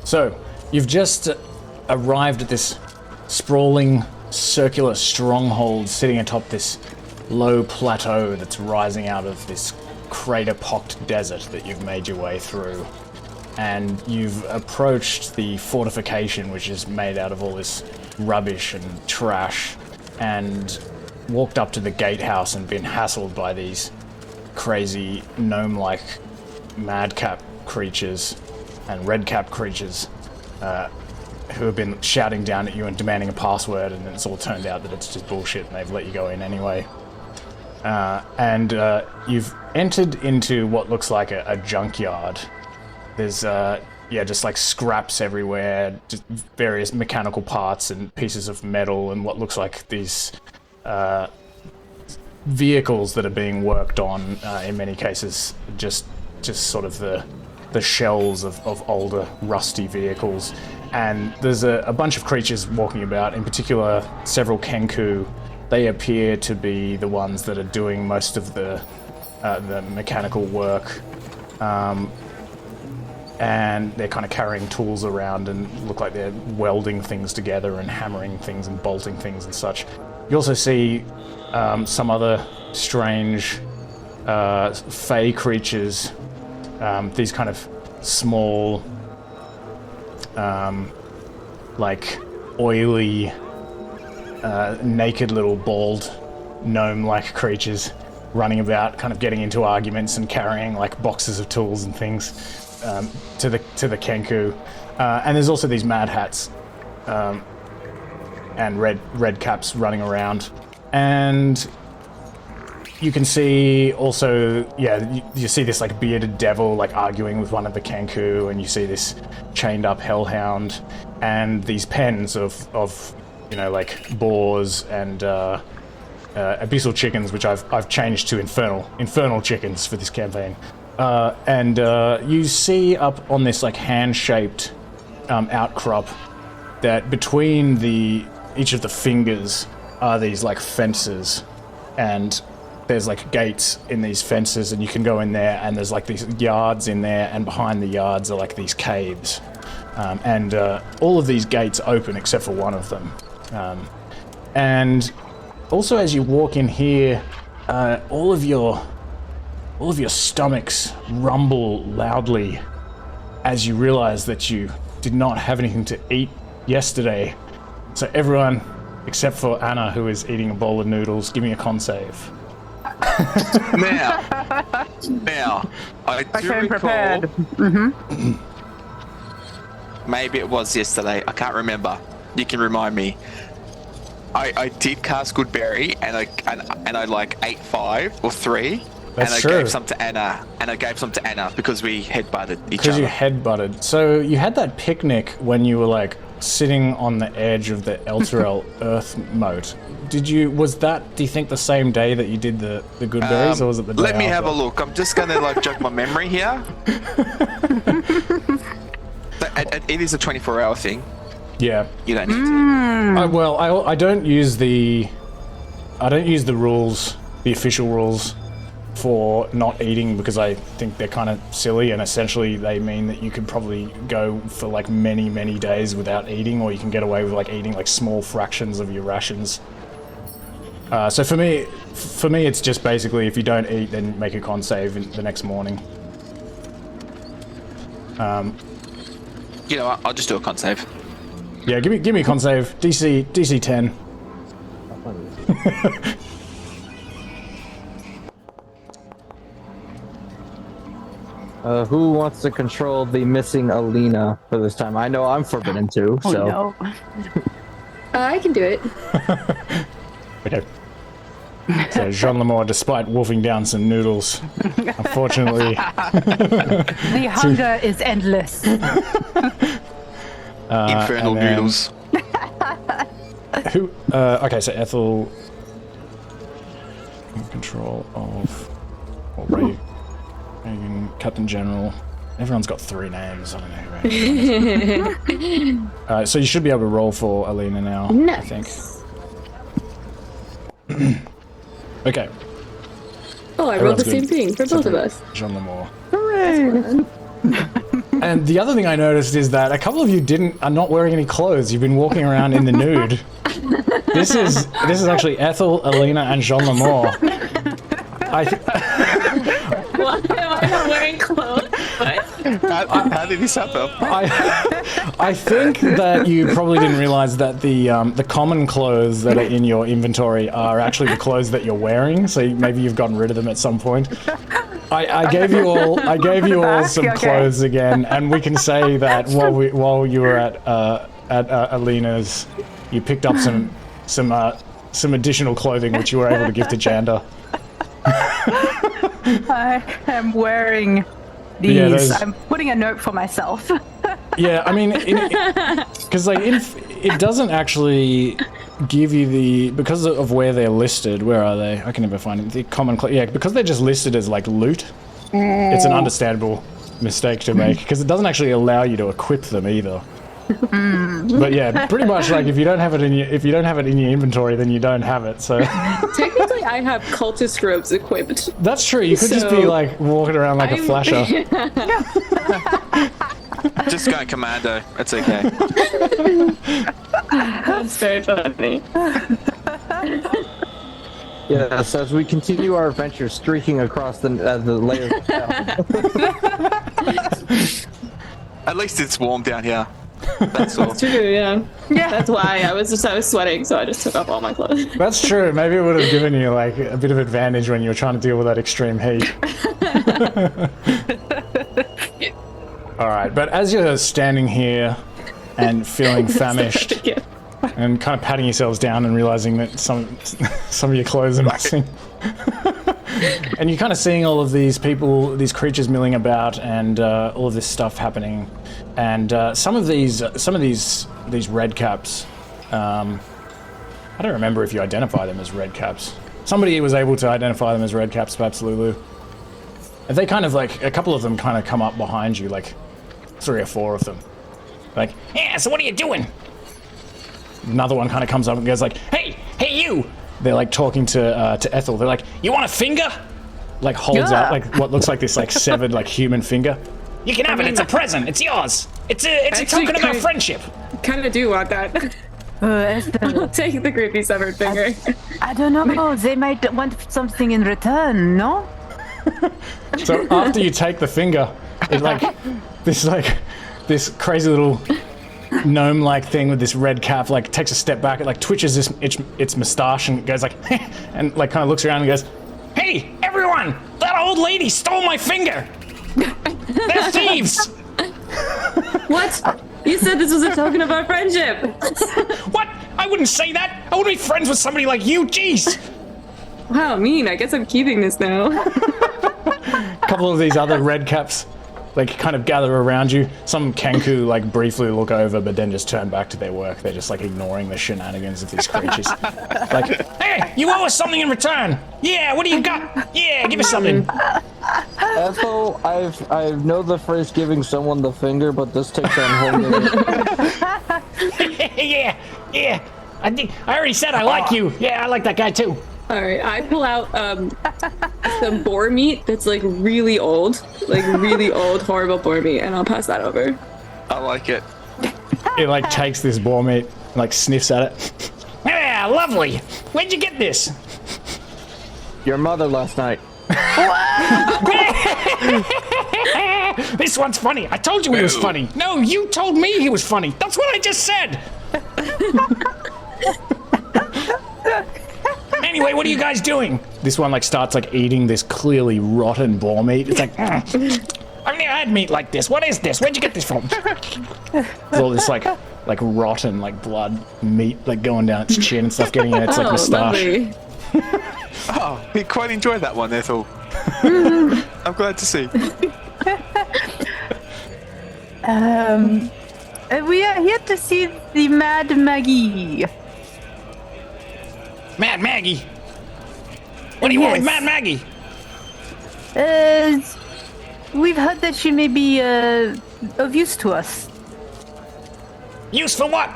So, you've just arrived at this sprawling circular stronghold sitting atop this low plateau that's rising out of this crater-pocked desert that you've made your way through. And you've approached the fortification, which is made out of all this rubbish and trash, and walked up to the gatehouse and been hassled by these crazy gnome-like madcap creatures and redcap creatures who have been shouting down at you and demanding a password, and it's all turned out that it's just bullshit and they've let you go in anyway. And you've entered into what looks like a junkyard. There's just like scraps everywhere, just various mechanical parts and pieces of metal and what looks like these vehicles that are being worked on, in many cases just sort of the shells of older rusty vehicles. And there's a bunch of creatures walking about, in particular several Kenku. They appear to be the ones that are doing most of the mechanical work. And they're kind of carrying tools around and look like they're welding things together and hammering things and bolting things and such. You also see some other strange fey creatures, these kind of small, like oily, naked little bald gnome-like creatures running about, kind of getting into arguments and carrying like boxes of tools and things. To the Kenku, and there's also these Mad Hats and red caps running around, and you can see also, you see this like bearded devil like arguing with one of the Kenku, and you see this chained up hellhound, and these pens of like boars and abyssal chickens, which I've changed to infernal chickens for this campaign. And you see up on this like hand-shaped outcrop that between each of the fingers are these like fences, and there's like gates in these fences, and you can go in there, and there's like these yards in there, and behind the yards are like these caves, and all of these gates open except for one of them. And also as you walk in here, all of your stomachs rumble loudly as you realize that you did not have anything to eat yesterday. So everyone, except for Anna, who is eating a bowl of noodles, give me a con save. Now, I do recall... prepared. Mm-hmm. Maybe it was yesterday, I can't remember. You can remind me. I did cast Goodberry, and I like ate 5 or 3. That's true. Gave some to Anna, and I gave some to Anna because we headbutted each Because other. you headbutted. So you had that picnic when you were like sitting on the edge of the Elturel Earth moat. Do you think the same day that you did the Goodberries, or was it the day Let me after? have a look. I'm just gonna like jog my memory here. It is a 24-hour thing. Yeah. You don't need to. I don't use the rules, the official rules, for not eating, because I think they're kind of silly, and essentially they mean that you could probably go for like many days without eating, or you can get away with like eating like small fractions of your rations. So for me it's just basically, if you don't eat, then make a con save the next morning. You know what? I'll just do a con save. Yeah, give me a con save. DC 10. Who wants to control the missing Alina for this time? I know I'm forbidden to, so... Oh, no. I can do it. Okay. So Jean Lemore, despite wolfing down some noodles, unfortunately... The hunger is endless. Infernal noodles. Okay, so Ethel... in control of... Ray... Captain General. Everyone's got 3 names. I don't know who. So you should be able to roll for Alina now. Nice. I think. Okay. Oh, I rolled the same thing for both of us. Jean Lemore. Hooray! And the other thing I noticed is that a couple of you are not wearing any clothes. You've been walking around in the nude. This is actually Ethel, Alina, and Jean Lamore. Why am I not wearing clothes? How did this happen? I think that you probably didn't realize that the common clothes that are in your inventory are actually the clothes that you're wearing. So maybe you've gotten rid of them at some point. I gave you all some clothes again, and we can say that while you were at Alina's, you picked up some additional clothing which you were able to give to Janda. I am wearing these. I'm putting a note for myself. Yeah, I mean, because it doesn't actually give you because of where they're listed. Where are they? I can never find it. The common, because they're just listed as like loot. It's an understandable mistake to make because it doesn't actually allow you to equip them either. But yeah, pretty much like if you don't have it in your inventory, then you don't have it. So Technically, I have cultist robes equipped. that's true. You could just be like walking around like a flasher. Just going commando. It's okay. That's very funny. Yeah, so as we continue our adventure, streaking across the layers of hell. At least it's warm down here. That's all. That's true, yeah. That's why I was sweating, so I just took off all my clothes. That's true. Maybe it would have given you like a bit of advantage when you were trying to deal with that extreme heat. All right, but as you're standing here and feeling famished and kind of patting yourselves down and realizing that some of your clothes are missing, and you're kind of seeing all of these people, these creatures milling about, and all of this stuff happening, and some of these red caps. I don't remember if you identify them as red caps. Somebody was able to identify them as red caps, perhaps Lulu. And they kind of like, a couple of them kind of come up behind you, like 3 or 4 of them. Like, yeah, so what are you doing? Another one kind of comes up and goes like, hey you! They're like talking to Ethel. They're like, you want a finger? Like holds out like what looks like this like severed like human finger. You can have it, it's a present, it's yours. It's a token of our friendship. Kind of do want that. I'll take the creepy severed finger. I don't know. They might want something in return, no? So after you take the finger, it this crazy little gnome-like thing with this red cap like takes a step back. It like twitches its mustache and goes like and like kind of looks around and goes, "Hey everyone! That old lady stole my finger! They're thieves!" What? You said this was a token of our friendship. What? I wouldn't say that. I wouldn't be friends with somebody like you. Jeez. Wow, mean. I guess I'm keeping this now. A couple of these other red caps like kind of gather around you. Some Kenku like briefly look over but then just turn back to their work. They're just like ignoring the shenanigans of these creatures. Like, hey, you owe us something in return. Yeah, what do you got? Yeah, give us something. Ethel, I know the phrase giving someone the finger, but this takes on holding it. Yeah. I already said I like you. Yeah, I like that guy too. Alright, I pull out some boar meat that's like really old, horrible boar meat, and I'll pass that over. I like it. It like takes this boar meat, like sniffs at it. Yeah, lovely. Where'd you get this? Your mother last night. This one's funny. I told you he was funny. No, you told me he was funny. That's what I just said. Anyway, what are you guys doing? This one like starts like eating this clearly rotten boar meat. It's like, I've never had meat like this. What is this? Where'd you get this from? There's all this like rotten like blood meat like going down its chin and stuff, getting in its like moustache. Lovely. Oh, he quite enjoyed that one, Ethel. I'm glad to see. We are here to see the Mad Maggie. Mad Maggie? What do you want with Mad Maggie? We've heard that she may be of use to us. Use for what?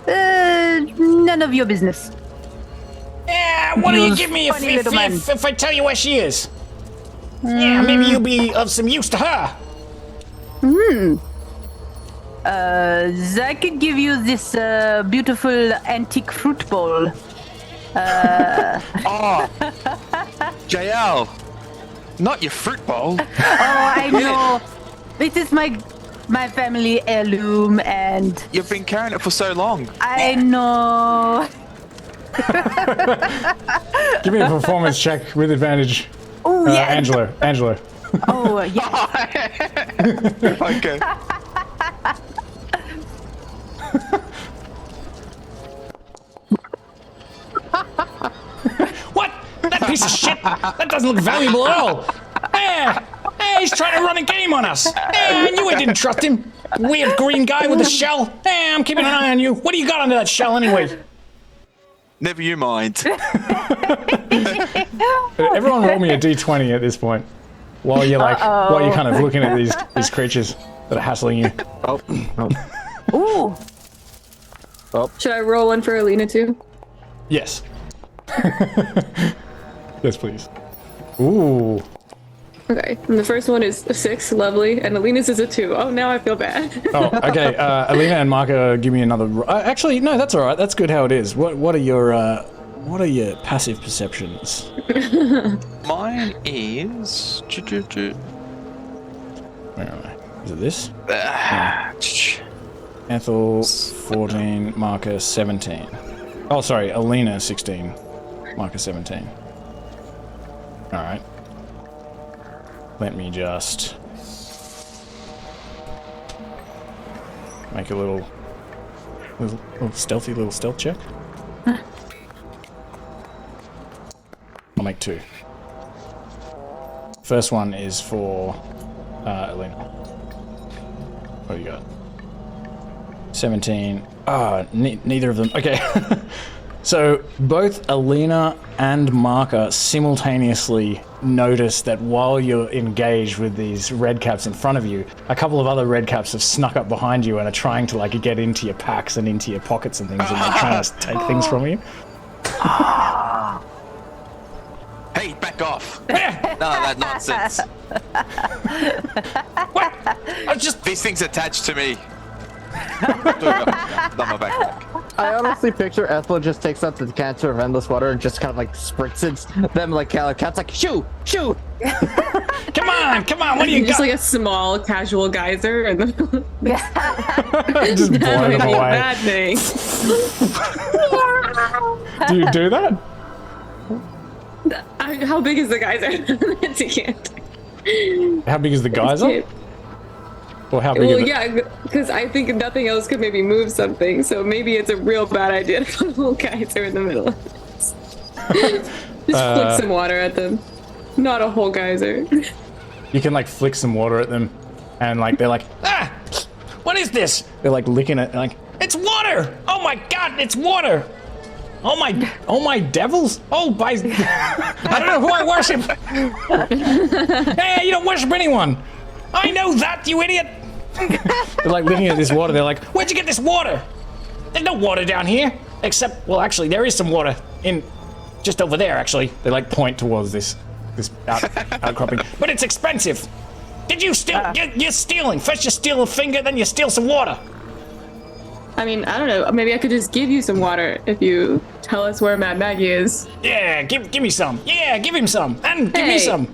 None of your business. Yeah, what do you give me if I tell you where she is? Yeah, maybe you'll be of some use to her. I could give you this beautiful antique fruit bowl. Oh, JL, not your fruit bowl. Oh, I know. It is my family heirloom, and You've been carrying it for so long. I know. Give me a performance check with advantage. Oh, yeah. Angelo. Oh, yeah. Okay. What? That piece of shit! That doesn't look valuable at all! Hey, he's trying to run a game on us! Hey, I knew I didn't trust him! Weird green guy with a shell! Hey, I'm keeping an eye on you! What do you got under that shell anyway? Never you mind. Everyone roll me a d20 at this point. While you're kind of looking at these creatures that are hassling you. Ooh. Should I roll one for Alina too? Yes. Yes, please. Ooh. Okay, and the first one is a 6, lovely, and Alina's is a 2. Oh, now I feel bad. Oh, okay. Alina and Mahkah, give me another. Actually, no, that's all right. That's good how it is. What are your passive perceptions? Mine is. Where am I? Is it this? Ethel 14, Mahkah 17. Oh, sorry, Alina 16, Mahkah 17. All right. Let me just make a little stealthy stealth check. I'll make 2. First one is for Alina. What do you got? 17. Neither of them. Okay. So both Alina and Mahkah simultaneously notice that while you're engaged with these redcaps in front of you, a couple of other redcaps have snuck up behind you and are trying to get into your packs and into your pockets and things, and they're trying to take things from you. Hey, back off! No, that nonsense. What? These things attached to me. Not my backpack. I honestly picture Ethel just takes out the decanter of endless water and just kind of spritz them like Cat's like, shoo! Come on! What do you Just got? like a small casual geyser and Just blow that them might be a away. bad thing. Do you do that? How big is the geyser? How big is the geyser? Or how big Well, is it? yeah, because I think nothing else could maybe move something, so maybe it's a real bad idea to put a little geyser in the middle of this. Just flick some water at them. Not a whole geyser. You can flick some water at them, and they're like, ah! What is this? They're licking it, and it's water! Oh my god, it's water! Oh my devils! Oh, I don't know who I worship! Hey, you don't worship anyone! I know that, you idiot! They're looking at this water, they're like, where'd you get this water? There's no water down here! Except, well, actually, there is some water just over there, actually. They point towards this outcropping. But it's expensive! Did you steal? You're stealing! First you steal a finger, then you steal some water! I mean, I don't know. Maybe I could just give you some water if you tell us where Mad Maggie is. Yeah, give me some. Yeah, give him some. And give me some.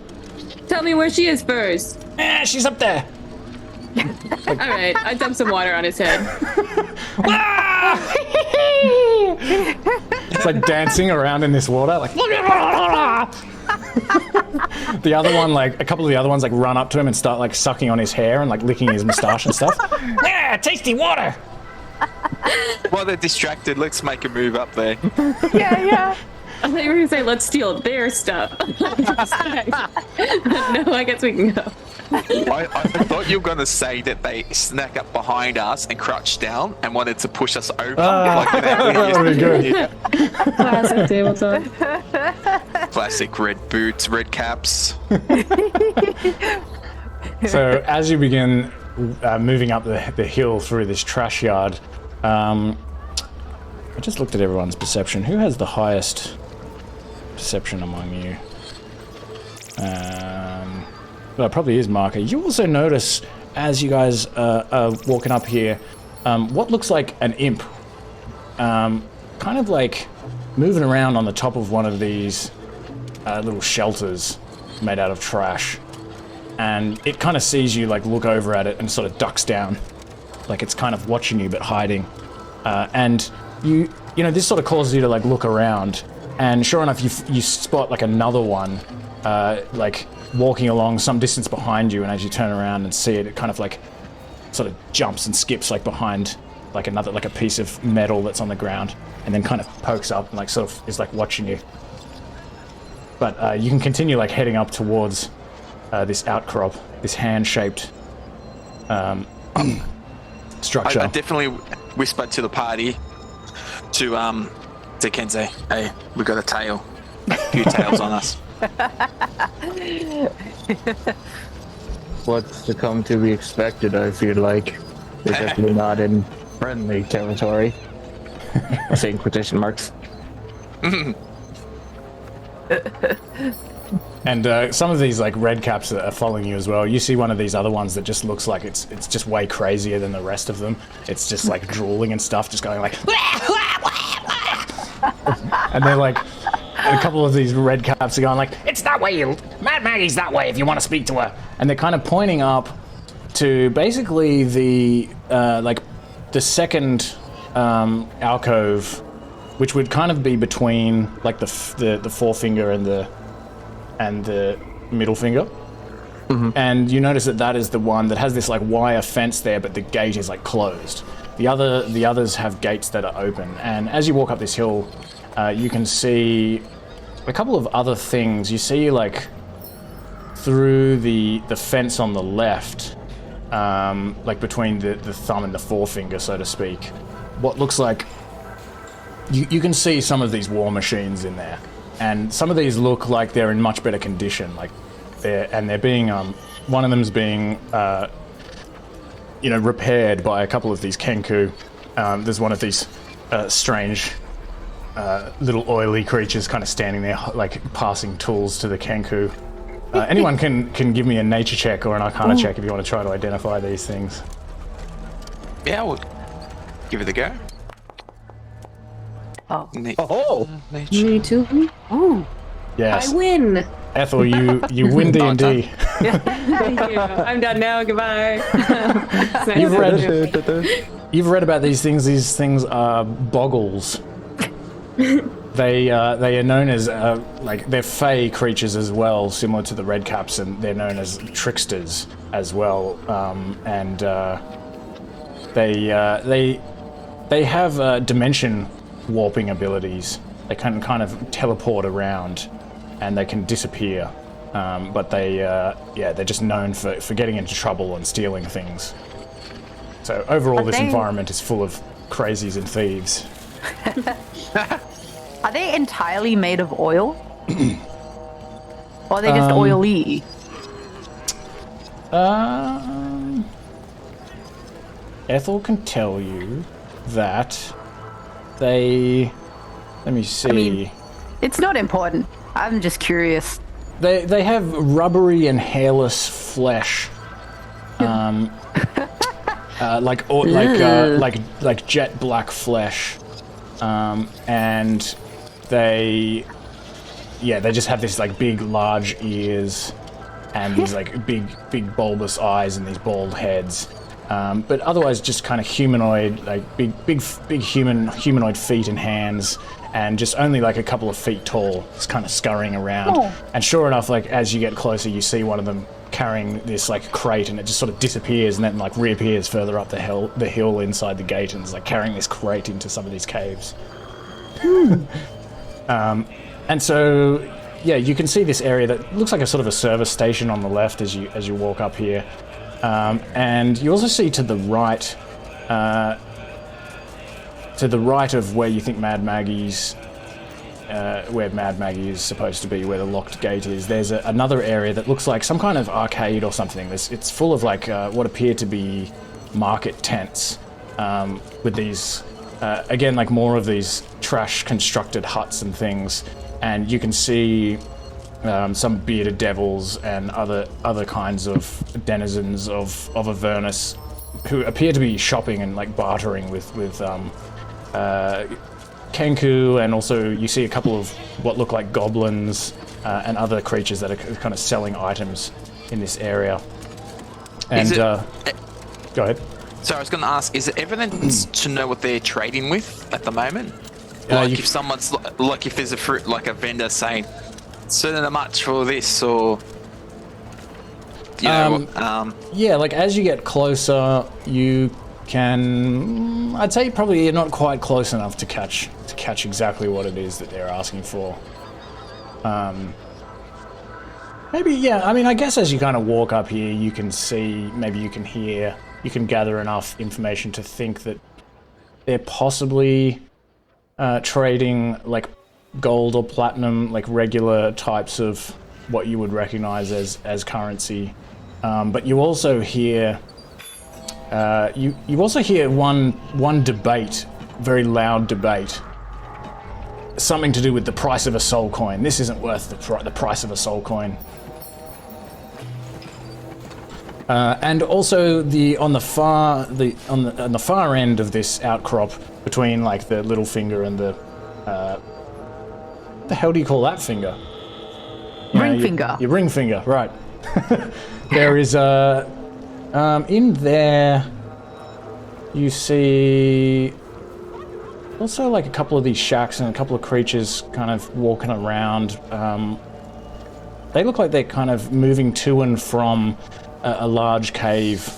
Tell me where she is first. Yeah, she's up there. All right, I dumped some water on his head. It's dancing around in this water, the other one, a couple of the other ones, run up to him and start sucking on his hair and licking his moustache and stuff. Yeah, tasty water. While they're distracted, let's make a move up there. Yeah. I thought you were gonna say let's steal their stuff. No, I guess we can go. I thought you were going to say that they snuck up behind us and crouched down and wanted to push us over. That would be good. Classic tabletop. Classic red boots, red caps. So as you begin moving up the hill through this trash yard, I just looked at everyone's perception. Who has the highest perception among you? Well, it probably is Mahkah. You also notice as you guys are walking up here, what looks like an imp, kind of like moving around on the top of one of these little shelters made out of trash. And it kind of sees you like look over at it and sort of ducks down, like it's kind of watching you but hiding. And you know, this sort of causes you to like look around, and sure enough, you spot like another one, like walking along some distance behind you. And as you turn around and see it, it kind of like sort of jumps and skips like behind like another, like a piece of metal that's on the ground, and then kind of pokes up and like sort of is like watching you. But you can continue like heading up towards this outcrop, this hand-shaped structure. I definitely whispered to the party to Kensei, hey, we got a tail. A few tails on us. What's to come to be expected, I feel like. We're definitely not in friendly territory. I say in quotation marks. And some of these like red caps that are following you as well. You see one of these other ones that just looks like it's just way crazier than the rest of them. It's just like drooling and stuff, just going like. And they're like, a couple of these red caps are going like, it's that way, Mad Maggie's that way if you want to speak to her. And they're kind of pointing up to basically the like the second alcove, which would kind of be between like the forefinger and the middle finger. Mm-hmm. And you notice that is the one that has this like wire fence there, but the gate is like closed. The others have gates that are open. And as you walk up this hill, you can see a couple of other things. You see like through the fence on the left, like between the thumb and the forefinger, so to speak, what looks like you can see some of these war machines in there. And some of these look like they're in much better condition. Like they're being one of them's being repaired by a couple of these Kenku. There's one of these strange little oily creatures kind of standing there, like passing tools to the Kenku. Anyone can give me a nature check or an arcana check if you want to try to identify these things. Yeah, we'll give it a go. Oh, me too. Oh, yes. I win. Ethel, you win D&D. Yeah, I'm done now. Goodbye. You've read about these things. These things are boggles. They are known as like they're fey creatures as well, similar to the redcaps, and they're known as tricksters as well. They have dimension warping abilities. They can kind of teleport around, and they can disappear. But they're just known for getting into trouble and stealing things. So overall, this environment is full of crazies and thieves. Are they entirely made of oil? Or are they just oily? Ethel can tell you that they... Let me see. I mean, it's not important. I'm just curious. They have rubbery and hairless flesh. Like jet black flesh. And they just have this like big large ears and these like big bulbous eyes and these bald heads, but otherwise just kind of humanoid, like big humanoid feet and hands, and just only like a couple of feet tall, just kind of scurrying around. And sure enough, like as you get closer, you see one of them carrying this like crate, and it just sort of disappears and then like reappears further up the hill inside the gate, and is like carrying this crate into some of these caves. And so, yeah, you can see this area that looks like a sort of a service station on the left as you walk up here, and you also see to the right of where you think Mad Maggie's. Where Mad Maggie is supposed to be, where the locked gate is, there's another area that looks like some kind of arcade or something. It's full of like what appear to be market tents, with these, again, like more of these trash constructed huts and things. And you can see some bearded devils and other kinds of denizens of Avernus who appear to be shopping and like bartering with Kenku, and also you see a couple of what look like goblins and other creatures that are kind of selling items in this area. And go ahead. So I was going to ask, is it evidence to know what they're trading with at the moment? Like if someone's like if there's a vendor saying, "Certain much for this," or yeah, like as you get closer, you can. I'd say probably you're not quite close enough to catch exactly what it is that they're asking for. Maybe, yeah. I mean, I guess as you kind of walk up here, you can see, maybe you can hear, you can gather enough information to think that they're possibly trading like gold or platinum, like regular types of what you would recognize as currency. But you also hear you also hear one debate, very loud debate. Something to do with the price of a soul coin. This isn't worth the price of a soul coin. And also on the far end of this outcrop, between like the little finger and the hell do you call that finger? Ring finger. Your ring finger, right? There is in there. You see also like a couple of these shacks and a couple of creatures kind of walking around. They look like they're kind of moving to and from a large cave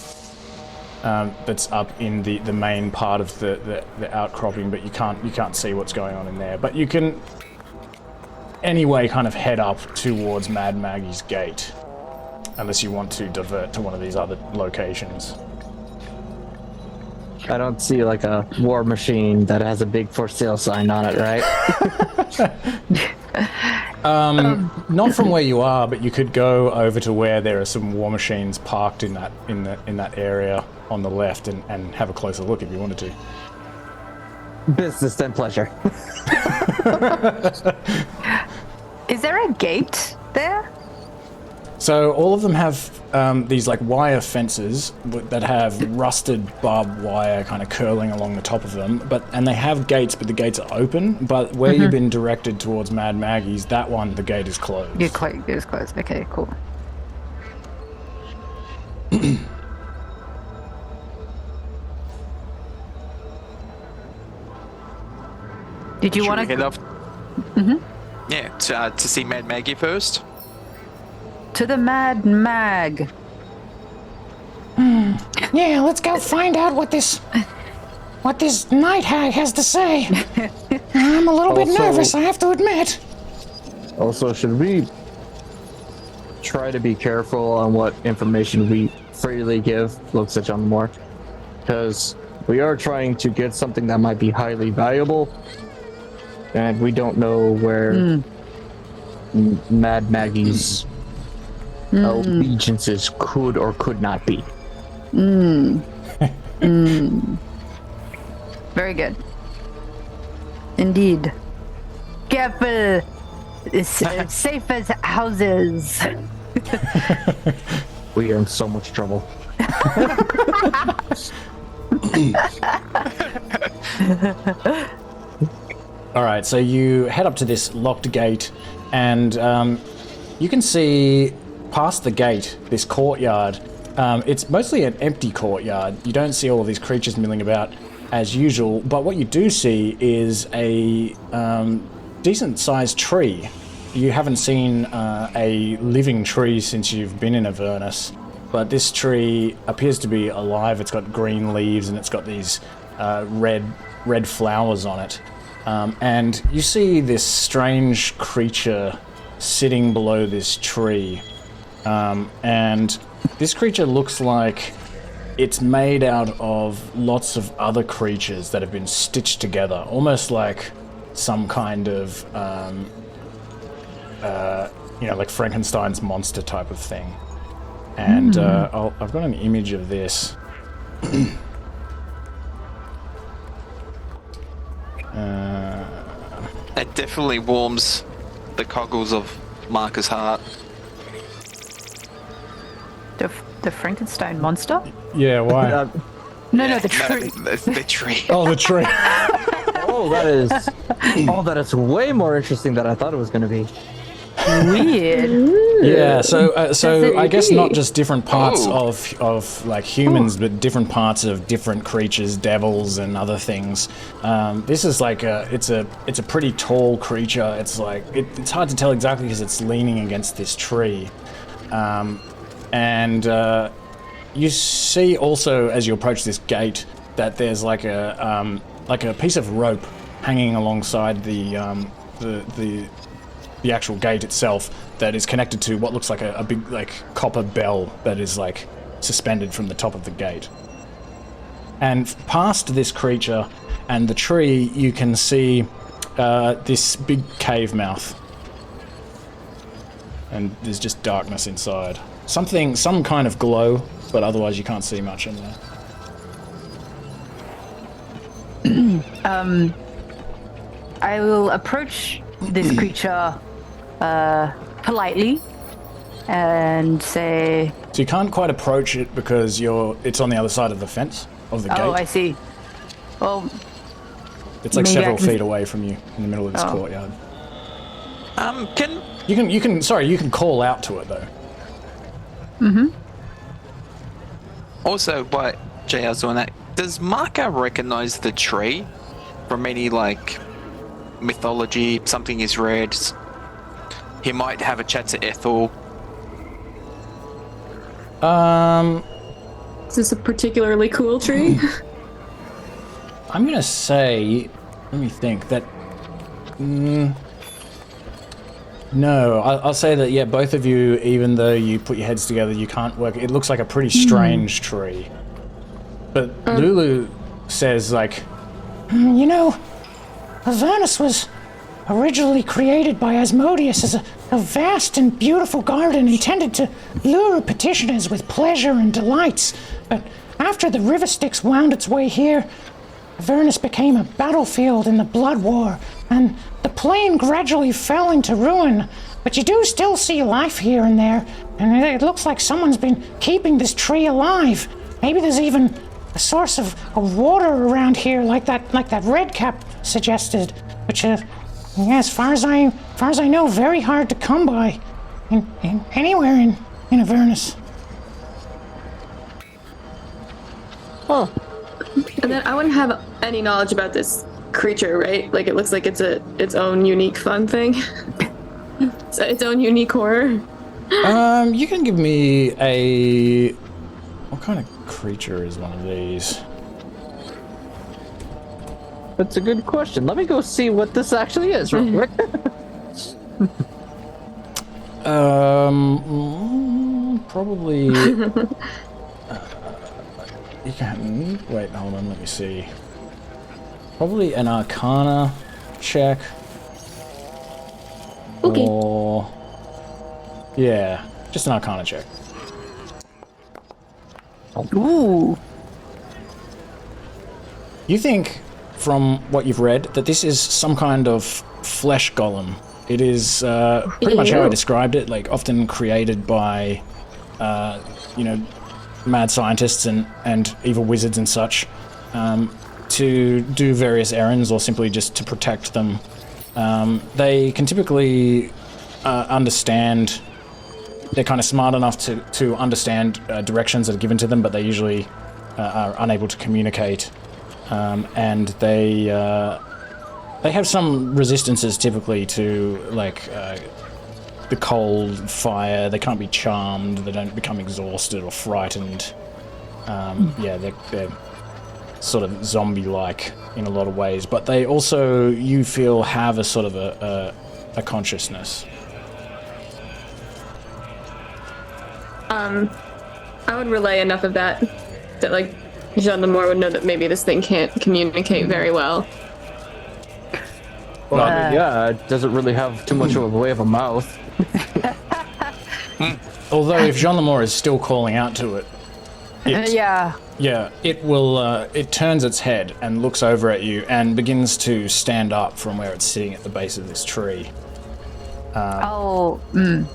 that's up in the main part of the outcropping, but you can't see what's going on in there. But you can anyway kind of head up towards Mad Maggie's gate, unless you want to divert to one of these other locations. I don't see like a war machine that has a big for sale sign on it, right? Not from where you are, but you could go over to where there are some war machines parked in that area on the left and have a closer look if you wanted to. Business and pleasure. Is there a gate there? So all of them have these like wire fences that have rusted barbed wire kind of curling along the top of them, and they have gates, but the gates are open. But where you've been directed towards Mad Maggie's, that one, the gate is closed. It is closed. Okay, cool. Did you want to head off? Yeah, to see Mad Maggie first. To the Mad Mag. Yeah, let's go find out what this night hag has to say. I'm a little bit nervous, I have to admit. Also, should we try to be careful on what information we freely give? Looks at John Moore, because we are trying to get something that might be highly valuable, and we don't know where Mad Maggie's allegiances could or could not be. Very good. Indeed. Careful. Safe as houses. We are in so much trouble. All right, so you head up to this locked gate, and you can see past the gate this courtyard. It's mostly an empty courtyard. You don't see all of these creatures milling about as usual, but what you do see is a decent-sized tree. You haven't seen a living tree since you've been in Avernus, but this tree appears to be alive. It's got green leaves and it's got these red flowers on it. And you see this strange creature sitting below this tree. And this creature looks like it's made out of lots of other creatures that have been stitched together, almost like some kind of, like Frankenstein's monster type of thing. And I've got an image of this. It definitely warms the cockles of Mahkah's heart. The Frankenstein monster? Yeah, why? No, the tree. The tree. Oh, the tree. that is way more interesting than I thought it was going to be. Weird. Yeah, so I guess be? not just different parts of like humans, but different parts of different creatures, devils and other things. This is like it's a pretty tall creature. It's like it's hard to tell exactly because it's leaning against this tree, and you see also as you approach this gate that there's like a piece of rope hanging alongside the actual gate itself that is connected to what looks like a big like copper bell that is like suspended from the top of the gate. And past this creature and the tree, you can see this big cave mouth. And there's just darkness inside. Some kind of glow, but otherwise you can't see much in there. I will approach this creature politely and say... So you can't quite approach it because it's on the other side of the fence, of the gate. Oh, I see. Well, it's like maybe several feet away from you in the middle of this courtyard. You can call out to it though. Mm-hmm. Also, while JR's doing that, does Mahkah recognize the tree from any like mythology? Something is read. He might have a chat to Ethel. Is this a particularly cool tree? I'm gonna say, let me think that. No, I'll say that yeah, both of you, even though you put your heads together, you can't work. It looks like a pretty strange tree. But Lulu says like, You know, Avernus was originally created by Asmodeus as a vast and beautiful garden intended to lure petitioners with pleasure and delights. But after the River Styx wound its way here, Avernus became a battlefield in the Blood War, and the plain gradually fell into ruin. But you do still see life here and there, and it looks like someone's been keeping this tree alive. Maybe there's even a source of water around here, like that Redcap suggested, which as far as I know, very hard to come by in anywhere in Avernus. Oh. And then I wouldn't have any knowledge about this creature, right? Like it looks like it's its own unique fun thing. So its own unique horror. you can give me a. What kind of creature is one of these? That's a good question. Let me go see what this actually is real quick. Probably. You can wait. Hold on. Let me see. Probably an Arcana check. Okay. Or yeah, just an Arcana check. Ooh. You think, from what you've read, that this is some kind of flesh golem. It is pretty much how I described it, like often created by, mad scientists and evil wizards and such, to do various errands or simply just to protect them. They can typically understand. They're kind of smart enough to understand directions that are given to them, but they usually are unable to communicate. And they have some resistances typically to like the cold, fire. They can't be charmed. They don't become exhausted or frightened. They're sort of zombie-like in a lot of ways, but they also, you feel, have a sort of a consciousness. I would relay enough of that like Jean Lemore would know that maybe this thing can't communicate very well. Well, it doesn't really have too much of a way of a mouth. Although if Jean Lemore is still calling out to it, it will. It turns its head and looks over at you and begins to stand up from where it's sitting at the base of this tree. And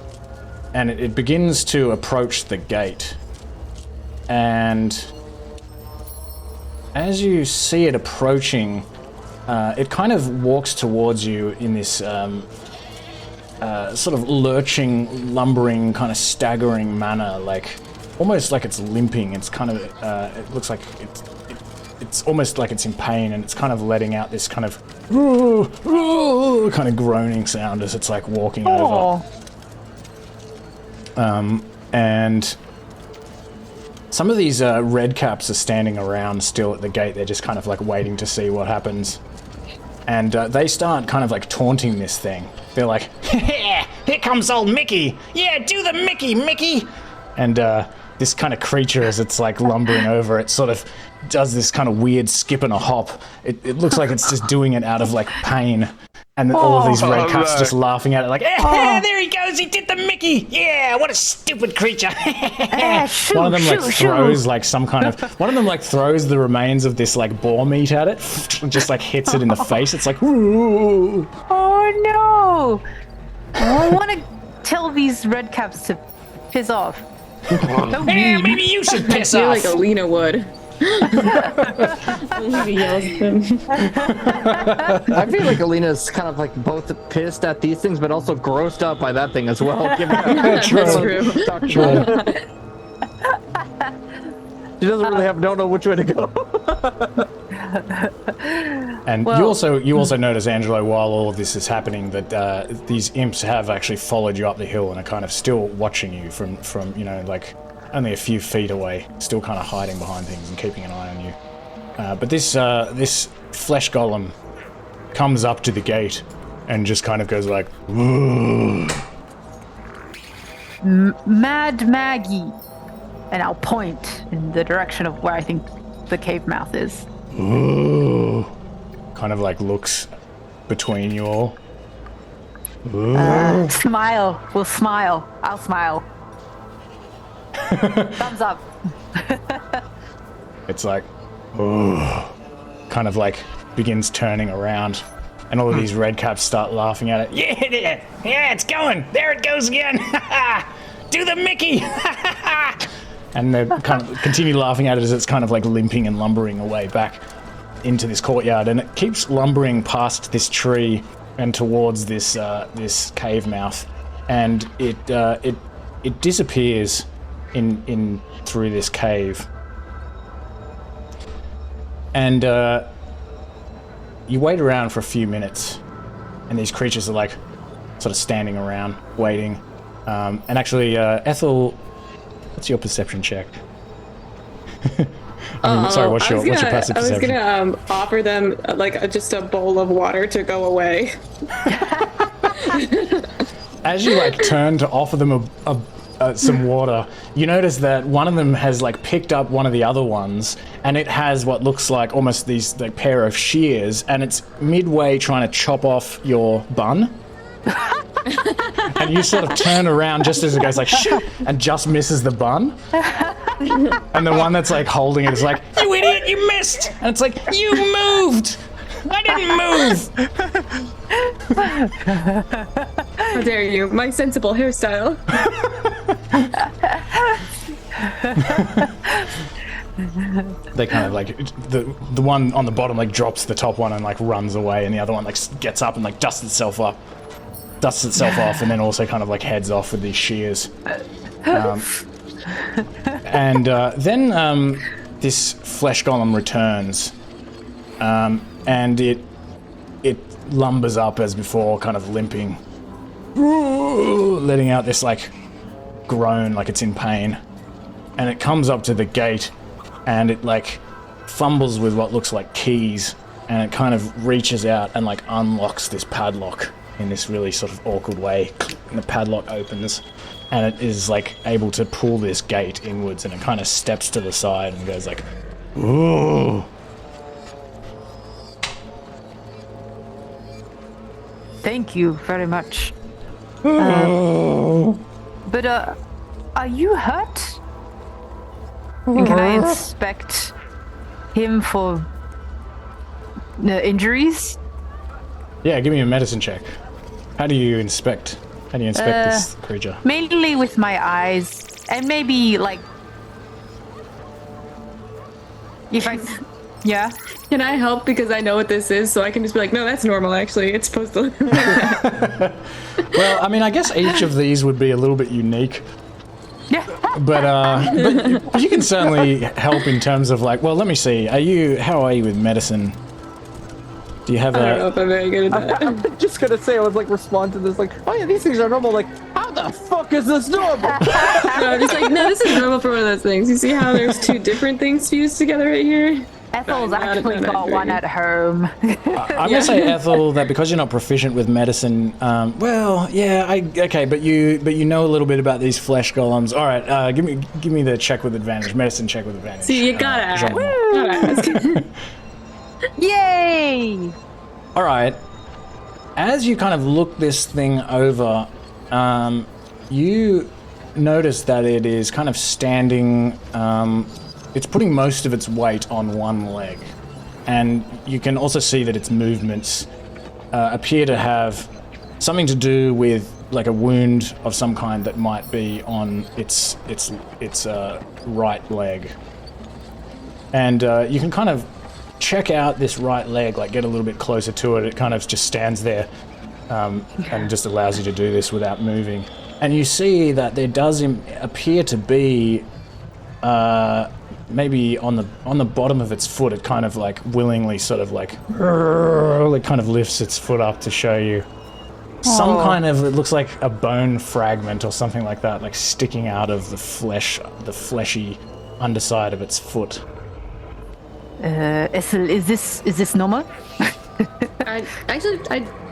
it begins to approach the gate. And as you see it approaching, it kind of walks towards you in this sort of lurching, lumbering, kind of staggering manner, like almost like it's limping. It's kind of, it looks like it's almost like it's in pain, and it's kind of letting out this kind of kind of groaning sound as it's like walking over. And some of these red caps are standing around still at the gate. They're just kind of like waiting to see what happens. And they start kind of like taunting this thing. They're like, "Here comes old Mickey! Yeah, do the Mickey!" And this kind of creature, as it's like lumbering over, it sort of does this kind of weird skip and a hop. It looks like it's just doing it out of like pain. And all of these red caps just laughing at it like, there he goes, he did the Mickey! Yeah, what a stupid creature! One of them like throws like some kind of, one of them like throws the remains of this like boar meat at it, and just like hits it in the face. It's like, ooh. Oh no! I want to tell these red caps to piss off. Yeah, maybe you should piss I feel off. like Alina would. Alina yells at them. I feel like Alina's kind of like both pissed at these things, but also grossed out by that thing as well. That's true. She doesn't really don't know which way to go. And you also notice, Angelo, while all of this is happening, that these imps have actually followed you up the hill and are kind of still watching you from you know, like only a few feet away, still kind of hiding behind things and keeping an eye on you. But this flesh golem comes up to the gate and just kind of goes like, "Ooh." Mad Maggie. And I'll point in the direction of where I think the cave mouth is. Ooh. Kind of like looks between you all. Smile. We'll smile. I'll smile. Thumbs up. It's like, ooh. Kind of like begins turning around. And all of these red caps start laughing at it. Yeah, it's going. There it goes again. Do the Mickey. And they kind of continue laughing at it as it's kind of like limping and lumbering away back into this courtyard, and it keeps lumbering past this tree and towards this this cave mouth, and it disappears in through this cave. And you wait around for a few minutes, and these creatures are like sort of standing around waiting. And actually, Ethel, what's your perception check? Sorry, what's your passive perception? I was gonna offer them like just a bowl of water to go away. As you like turn to offer them some water, you notice that one of them has like picked up one of the other ones, and it has what looks like almost these like pair of shears, and it's midway trying to chop off your bun. And you sort of turn around just as it goes like shoot, and just misses the bun. And the one that's like holding it is like, "You idiot, you missed!" And it's like, "You moved! I didn't move!" How dare you? My sensible hairstyle. They kind of like the one on the bottom like drops the top one and like runs away, and the other one like gets up and like dusts itself off, and then also kind of like heads off with these shears. And then this flesh golem returns, and it lumbers up as before, kind of limping, letting out this like groan like it's in pain, and it comes up to the gate, and it like fumbles with what looks like keys, and it kind of reaches out and like unlocks this padlock in this really sort of awkward way, and the padlock opens, and it is like able to pull this gate inwards, and it kind of steps to the side and goes like, "Ooh." Thank you very much. But are you hurt? And can I inspect him for injuries? Yeah, give me a medicine check. How do you inspect How do you inspect this creature? Mainly with my eyes, and maybe like if I, yeah. Can I help because I know what this is, so I can just be like, no, that's normal. Actually, it's supposed to look like that. Well, I mean, I guess each of these would be a little bit unique. Yeah. But you can certainly help in terms of like, well, let me see. How are you with medicine? Do you have I don't know if I'm very good at that. I'm just gonna say, I was like, respond to this, like, oh yeah, these things are normal. Like, how the fuck is this normal? No, I'm just like, no, this is normal for one of those things. You see how there's two different things fused together right here? Ethel's Not actually got accurate. one at home. I'm gonna say, Ethel, that because you're not proficient with medicine, well, yeah, okay, but you know a little bit about these flesh golems. All right, give me the check with advantage, medicine check with advantage. See, you gotta ask. Gotta ask. Yay! All right. As you kind of look this thing over, you notice that it is kind of standing. It's putting most of its weight on one leg, and you can also see that its movements appear to have something to do with like a wound of some kind that might be on its right leg. And you can kind of check out this right leg, like get a little bit closer to it. It kind of just stands there and just allows you to do this without moving. And you see that there does appear to be maybe on the bottom of its foot, it kind of like willingly sort of like it kind of lifts its foot up to show you some kind of, it looks like a bone fragment or something like that, like sticking out of the fleshy underside of its foot. Ethel, is this normal? I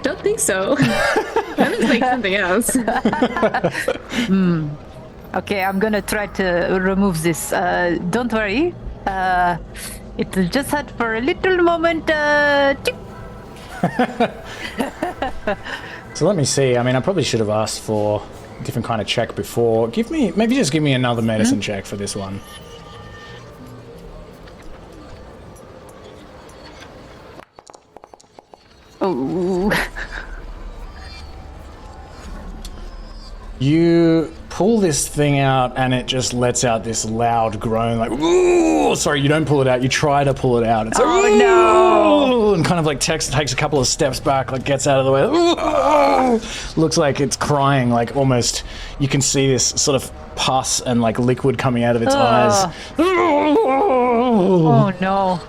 don't think so. That is like something else. Okay, I'm gonna try to remove this. Don't worry. It will just hurt for a little moment. So let me see. I mean, I probably should have asked for a different kind of check before. Maybe just give me another medicine check for this one. Oh. You pull this thing out and it just lets out this loud groan, like, ooh! Sorry, you don't pull it out, you try to pull it out. It's like, Oh no! and kind of like takes a couple of steps back, like gets out of the way. Ooh! Looks like it's crying, like almost, you can see this sort of pus and like liquid coming out of its eyes. Oh no.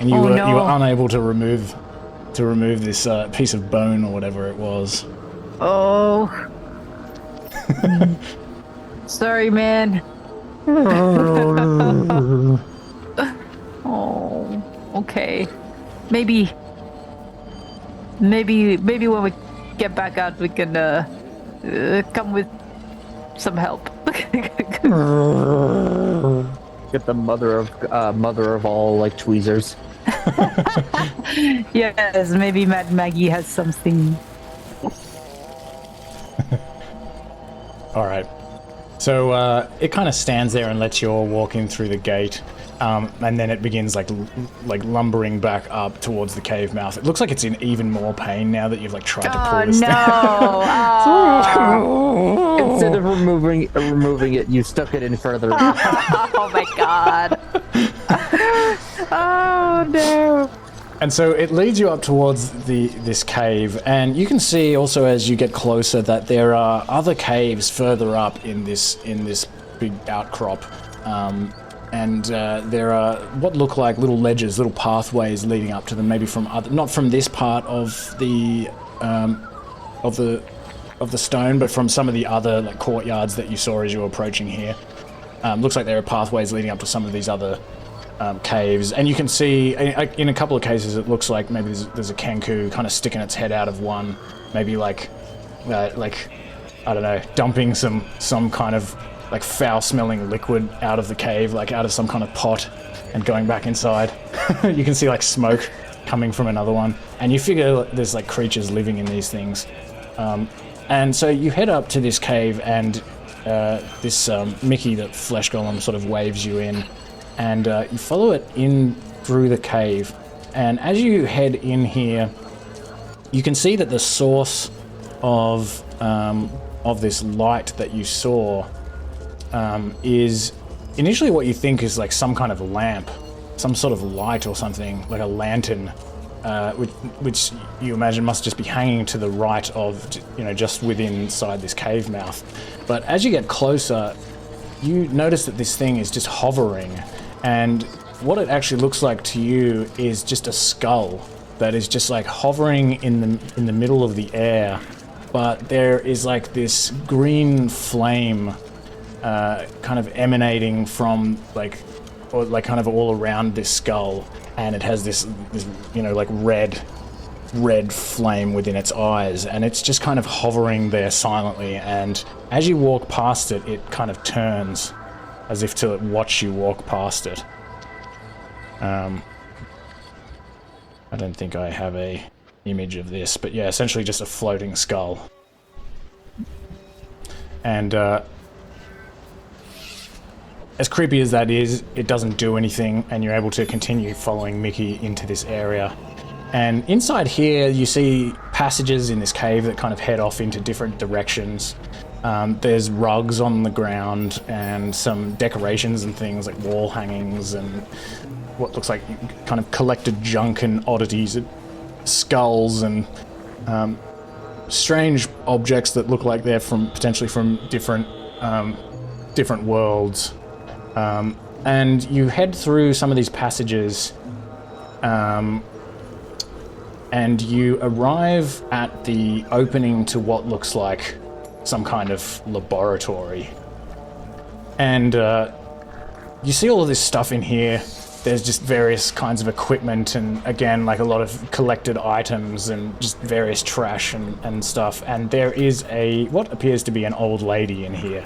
And you were unable to remove this piece of bone or whatever it was. Oh. Sorry, man. Oh, okay. Maybe when we get back out, we can come with some help. Get the mother of all like tweezers. Yes, maybe Mad Maggie has something. All right. So it kind of stands there and lets you all walk in through the gate, and then it begins like lumbering back up towards the cave mouth. It looks like it's in even more pain now that you've like tried to pull this thing. Oh, Instead of removing it, you stuck it in further. oh my god. Oh no. And so it leads you up towards this cave, and you can see also as you get closer that there are other caves further up in this big outcrop, and there are what look like little ledges, little pathways leading up to them, maybe from not from this part of the stone, but from some of the other like courtyards that you saw as you were approaching here. Looks like there are pathways leading up to some of these other caves, and you can see in a couple of cases it looks like maybe there's a kenku kind of sticking its head out of one, maybe like I don't know, dumping some kind of like foul smelling liquid out of the cave, like out of some kind of pot, and going back inside. You can see like smoke coming from another one, and you figure there's like creatures living in these things, and so you head up to this cave, and this Mickey, the flesh golem, sort of waves you in. And you follow it in through the cave, and as you head in here, you can see that the source of this light that you saw is initially what you think is like some kind of lamp, some sort of light or something, like a lantern, which you imagine must just be hanging to the right of, just within inside this cave mouth. But as you get closer, you notice that this thing is just hovering, and what it actually looks like to you is just a skull that is just like hovering in the middle of the air, but there is like this green flame kind of emanating from like kind of all around this skull, and it has this like red flame within its eyes, and it's just kind of hovering there silently, and as you walk past it, it kind of turns as if to watch you walk past it. I don't think I have a image of this, but yeah, essentially just a floating skull. And as creepy as that is, it doesn't do anything, and you're able to continue following Mickey into this area. And inside here, you see passages in this cave that kind of head off into different directions. There's rugs on the ground and some decorations and things like wall hangings and what looks like kind of collected junk and oddities, skulls and strange objects that look like they're potentially from different worlds. And you head through some of these passages, and you arrive at the opening to what looks like some kind of laboratory. And you see all of this stuff in here. There's just various kinds of equipment, and again, like a lot of collected items and just various trash and stuff. And there is what appears to be an old lady in here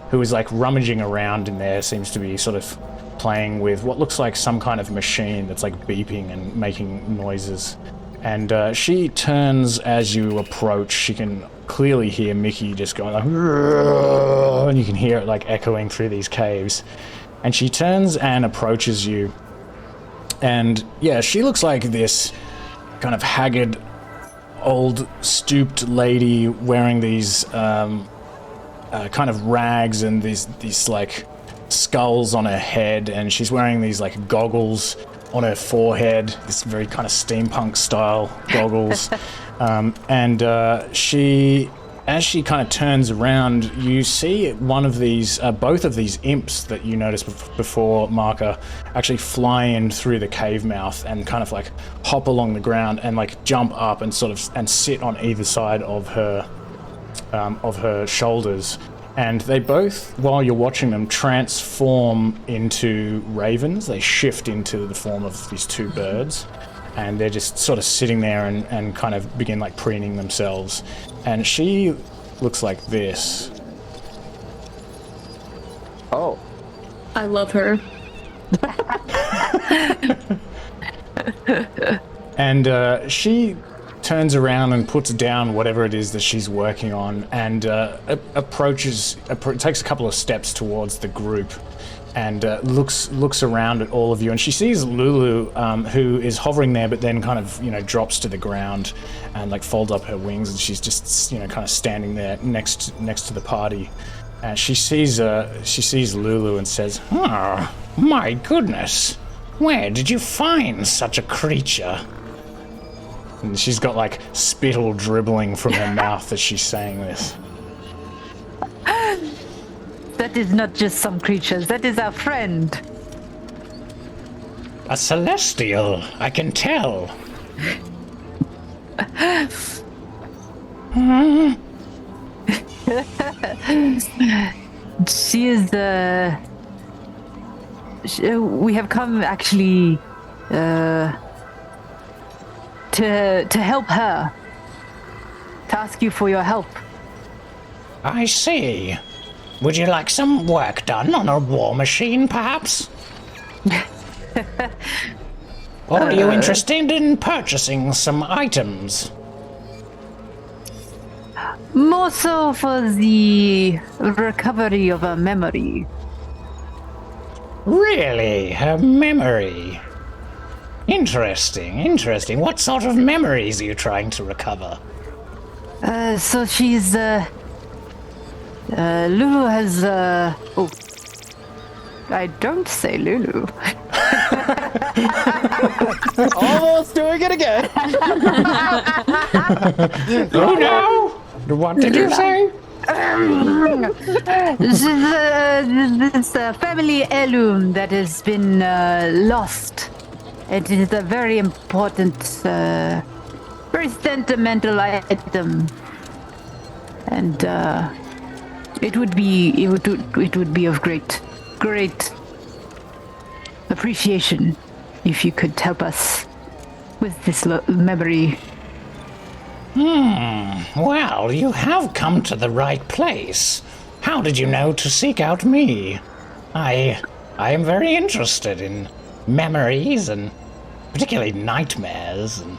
who is like rummaging around in there, seems to be sort of playing with what looks like some kind of machine that's like beeping and making noises. And she turns as you approach. She can clearly hear Mickey just going like, and you can hear it like echoing through these caves. And she turns and approaches you. And yeah, she looks like this kind of haggard, old, stooped lady wearing these kind of rags and these like skulls on her head. And she's wearing these like goggles on her forehead, this very kind of steampunk style goggles. As she kind of turns around, you see one of these, both of these imps that you noticed before, Mahkah, actually fly in through the cave mouth and kind of like hop along the ground and like jump up and and sit on either side of her shoulders. And they both, while you're watching them, transform into ravens. They shift into the form of these two birds. And they're just sort of sitting there and kind of begin like preening themselves. And she looks like this. Oh. I love her. And she turns around and puts down whatever it is that she's working on, and takes a couple of steps towards the group. And looks around at all of you, and she sees Lulu, who is hovering there, but then kind of drops to the ground and like folds up her wings, and she's just kind of standing there next to the party. And she sees Lulu and says, "Oh, my goodness! Where did you find such a creature?" And she's got like spittle dribbling from her mouth as she's saying this. That is not just some creatures, that is our friend. A celestial, I can tell. She is we have come actually to help her. To ask you for your help. I see. Would you like some work done on a war machine, perhaps? Or are you interested in purchasing some items? More so for the recovery of a memory. Really? Her memory? Interesting. What sort of memories are you trying to recover? So she's, Lulu has, oh. I don't say Lulu. Almost doing it again. Oh no! What did you say? This is a family heirloom that has been lost. It is a very important, very sentimental item, and it would be of great appreciation if you could help us with this memory. Well, you have come to the right place. How did you know to seek out me? I am very interested in memories, and particularly nightmares and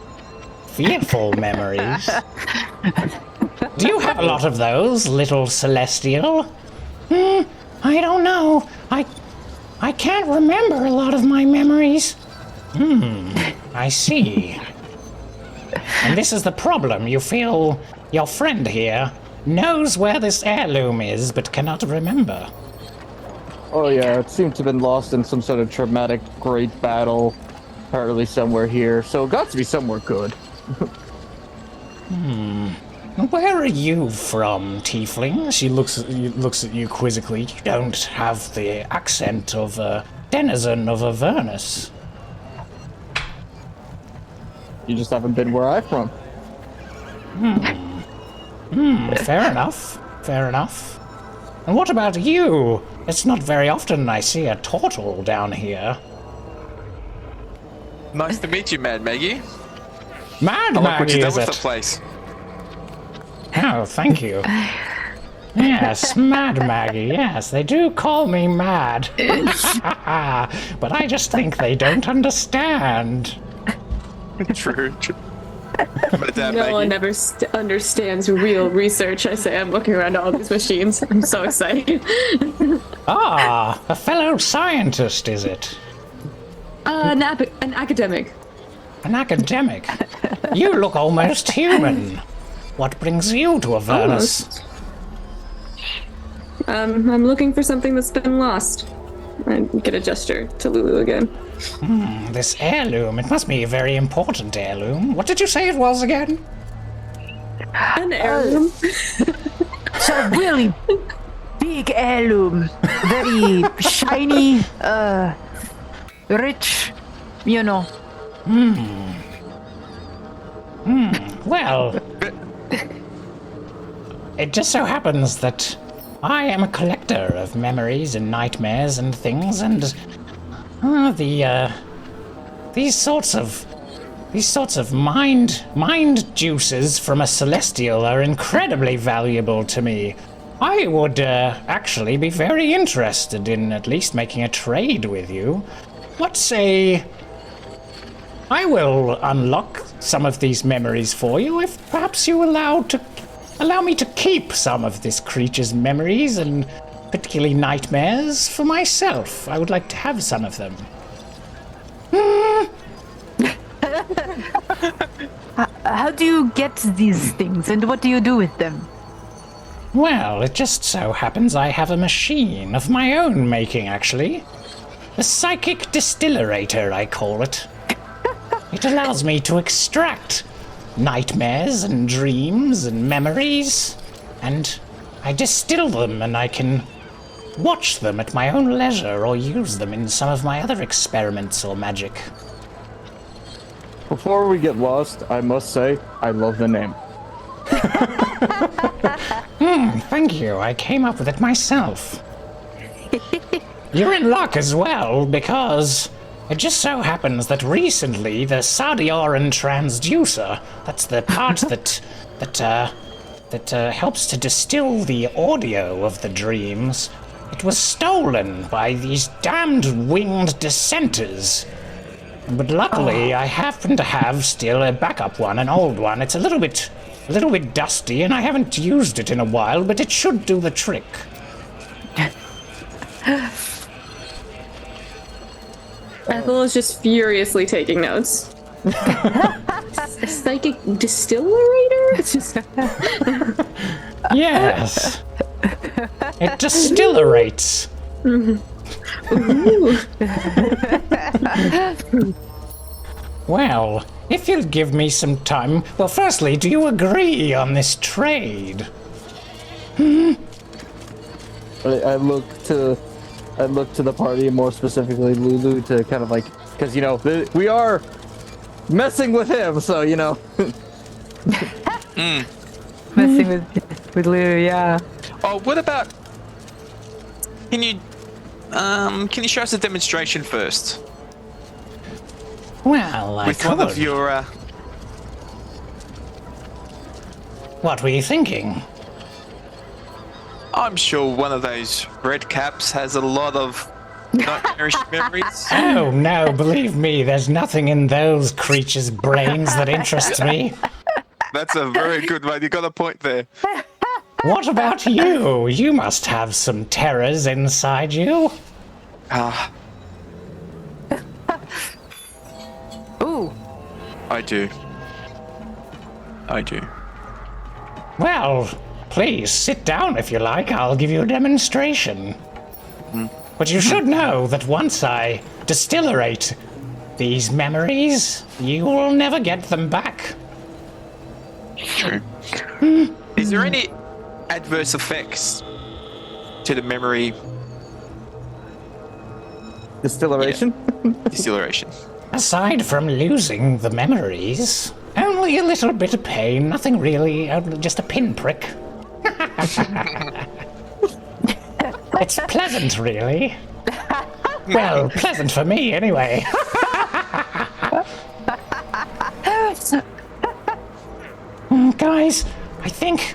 fearful memories. Do you have a lot of those, little Celestial? I don't know. I can't remember a lot of my memories. I see. And this is the problem. You feel your friend here knows where this heirloom is, but cannot remember. Oh yeah, it seems to have been lost in some sort of traumatic great battle, apparently somewhere here. So it got to be somewhere good. Where are you from, Tiefling? She looks at you quizzically. You don't have the accent of a denizen of Avernus. You just haven't been where I'm from. Fair enough. Fair enough. And what about you? It's not very often I see a turtle down here. Nice to meet you, Mad Maggie. Mad I like what Maggie, you done is with it? the place. Oh, thank you. Yes, Mad Maggie, yes, they do call me mad. But I just think they don't understand. True. Madame No one Maggie. ever understands real research. I say, I'm looking around all these machines. I'm so excited. Ah, a fellow scientist, is it? An academic. An academic? You look almost human. What brings you to Avernus? I'm looking for something that's been lost. I get a gesture to Lulu again. This heirloom, it must be a very important heirloom. What did you say it was again? An heirloom. It's a really big heirloom, very shiny, rich, you know. Well, it just so happens that I am a collector of memories and nightmares and things, and these sorts of mind juices from a celestial are incredibly valuable to me. I would actually be very interested in at least making a trade with you. Let's say I will unlock some of these memories for you if perhaps you allow me to keep some of this creature's memories and particularly nightmares for myself. I would like to have some of them. How do you get these things, and what do you do with them? Well, it just so happens I have a machine of my own making, actually. The psychic distillerator, I call it. It allows me to extract nightmares and dreams and memories, and I distill them, and I can watch them at my own leisure or use them in some of my other experiments or magic. Before we get lost, I must say, I love the name. Thank you. I came up with it myself. You're in luck as well, because it just so happens that recently the Sadioran transducer, that's the part that helps to distill the audio of the dreams, it was stolen by these damned winged dissenters. But luckily, I happen to have still a backup one, an old one. It's a little bit dusty, and I haven't used it in a while, but it should do the trick. Ethel is just furiously taking notes. A psychic distillerator? It's just Yes. It distillerates. Well, if you'll give me some time. Well, firstly, do you agree on this trade? I look to the party, more specifically Lulu, to kind of like, because we are messing with him, so Messing with Lulu, yeah. Oh, what about? Can you show us a demonstration first Well, I with could. one of your? What were you thinking? I'm sure one of those red caps has a lot of nightmarish memories. Oh, no, believe me, there's nothing in those creatures' brains that interests me. That's a very good one. You got a point there. What about you? You must have some terrors inside you. Ah, Ooh. I do. Well, please sit down if you like. I'll give you a demonstration. But you should know that once I distillerate these memories, you will never get them back. True. Is there any adverse effects to the memory distilleration. distillation? Aside from losing the memories, only a little bit of pain, nothing really, only just a pinprick. It's pleasant, really. Well, pleasant for me, anyway. Guys, I think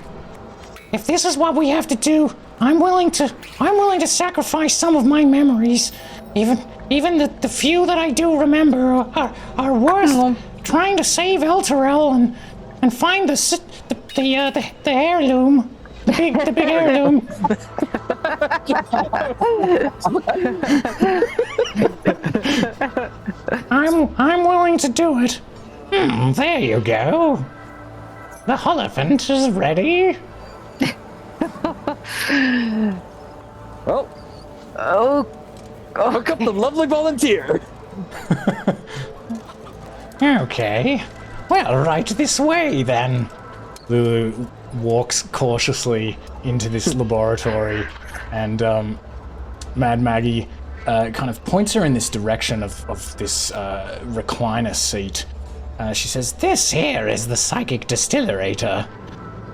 if this is what we have to do, I'm willing to sacrifice some of my memories. Even the few that I do remember are worth trying to save Elturel and find the heirloom. The big heirloom. I'm willing to do it. There you go. The Holophant is ready. Oh, Oh, hook up the lovely volunteer. Okay. Well, right this way then. Lulu walks cautiously into this laboratory, and Mad Maggie kind of points her in this direction of this recliner seat. She says, "This here is the psychic distillerator.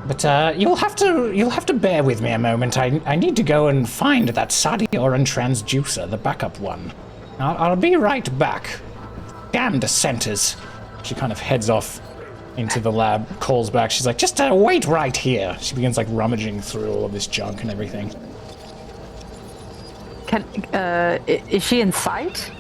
But you'll have to bear with me a moment. I need to go and find that Sadioran transducer, the backup one. I'll be right back. Damn dissenters." She kind of heads off into the lab, calls back. She's like, "Just wait right here." She begins like rummaging through all of this junk and everything. is she in sight?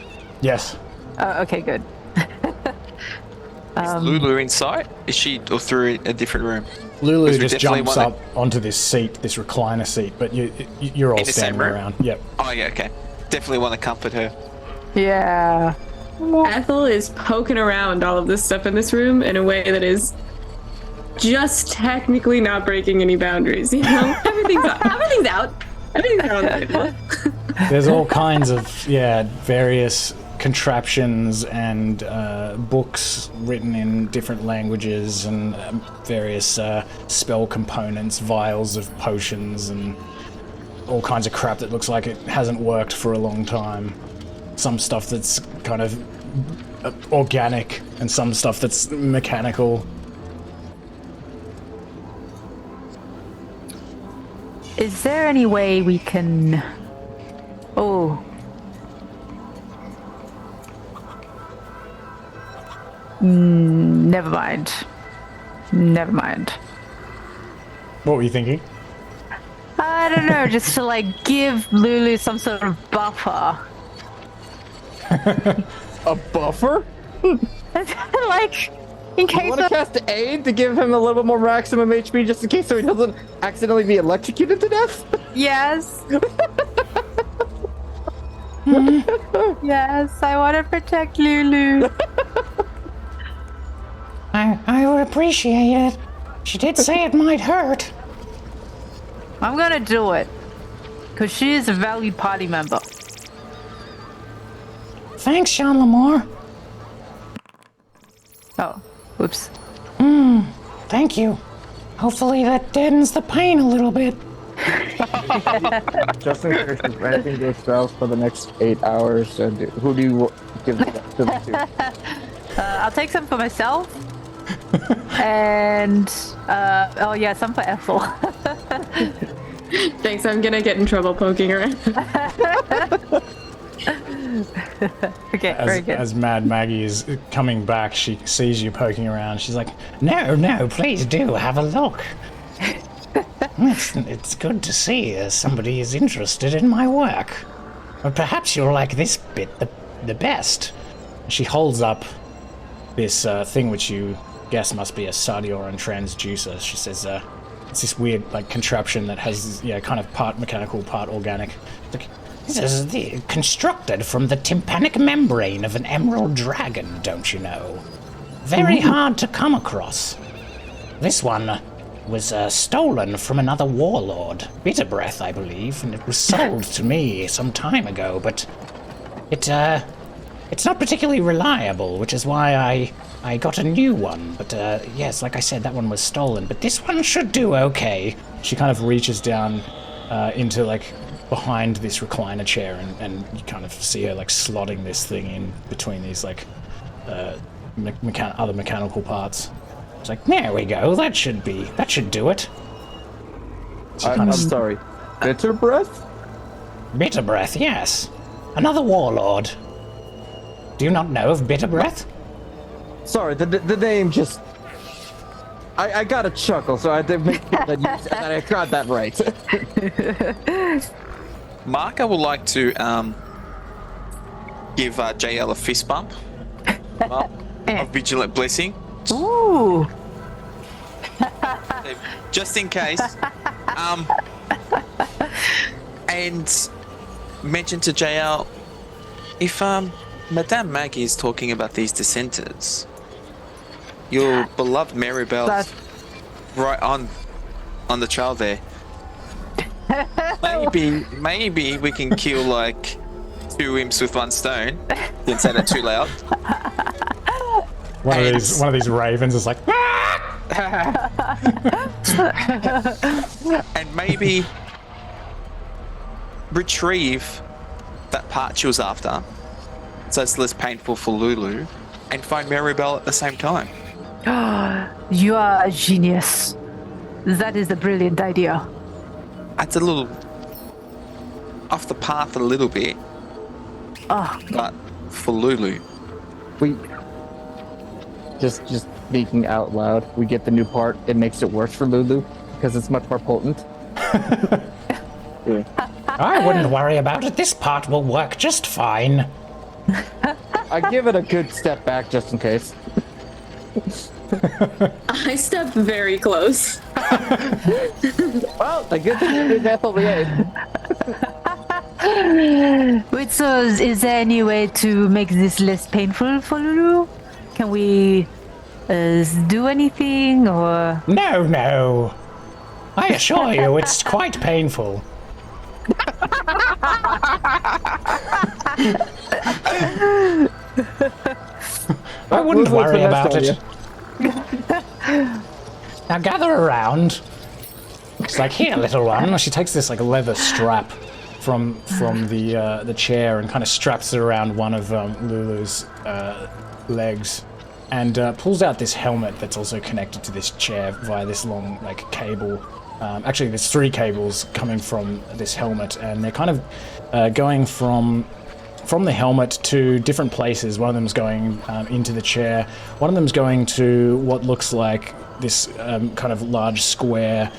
Yes. Okay, good. Is Lulu in sight? Is she or through a different room? Lulu Because we just definitely jumps wanna- up onto this seat, this recliner seat, but you're all In the same standing room? around. Yep. Oh yeah, okay. Definitely want to comfort her. Yeah. Ethel is poking around all of this stuff in this room in a way that is just technically not breaking any boundaries. You know, everything's out. Everything's out on the table. There's all kinds of various contraptions and books written in different languages and various spell components, vials of potions and all kinds of crap that looks like it hasn't worked for a long time. Some stuff that's kind of organic and some stuff that's mechanical. Is there any way we can... Oh. Never mind. Never mind. What were you thinking? I don't know, just to like give Lulu some sort of buffer. A buffer? Like, in You case want to of... cast aid to give him a little bit more maximum HP just in case so he doesn't accidentally be electrocuted to death? Yes. Yes, I want to protect Lulu. I sure appreciate it. She did say it might hurt. I'm gonna do it. Because she is a valued party member. Thanks, Jean Lamore. Oh, whoops. Thank you. Hopefully that deadens the pain a little bit. Just in case if anything goes south for the next 8 hours, who do you give that to them to? I'll take some for myself. And, oh yeah, some for Ethel. Thanks, I'm gonna get in trouble poking around. Okay, very good. As Mad Maggie is coming back, she sees you poking around. She's like, No, please do have a look. It's good to see somebody is interested in my work. Or perhaps you'll like this bit the best. she holds up this thing which you guess must be a Sardioran transducer. She says, it's this weird like contraption that has kind of part mechanical, part organic. This is constructed from the tympanic membrane of an emerald dragon, don't you know? Very hard to come across. This one was stolen from another warlord, Bitterbreath, I believe, and it was sold to me some time ago, but it's not particularly reliable, which is why I got a new one. But yes, like I said, that one was stolen, but this one should do okay. She kind of reaches down into like behind this recliner chair, and you kind of see her like slotting this thing in between these like other mechanical parts. It's like, there we go, that should do it. I'm sorry, Bitterbreath? Bitterbreath, yes. Another warlord. Do you not know of Bitterbreath? Sorry, the name just... I got a chuckle, so I had to make sure that I got that right. Mahkah would like to give JL a fist bump of Vigilant Blessing. Ooh. Just in case. And mention to JL, if Madame Maggie is talking about these dissenters, your beloved Maribel's right on the trail there. Maybe we can kill like 2 imps with 1 stone. Didn't say that too loud. One of these ravens is like, and maybe retrieve that part she was after, so it's less painful for Lulu, and find Maribel at the same time. You are a genius. That is a brilliant idea. It's a little off the path a little bit, but for Lulu. We... Just speaking out loud, we get the new part, it makes it worse for Lulu, because it's much more potent. I wouldn't worry about it. This part will work just fine. I give it a good step back just in case. I stepped very close. Well, the good thing is lvl8. Wait, so is there any way to make this less painful for Lulu? Can we do anything, or...? No. I assure you, it's quite painful. I wouldn't worry about it. Now gather around. It's like, here, little one. she takes this like leather strap from the chair and kind of straps it around one of Lulu's legs, and pulls out this helmet that's also connected to this chair via this long like cable. Actually, there's 3 cables coming from this helmet, and they're kind of going from the helmet to different places. One of them's going into the chair. One of them's going to what looks like this kind of large square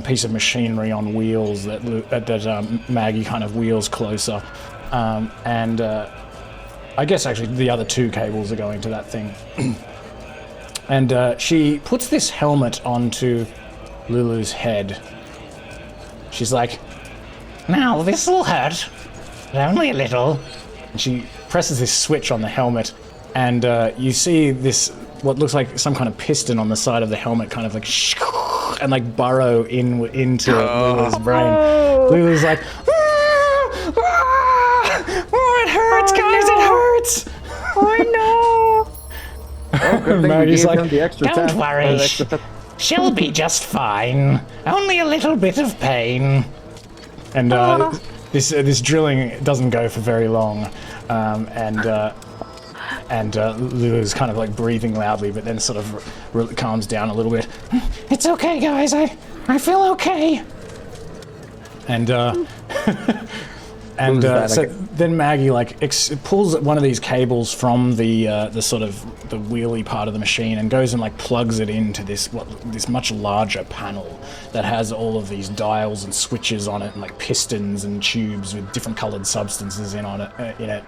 piece of machinery on wheels that Maggie kind of wheels closer. And I guess actually the other 2 cables are going to that thing. And she puts this helmet onto Lulu's head. She's like, now this'll hurt, but only a little. and she presses this switch on the helmet, and you see this, what looks like some kind of piston on the side of the helmet, kind of like, and like burrow into Lulu's brain. Lulu's like, oh, it hurts, guys, it hurts. Oh no! Maggie's like, Don't worry, she'll be just fine. Only a little bit of pain. and this drilling doesn't go for very long, and Lulu's kind of like breathing loudly, but then sort of calms down a little bit. It's okay, guys. I feel okay. And so then Maggie like pulls one of these cables from the sort of the wheelie part of the machine and goes and like plugs it into this much larger panel that has all of these dials and switches on it, and like pistons and tubes with different colored substances in it.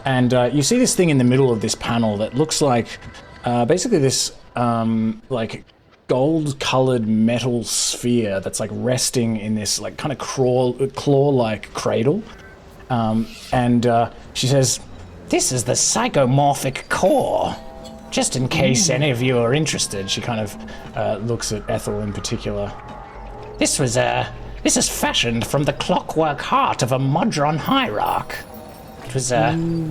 And you see this thing in the middle of this panel that looks like basically this like gold-colored metal sphere that's like resting in this like kind of claw-like cradle. And she says, This is the psychomorphic core. Just in case any of you are interested, she kind of looks at Ethel in particular. this is fashioned from the clockwork heart of a Modron hierarch. It was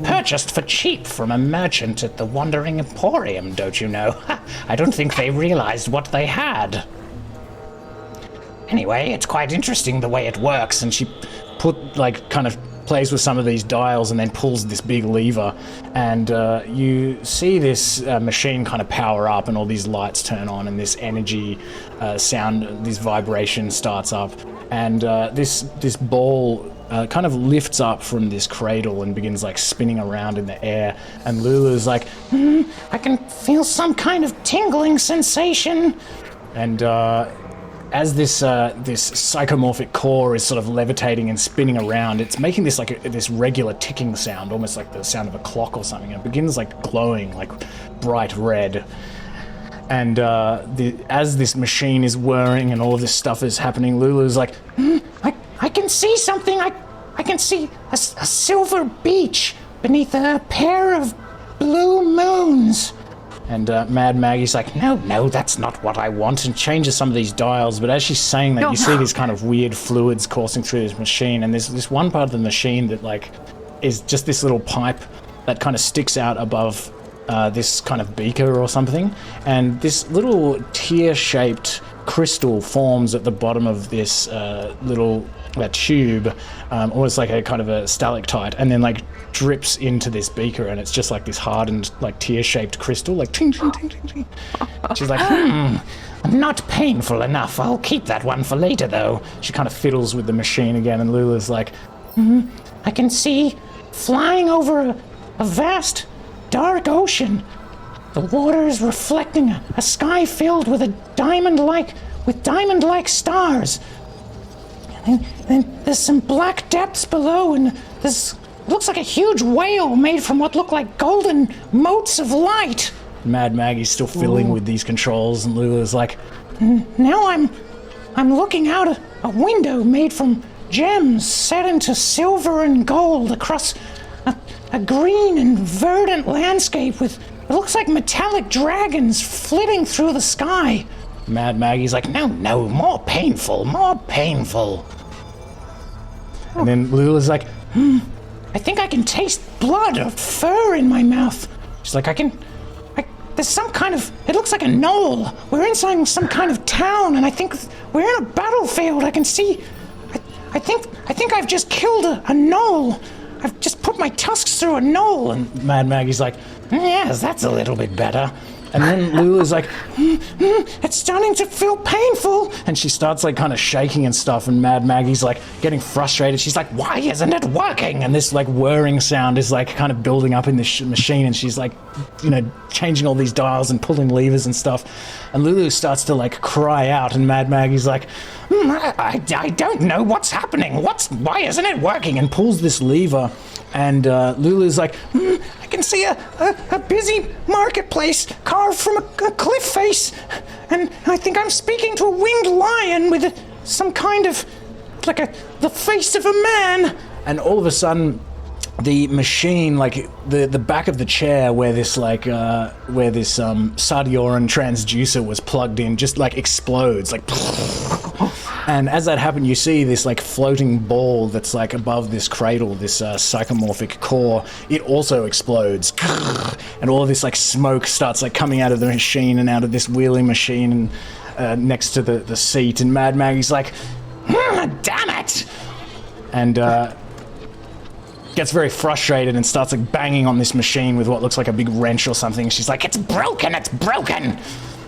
purchased for cheap from a merchant at the Wandering Emporium, don't you know? I don't think they realized what they had. Anyway, it's quite interesting the way it works, And she kind of plays with some of these dials and then pulls this big lever, and you see this machine kind of power up, and all these lights turn on, and this energy sound, this vibration starts up, and this ball kind of lifts up from this cradle and begins like spinning around in the air, and Lulu's like, I can feel some kind of tingling sensation. and as this psychomorphic core is sort of levitating and spinning around, it's making this like this regular ticking sound, almost like the sound of a clock or something. And it begins like glowing like bright red. And as this machine is whirring and all of this stuff is happening, Lulu's like, I can see something. I can see a silver beach beneath a pair of blue moons. and Mad Maggie's like, no, that's not what I want, and changes some of these dials. But as she's saying that, you see these kind of weird fluids coursing through this machine, and there's this one part of the machine that like is just this little pipe that kind of sticks out above this kind of beaker or something, and this little tear-shaped crystal forms at the bottom of this little tube, almost like a kind of a stalactite, and then like drips into this beaker, and it's just like this hardened, like tear-shaped crystal, like ting, ting, ting, ting, ting. She's like, Not painful enough. I'll keep that one for later, though. She kind of fiddles with the machine again, and Lula's like, I can see flying over a vast, dark ocean. The water is reflecting a sky filled with diamond-like stars. And there's some black depths below, and this looks like a huge whale made from what look like golden motes of light. Mad Maggie's still fiddling with these controls, and Lula's like, Now I'm looking out a window made from gems set into silver and gold across a green and verdant landscape with, it looks like metallic dragons flitting through the sky. Mad Maggie's like, No, more painful. And then Lula's like, I think I can taste blood or fur in my mouth. She's like, there's some kind of, it looks like a knoll. We're inside some kind of town, and I think we're in a battlefield. I can see, I think I've just killed a knoll. I've just put my tusks through a knoll. and Mad Maggie's like, Yes, that's a little bit better. and then Lula's like, It's starting to feel painful. and she starts like kind of shaking and stuff, and Mad Maggie's like getting frustrated. She's like, Why isn't it working? and this like whirring sound is like kind of building up in this machine, and she's like, changing all these dials and pulling levers and stuff, and Lulu starts to like cry out, and Mad Maggie's like, I don't know what's happening. Why isn't it working? and pulls this lever, and Lulu's like, I can see a busy marketplace carved from a cliff face, and I think I'm speaking to a winged lion with some kind of, the face of a man. and all of a sudden the machine, like the back of the chair where this Sardioran transducer was plugged in, just like explodes, like. And as that happened, you see this like floating ball that's like above this cradle, this psychomorphic core. It also explodes, and all of this like smoke starts like coming out of the machine and out of this wheeling machine and next to the seat. And Mad Maggie's like, "Damn it!" and gets very frustrated and starts like banging on this machine with what looks like a big wrench or something. She's like, "It's broken! It's broken!"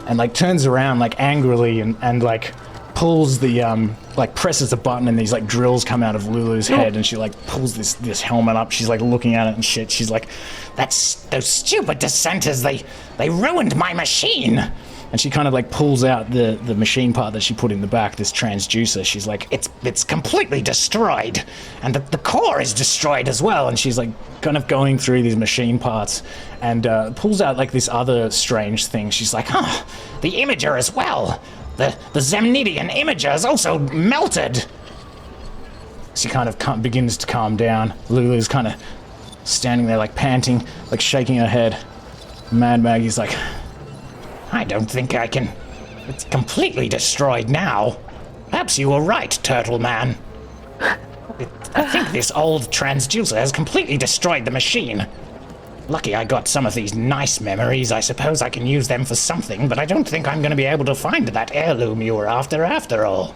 And like turns around like angrily and like pulls the like presses a button and these like drills come out of Lulu's head and she like pulls this helmet up. She's like looking at it and shit. She's like, those stupid dissenters, they ruined my machine. And she kind of like pulls out the machine part that she put in the back, this transducer. She's like, it's completely destroyed, and the core is destroyed as well. And she's like kind of going through these machine parts and pulls out like this other strange thing. She's like, the imager as well. The Zemnidian imager is also melted. She kind of begins to calm down. Lulu's kind of standing there like panting, like shaking her head. Mad Maggie's like, I don't think I can. It's completely destroyed now. Perhaps you were right, Turtle Man. I think this old transducer has completely destroyed the machine. Lucky I got some of these nice memories. I suppose I can use them for something, but I don't think I'm going to be able to find that heirloom you were after all.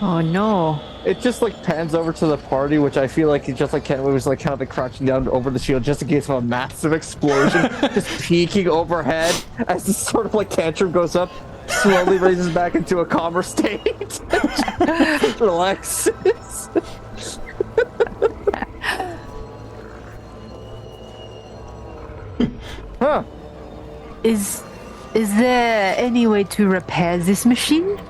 Oh no. It just like pans over to the party, which I feel like it just like Kenway was like kind of like crouching down over the shield just in case of a massive explosion, just peeking overhead as this sort of like tantrum goes up, slowly raises back into a calmer state, just relaxes. Huh. Is there any way to repair this machine?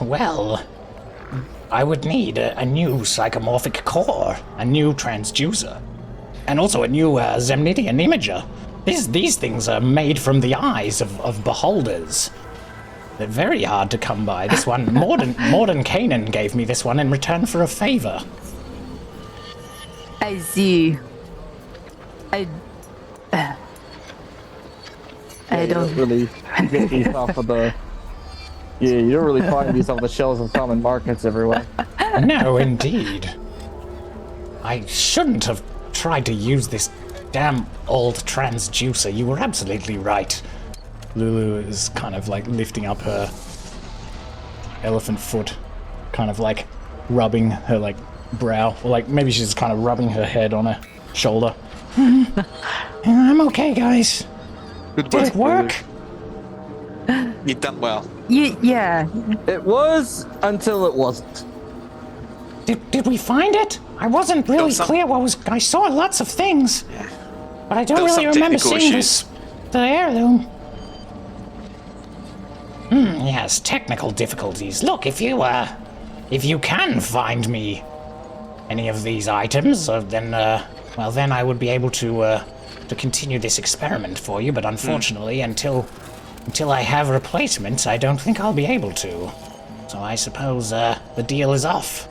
Well, I would need a new psychomorphic core, a new transducer, and also a new Zemnidian imager. These things are made from the eyes of beholders. They're very hard to come by. This one, Morden Kanan gave me this one in return for a favor. I see. I don't really get these off of the. Yeah, you don't really find these off the shelves of common markets everywhere. No, indeed. I shouldn't have tried to use this damn old transducer. You were absolutely right. Lulu is kind of like lifting up her elephant foot, kind of like rubbing her like brow, or like maybe she's kind of rubbing her head on her shoulder. I'm okay, guys. Good Did it work? You've done well. yeah. It was until it wasn't. Did we find it? I wasn't really clear what was. I saw lots of things, but I don't really remember seeing the heirloom. Yes, technical difficulties. Look, if you can find me any of these items, then I would be able to continue this experiment for you. But unfortunately, until I have replacements, I don't think I'll be able to. So I suppose the deal is off.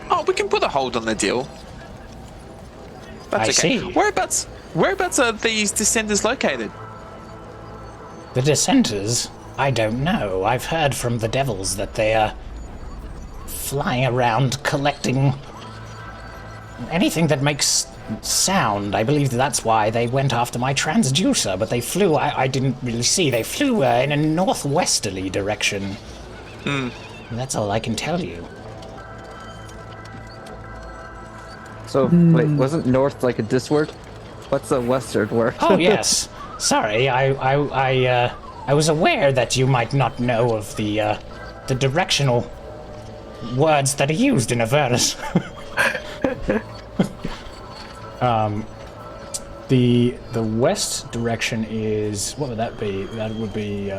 Oh, we can put a hold on the deal. That's okay. See. Whereabouts are these descendants located? The dissenters? I don't know. I've heard from the devils that they are flying around collecting anything that makes sound. I believe that's why they went after my transducer, but they flew, I didn't really see, they flew in a northwesterly direction. That's all I can tell you. So, wait, wasn't north like a dis word? What's a westward word? Oh, yes. Sorry, I was aware that you might not know of the directional words that are used in Avernus. The west direction is, what would that be? That would be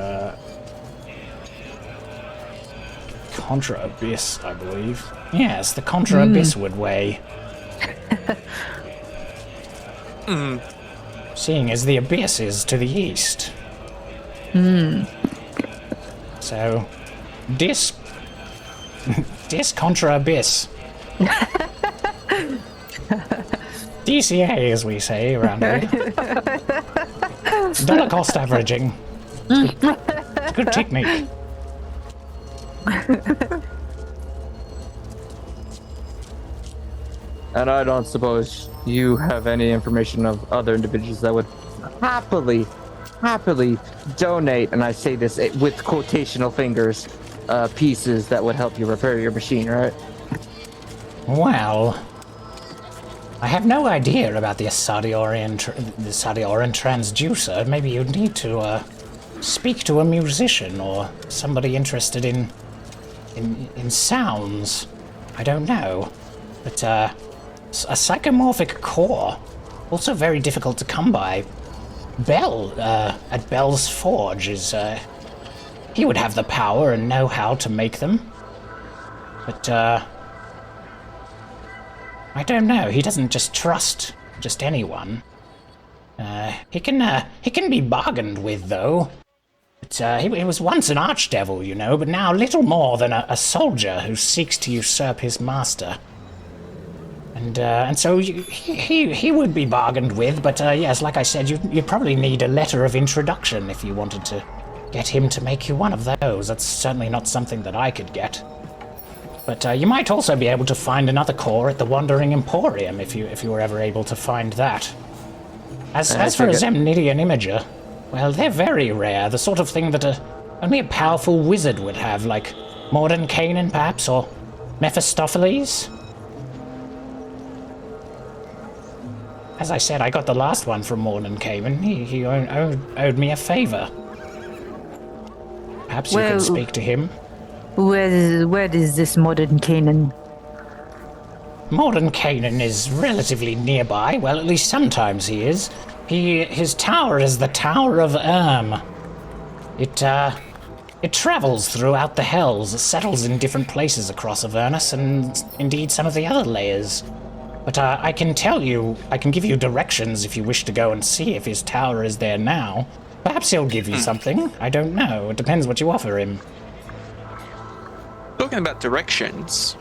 Contra Abyss, I believe. Yes, the Contra Abyssward way. Seeing as the abyss is to the east. So, Dis contra abyss. DCA, as we say around here. Dollar cost averaging. Good technique. And I don't suppose you have any information of other individuals that would happily donate, and I say this with quotational fingers, pieces that would help you repair your machine, right? Well, I have no idea about the Sardioran transducer. Maybe you'd need to speak to a musician or somebody interested in sounds. I don't know. But a psychomorphic core, also very difficult to come by. Bell at Bell's Forge is he would have the power and know-how to make them. But I don't know. He doesn't just trust just anyone. He can be bargained with, though. But he was once an archdevil, you know, but now little more than a soldier who seeks to usurp his master. And so he would be bargained with, but yes, like I said, you probably need a letter of introduction if you wanted to get him to make you one of those. That's certainly not something that I could get. But you might also be able to find another core at the Wandering Emporium if you were ever able to find that. As for a Zemnidian Imager, well, they're very rare, the sort of thing that only a powerful wizard would have, like Mordenkainen perhaps, or Mephistopheles. As I said, I got the last one from Mordenkainen. He owed me a favor. Perhaps you could speak to him. Where is this Mordenkainen? Mordenkainen is relatively nearby. Well, at least sometimes he is. His tower is the Tower of It travels throughout the Hells. It settles in different places across Avernus, and indeed some of the other layers. But I can give you directions if you wish to go and see if his tower is there now. Perhaps he'll give you something. I don't know. It depends what you offer him. Talking about directions,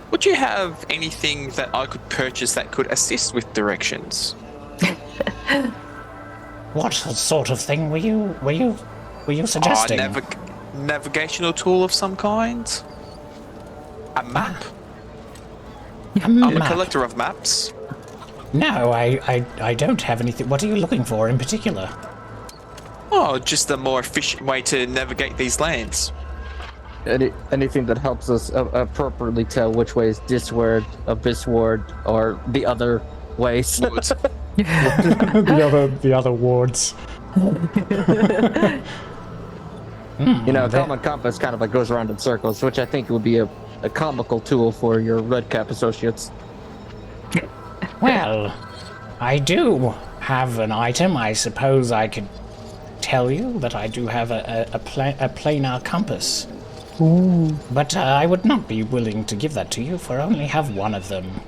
would you have anything that I could purchase that could assist with directions? What sort of thing were you suggesting? Navigational tool of some kind? A map? I'm a collector of maps. No, I don't have anything. What are you looking for in particular? Oh, just a more efficient way to navigate these lands. Anything that helps us appropriately tell which way is Disward, Abyssward, or the other ways. the other wards. You know, Common Compass kind of like goes around in circles, which I think would be a comical tool for your Redcap associates. Well, I do have an item. I suppose I could tell you that I do have a planar compass. Ooh. But I would not be willing to give that to you, for I only have one of them.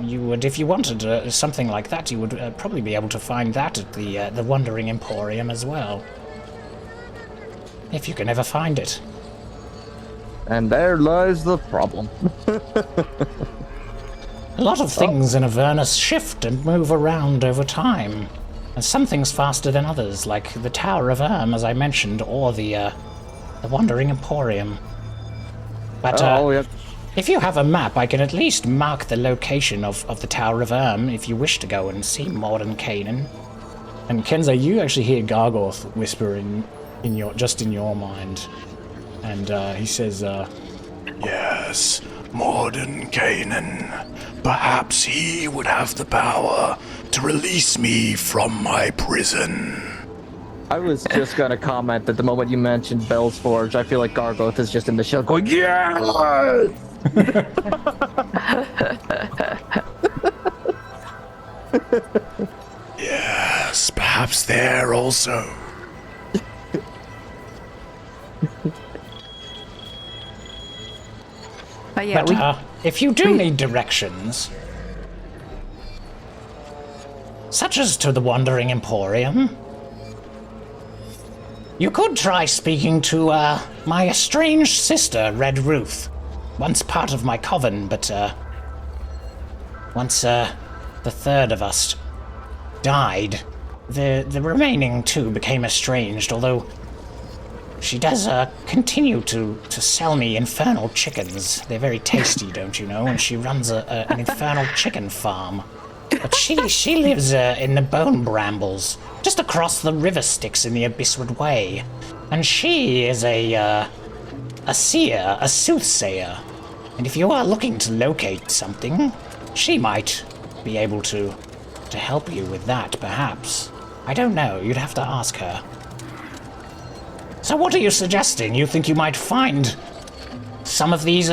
You would, if you wanted something like that, you would probably be able to find that at the Wandering Emporium as well. If you can ever find it. And there lies the problem. A lot of things in Avernus shift and move around over time. And some things faster than others, like the Tower of as I mentioned, or the Wandering Emporium. But if you have a map, I can at least mark the location of the Tower of if you wish to go and see Mordenkainen. And Kensei, you actually hear Gargoth whisper in your mind. And he says, Yes, Mordenkainen. Perhaps he would have the power to release me from my prison. I was just gonna comment that the moment you mentioned Bell's Forge, I feel like Gargoth is just in the shell going, yeah! Yes, perhaps there also. But if you do need directions, such as to the Wandering Emporium, You could try speaking to my estranged sister, Red Ruth. Once part of my coven, but once the third of us died, the remaining two became estranged, although she does continue to sell me infernal chickens. They're very tasty, don't you know? And she runs an infernal chicken farm. But she lives in the Bone Brambles, just across the river Styx in the Abysswood Way. And she is a seer, a soothsayer. And if you are looking to locate something, she might be able to help you with that, perhaps. I don't know, you'd have to ask her. So what are you suggesting? You think you might find some of these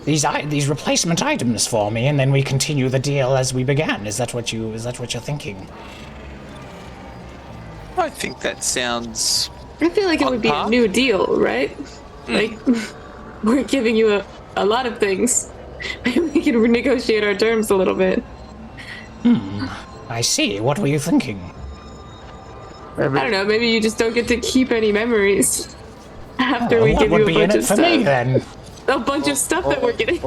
replacement items for me, and then we continue the deal as we began? Is that what you're thinking? I think that sounds. I feel like it would be a new deal, right? Like, we're giving you a lot of things. Maybe we can renegotiate our terms a little bit. I see. What were you thinking? I don't know, maybe you just don't get to keep any memories after we give you a bunch of stuff. Me, then? A bunch of stuff that we're getting.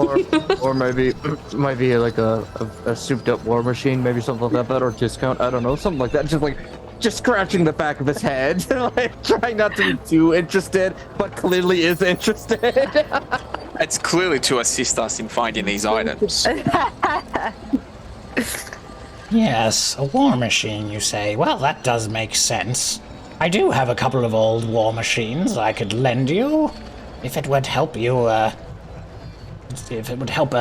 Or maybe might be like a souped up war machine, maybe something like that, or discount. I don't know, something like that. Just scratching the back of his head, like trying not to be too interested, but clearly is interested. It's clearly to assist us in finding these items. Yes, a war machine, you say. Well, that does make sense. I do have a couple of old war machines I could lend you, if it would help you,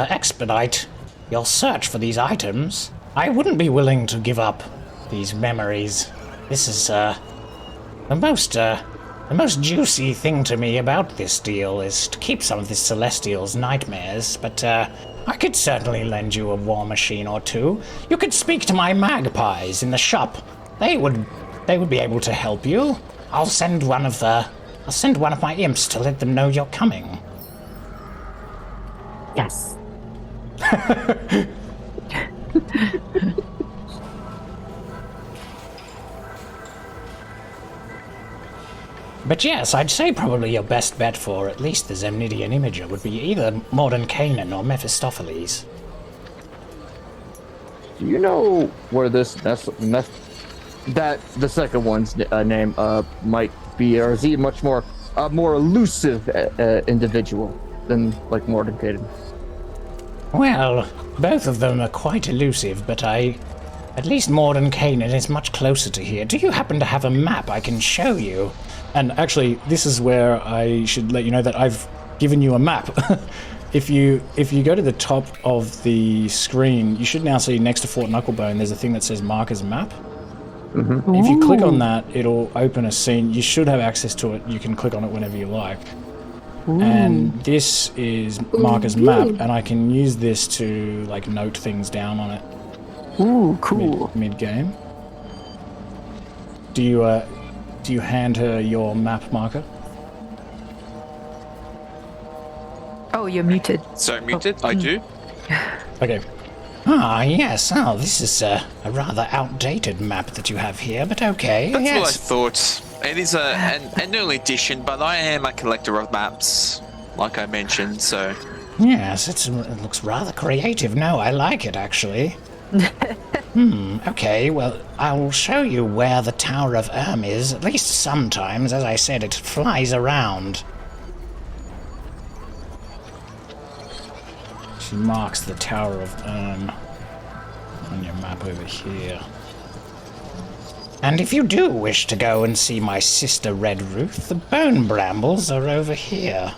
expedite your search for these items. I wouldn't be willing to give up these memories. This is, the most juicy thing to me about this deal is to keep some of this Celestial's nightmares, but, I could certainly lend you a war machine or two. You could speak to my magpies in the shop. They would be able to help you. I'll send one of my imps to let them know you're coming. Yes. But yes, I'd say probably your best bet for at least the Zemnidian Imager would be either Modern Canaan or Mephistopheles. Do you know where this the second one's name might be, or is he much more elusive individual than like Morton Caden? Well, both of them are quite elusive, but at least Morden Canaan is much closer to here. Do you happen to have a map I can show you? And actually, this is where I should let you know that I've given you a map. If you go to the top of the screen, you should now see next to Fort Knucklebone, there's a thing that says Marker's Map. Mm-hmm. If you click on that, it'll open a scene. You should have access to it. You can click on it whenever you like. Ooh. And this is Marker's Map, and I can use this to like note things down on it. Ooh, cool. Mid-game. Do you hand her your map, Marker? Oh, you're muted. So muted? I do. Okay. Ah, yes. Oh, this is a rather outdated map that you have here, but okay. That's yes. what I thought. It is an early edition, but I am a collector of maps, like I mentioned, so... Yes, it looks rather creative. No, I like it, actually. Okay, well, I will show you where the Tower of is, at least sometimes. As I said, it flies around. She marks the Tower of on your map over here. And if you do wish to go and see my sister Red Ruth, the Bone Brambles are over here.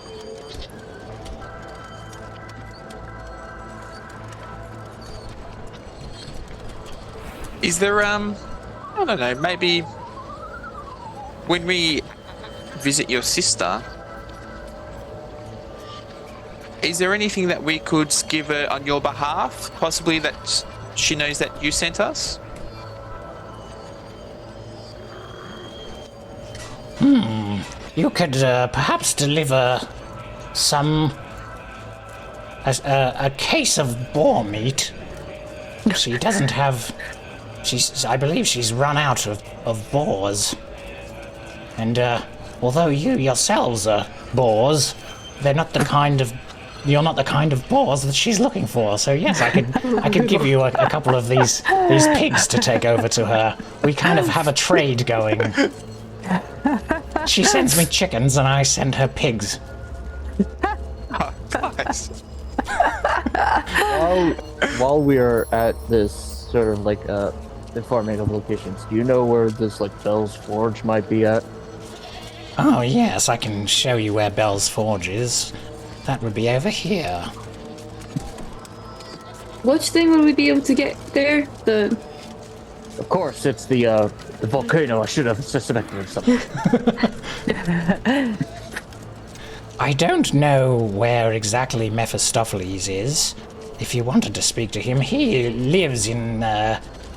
Is there, I don't know, maybe when we visit your sister, is there anything that we could give her on your behalf? Possibly that she knows that you sent us? You could perhaps deliver a case of boar meat. She doesn't have... I believe she's run out of boars. And although you yourselves are boars, you're not the kind of boars that she's looking for. So yes, I could give you a couple of these pigs to take over to her. We kind of have a trade going. She sends me chickens and I send her pigs. Nice. While we are at this sort of like informing of locations, do you know where this like Bell's Forge might be at? Oh yes, I can show you where Bell's Forge is. That would be over here. Which thing would we be able to get there? Of course, it's the volcano. I should have suspected of something. I don't know where exactly Mephistopheles is. If you wanted to speak to him, he lives in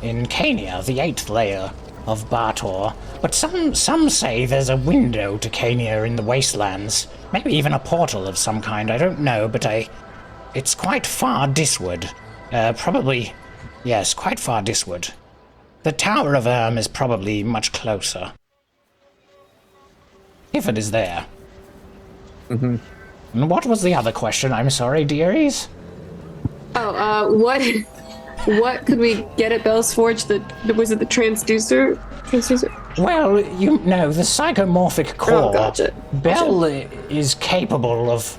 Cania, the 8th layer of Bartor. But some say there's a window to Cania in the wastelands. Maybe even a portal of some kind, I don't know, but it's quite far disward. Probably, yes, quite far disward. The Tower of is probably much closer. If it is there. Mm-hmm. And what was the other question? I'm sorry, dearies? Oh, what could we get at Bell's Forge? Was it the transducer? Well, you know, the psychomorphic core. Oh, gotcha. Bell is capable of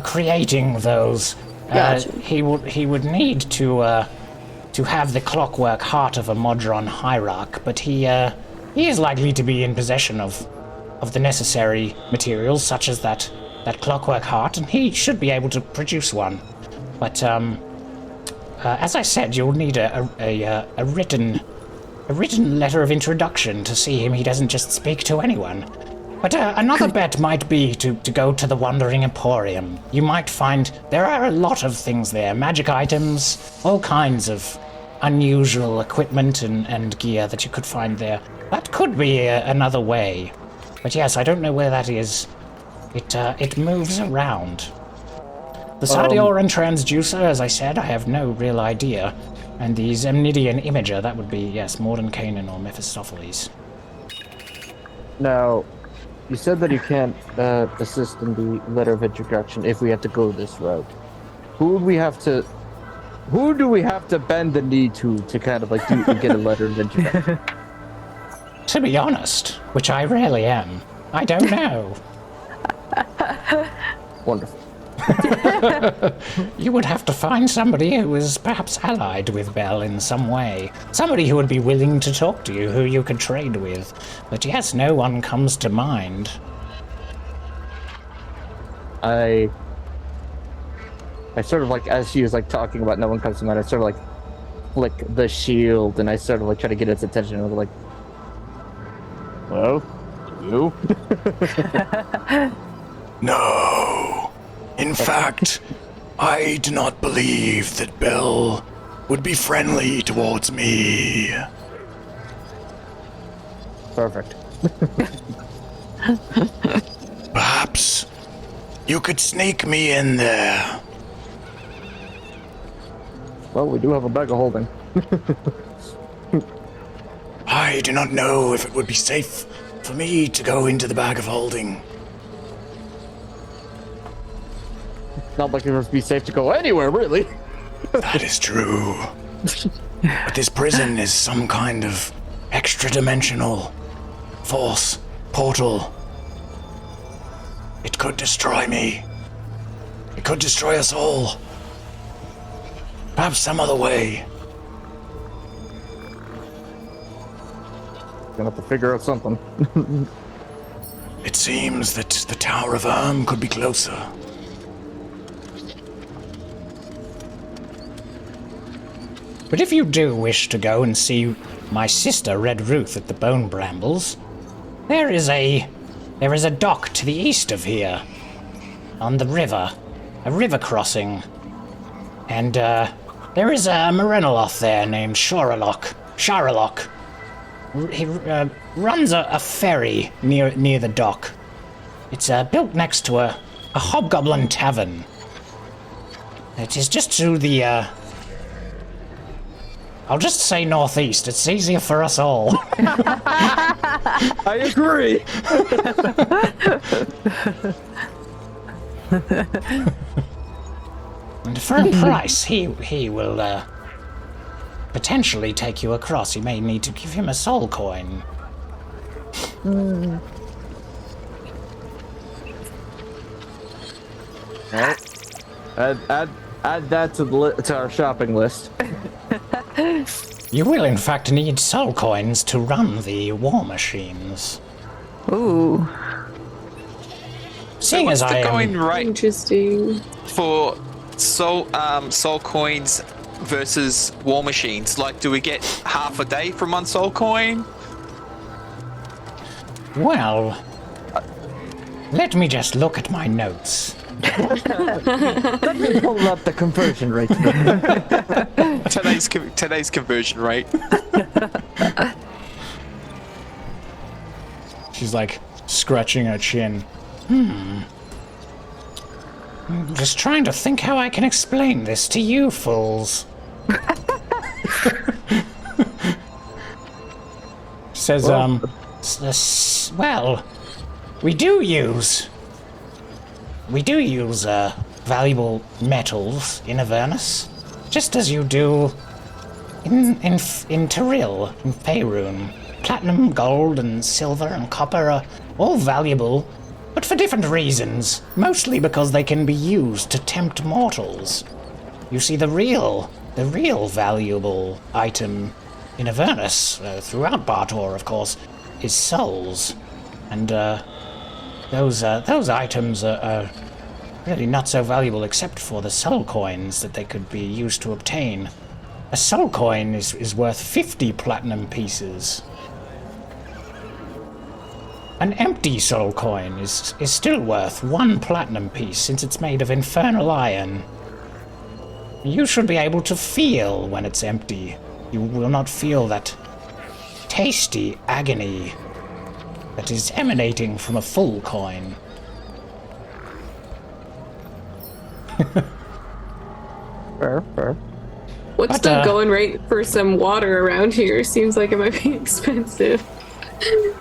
creating those. Gotcha. He would need to have the clockwork heart of a Modron hierarch, but he is likely to be in possession of the necessary materials, such as that clockwork heart, and he should be able to produce one. But as I said, you'll need a written letter of introduction to see him. He doesn't just speak to anyone. But another bet might be to go to the Wandering Emporium. You might find there are a lot of things there. Magic items, all kinds of unusual equipment and gear that you could find there. That could be another way. But yes, I don't know where that is. It moves around. The Sardioran transducer, as I said, I have no real idea. And the Zemnidian imager, that would be, yes, Mordenkainen or Mephistopheles. Now, you said that you can't assist in the letter of introduction if we have to go this route. Who do we have to bend the knee to kind of like get a letter of introduction? To be honest, which I rarely am, I don't know. Wonderful. You would have to find somebody who is perhaps allied with Bell in some way. Somebody who would be willing to talk to you, who you could trade with. But yes, no one comes to mind. I sort of like, as she was like talking about no one comes to mind, I sort of like flick the shield and I sort of like try to get its attention. I was like, well, you? No. In fact, I do not believe that Bell would be friendly towards me. Perfect. Perhaps you could sneak me in there. Well, we do have a bag of holding. I do not know if it would be safe for me to go into the bag of holding. Not like it would be safe to go anywhere, really. That is true. But this prison is some kind of extra-dimensional force portal. It could destroy me. It could destroy us all. Perhaps some other way. Gonna have to figure out something. It seems that the Tower of could be closer. But if you do wish to go and see my sister Red Ruth at the Bone Brambles, there is a dock to the east of here, on the river, a river crossing, and there is a Morenoloth there named Sharalock. He runs a ferry near the dock. It's built next to a hobgoblin tavern. It is just to the I'll just say northeast. It's easier for us all. I agree. And for a price, he will potentially take you across. You may need to give him a soul coin. Alright. Add that to our shopping list. You will, in fact, need soul coins to run the war machines. Ooh. Seeing as What's I the going am, rate Interesting. for soul coins versus war machines? Like, do we get half a day from one soul coin? well, let me just look at my notes. Let me pull up the conversion rate. Today's conversion rate. She's like scratching her chin. I'm just trying to think how I can explain this to you fools. Says, Well, we do use valuable metals in Avernus, just as you do in Tyril, in Faerun. Platinum, gold, and silver and copper are all valuable, but for different reasons, mostly because they can be used to tempt mortals. You see, the real valuable item in Avernus, throughout Baldur, of course, is souls, and those items are really not so valuable except for the soul coins that they could be used to obtain. A soul coin is worth 50 platinum pieces. An empty soul coin is still worth 1 platinum piece since it's made of infernal iron. You should be able to feel when it's empty. You will not feel that tasty agony that is emanating from a full coin. Fair. What's the going rate for some water around here? Seems like it might be expensive.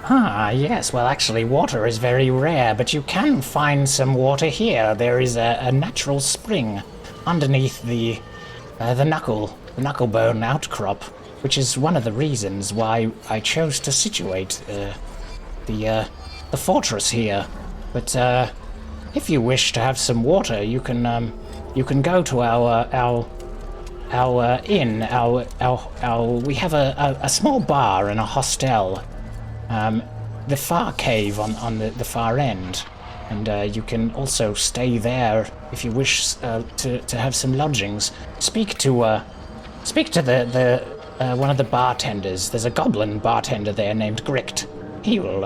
Ah, yes. Well, actually, water is very rare, but you can find some water here. There is a natural spring underneath the Knucklebone outcrop, which is one of the reasons why I chose to situate the fortress here. But if you wish to have some water, you can go to our inn. We have a small bar and a hostel. The far cave on the far end, and you can also stay there if you wish to have some lodgings. Speak to the one of the bartenders. There's a goblin bartender there named Gricht. He will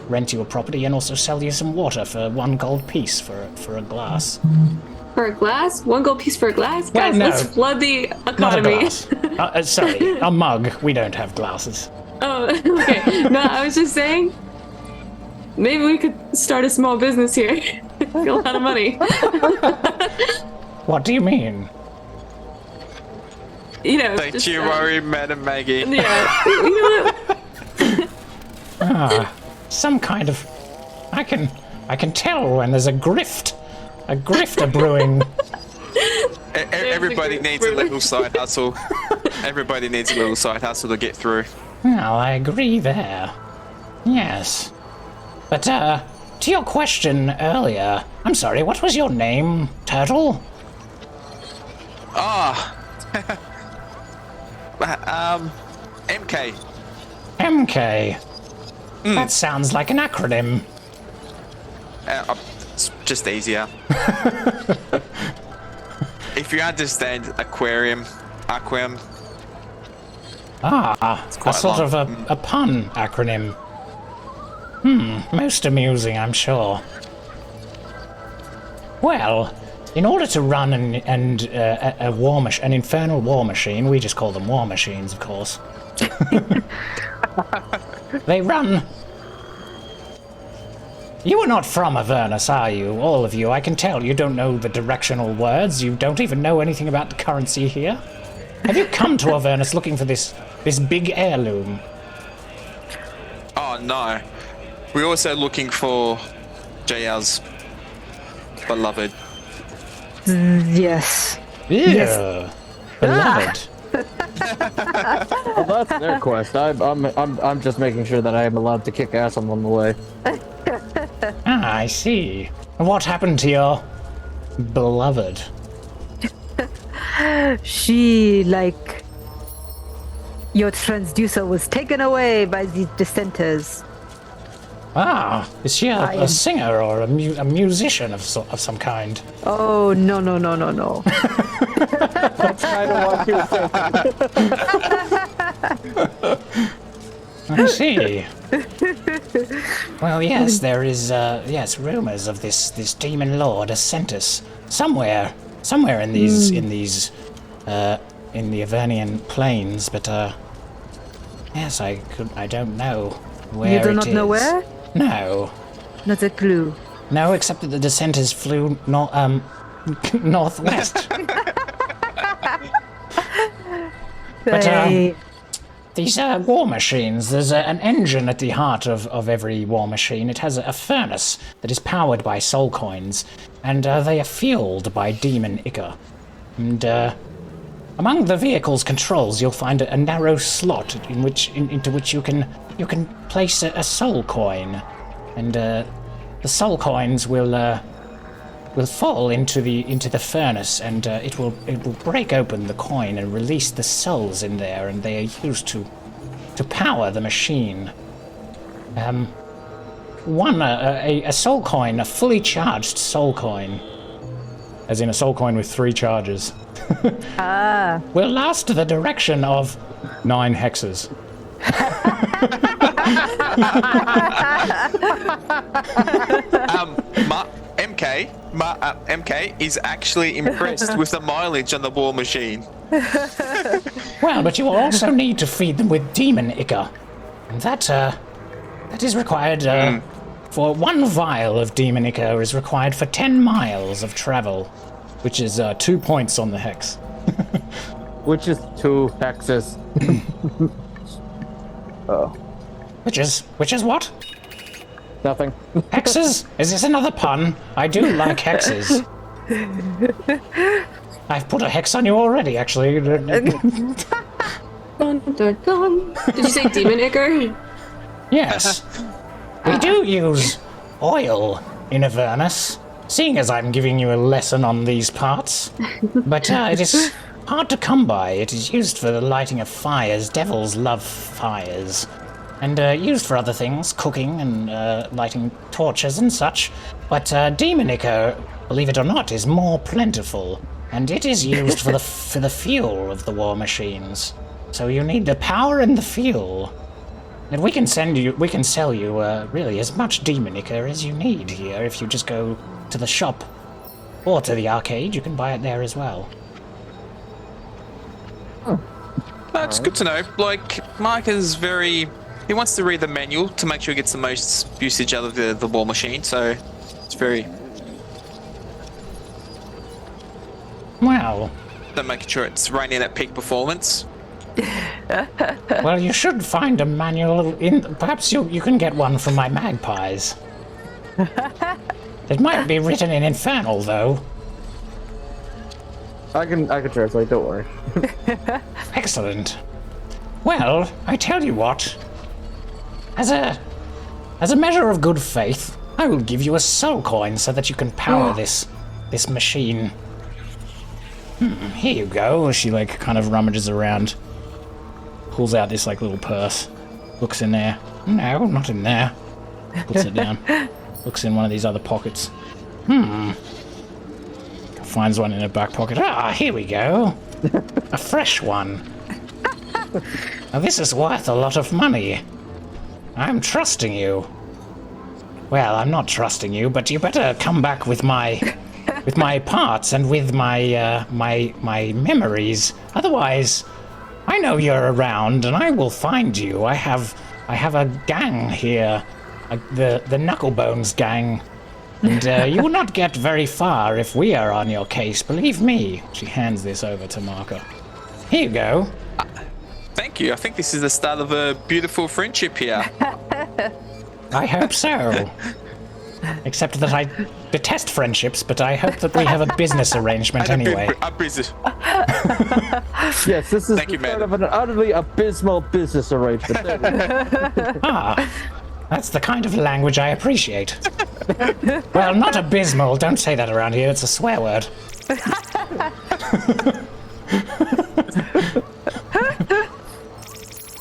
rent you a property and also sell you some water for 1 gold piece for a glass. For a glass? 1 gold piece for a glass? Well, Guys, no. let's flood the Not a economy. glass. Sorry, a mug. We don't have glasses. Oh, okay. No, I was just saying, maybe we could start a small business here. Make a lot of money. What do you mean? You know, Don't just, you worry, Madam Maggie. Yeah. You know what? Some kind of... I can tell when there's a grifter brewing. Everybody needs a little side hustle. Everybody needs a little side hustle to get through. Well, I agree there. Yes. But, to your question earlier, I'm sorry, what was your name, Turtle? MK. MK. That sounds like an acronym. It's just easier. If you understand aquarium. A sort of a pun acronym. Most amusing, I'm sure. Well, in order to run an infernal war machine, we just call them war machines, of course. They run. You are not from Avernus, are you? All of you. I can tell you don't know the directional words. You don't even know anything about the currency here. Have you come to Avernus looking for this big heirloom? Oh no. We're also looking for JR's beloved. Yes. Yeah. Beloved. Well, that's their quest. I'm just making sure that I am allowed to kick ass along the way. Ah, I see. And what happened to your beloved? She, like, your transducer was taken away by the dissenters. Ah, is she a singer or a musician of some kind? Oh, no. That's kind of what you said. I see. Well, yes, there is, rumors of this demon lord, a Centus, somewhere in these, in the Avernian plains, but, yes, I don't know where You do it not know is. where? No. Not a clue. No, except that the dissenters flew northwest. But, these war machines, there's an engine at the heart of every war machine. It has a furnace that is powered by soul coins, and they are fueled by demon ichor. And among the vehicle's controls, you'll find a narrow slot into which you can place a soul coin, and the soul coins will fall into the furnace, and it will break open the coin and release the souls in there, and they are used to power the machine. A soul coin, a fully charged soul coin, as in a soul coin with 3 charges, will last the direction of 9 hexes. MK is actually impressed with the mileage on the war machine. Well, but you will also need to feed them with demon ichor, and that is required. For 1 vial of demon ichor is required for 10 miles of travel, which is 2 points on the hex. Which is 2 hexes. Oh. Which is what? Nothing. Hexes? Is this another pun? I do like hexes. I've put a hex on you already, actually. Dun, dun, dun. Did you say demon ichor? Yes. We do use oil in Avernus, seeing as I'm giving you a lesson on these parts. But it is hard to come by. It is used for the lighting of fires. Devils love fires. And used for other things, cooking and lighting torches and such. But demon ichor, believe it or not, is more plentiful, and it is used for the fuel of the war machines. So you need the power and the fuel. And we can sell you really as much demon ichor as you need here if you just go to the shop or to the arcade. You can buy it there as well. That's good to know. Like, Mark is he wants to read the manual to make sure he gets the most usage out of the war machine, so it's very... Well... So making sure it's running at peak performance. Well, you should find a manual perhaps you can get one from my magpies. It might be written in Infernal, though. I can translate, don't worry. Excellent. Well, I tell you what. As a measure of good faith, I will give you a soul coin so that you can power this machine. Here you go. She kind of rummages around, pulls out this little purse, looks in there. No, not in there. Puts it down. Looks in one of these other pockets. Finds one in her back pocket. Ah, here we go. A fresh one. Now this is worth a lot of money. I'm trusting you. Well, I'm not trusting you, but you better come back with my parts and with my my memories. Otherwise, I know you're around and I will find you. I have a gang here, the Knucklebones gang, and you will not get very far if we are on your case. Believe me. She hands this over to Mahkah. Here you go. Thank you. I think this is the start of a beautiful friendship here. I hope so. Except that I detest friendships, but I hope that we have a business arrangement anyway. A business. Yes, this is Thank you, sort madam. of an utterly abysmal business arrangement. There we go. Ah, that's the kind of language I appreciate. Well, not abysmal. Don't say that around here. It's a swear word.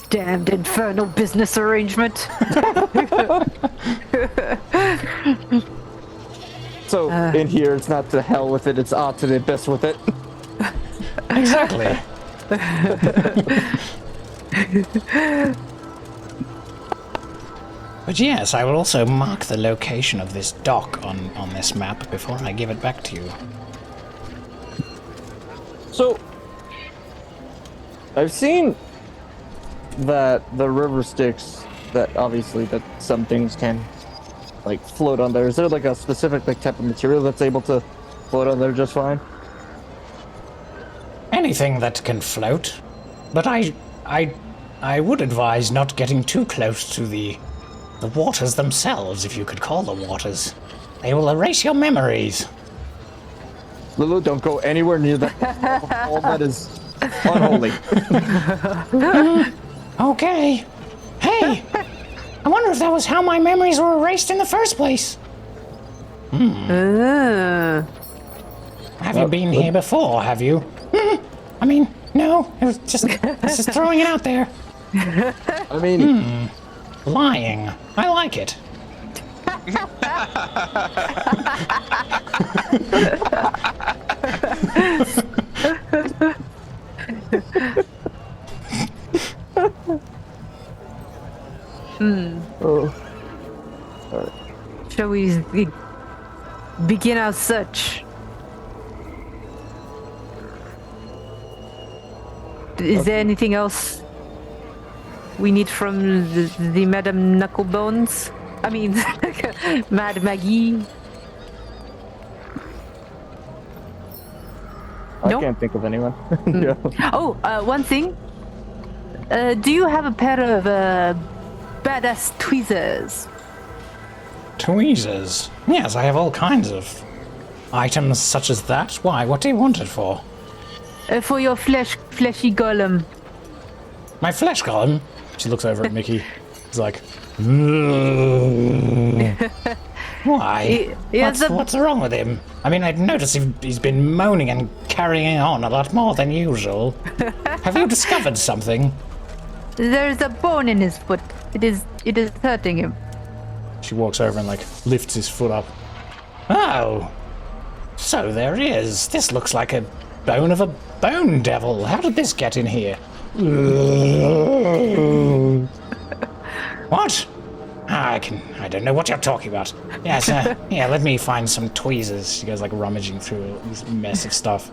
Damned infernal business arrangement. So in here, it's not to hell with it, it's to the abyss with it. Exactly. But yes, I will also mark the location of this dock on this map before I give it back to you. So, I've seen that the river Styx, that obviously that some things can like float on there. Is there like a specific like type of material that's able to float on there just fine? Anything that can float, but I would advise not getting too close to the waters themselves, if you could call the waters. They will erase your memories. Lulu, don't go anywhere near that. All that is unholy. Okay. Hey, I wonder if that was how my memories were erased in the first place. Have you been here before, have you? I mean, no, it was just throwing it out there. I mean, Lying. I like it. Shall we begin our search? Is there anything else we need from the Madame Knucklebones? I mean, Mad Maggie? I No? can't think of anyone. Yeah. Oh, one thing. Do you have a pair of badass tweezers? Tweezers? Yes, I have all kinds of items such as that. Why? What do you want it for? For your fleshy golem. My flesh column. She looks over at Mickey. He's like, Why? What's wrong with him? I mean, I'd noticed he's been moaning and carrying on a lot more than usual. Have you discovered something? There's a bone in his foot. It is hurting him. she walks over and like lifts his foot up. Oh, so there is. This looks like a bone of a bone devil. How did this get in here? What? I don't know what you're talking about. Yes, yeah, let me find some tweezers. She goes like rummaging through this mess of stuff.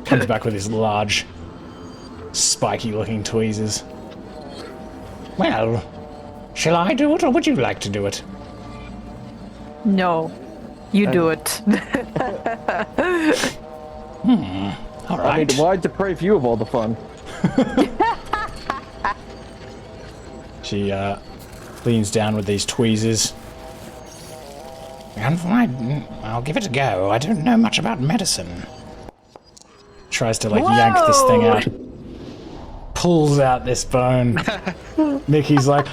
Comes back with these large, spiky looking tweezers. Well, shall I do it or would you like to do it? No, you do it. All I mean, right. why deprive you of all the fun? She leans down with these tweezers. I'll give it a go. I don't know much about medicine. Tries to like yank this thing out. Pulls out this bone. Mickey's like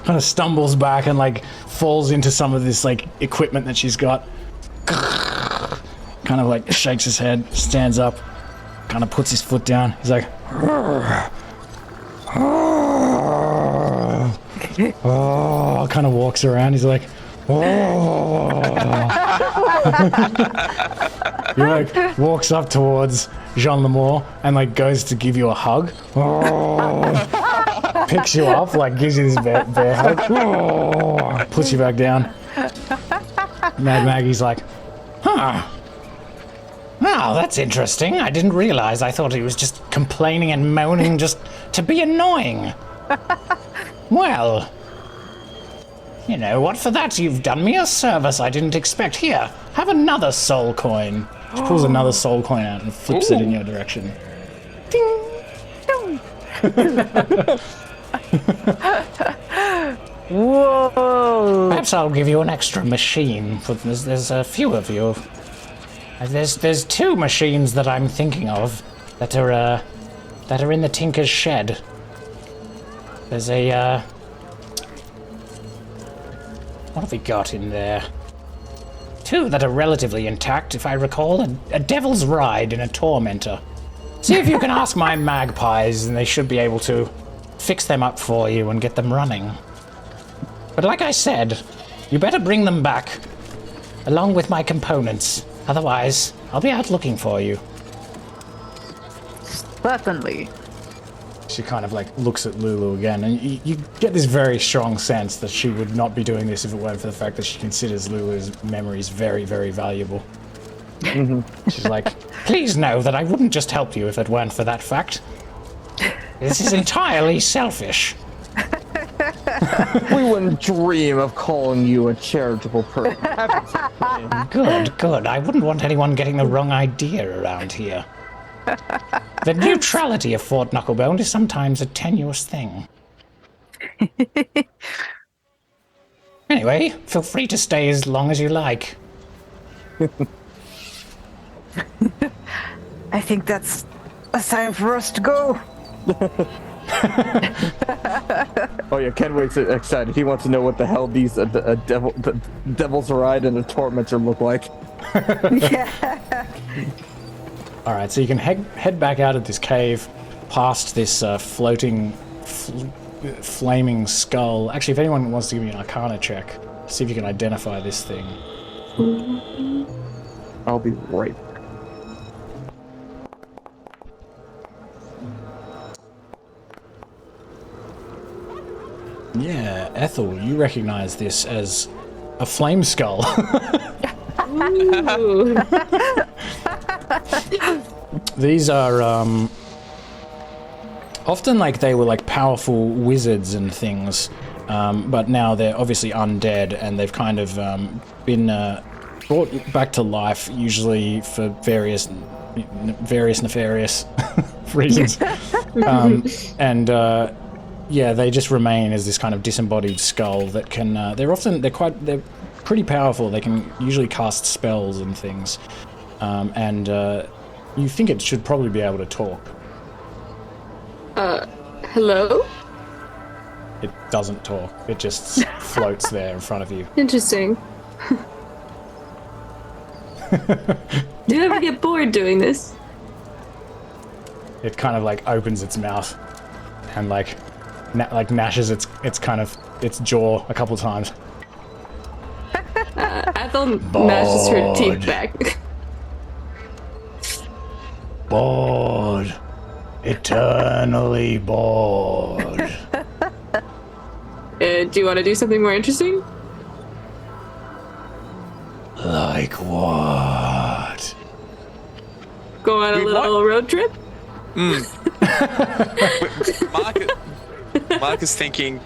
kind of stumbles back and like falls into some of this like equipment that she's got. Kind of like shakes his head, stands up, kind of puts his foot down. He's like, oh, kind of walks around. He's like, oh. He like walks up towards Jean Lemore and like goes to give you a hug. Oh. Picks you up, like gives you this bear hug. Oh. Puts you back down. Mad Maggie's like, huh. Oh, that's interesting. I didn't realize. I thought he was just complaining and moaning just to be annoying. Well, you know what? For that, you've done me a service I didn't expect. Here, have another soul coin. She pulls another soul coin out and flips it in your direction. Whoa! Perhaps I'll give you an extra machine. For there's a few of you. There's 2 machines that I'm thinking of that are in the Tinker's shed. There's a what have we got in there? 2 that are relatively intact, if I recall. A Devil's Ride and a Tormentor. See if you can ask my magpies, and they should be able to fix them up for you and get them running. But like I said, you better bring them back, along with my components. Otherwise, I'll be out looking for you. Certainly. She kind of like looks at Lulu again, and you get this very strong sense that she would not be doing this if it weren't for the fact that she considers Lulu's memories very, very valuable. She's like, Please know that I wouldn't just help you if it weren't for that fact. This is entirely selfish. We wouldn't dream of calling you a charitable person. Good. I wouldn't want anyone getting the wrong idea around here. The neutrality of Fort Knucklebone is sometimes a tenuous thing. Anyway, feel free to stay as long as you like. I think that's a sign for us to go. Oh yeah, Kenway's excited. He wants to know what the hell these Devil's Ride and a Tormentor look like. all right, so you can head back out of this cave, past this floating, flaming skull. Actually, if anyone wants to give me an Arcana check, see if you can identify this thing. I'll be right back. Yeah, Ethel, you recognize this as a Flameskull. These are often like they were like powerful wizards and things, but now they're obviously undead, and they've kind of been brought back to life, usually for various nefarious reasons. Yeah, they just remain as this kind of disembodied skull that can. They're pretty powerful. They can usually cast spells and things, and you think it should probably be able to talk. Hello? It doesn't talk. It just floats there in front of you. Interesting. Do you ever get bored doing this? It kind of like opens its mouth and like gnashes its kind of its jaw a couple times. Ethel gnashes her teeth back. Bored. Eternally bored. Do you want to do something more interesting? Like what? Go on a little road trip? Mark is thinking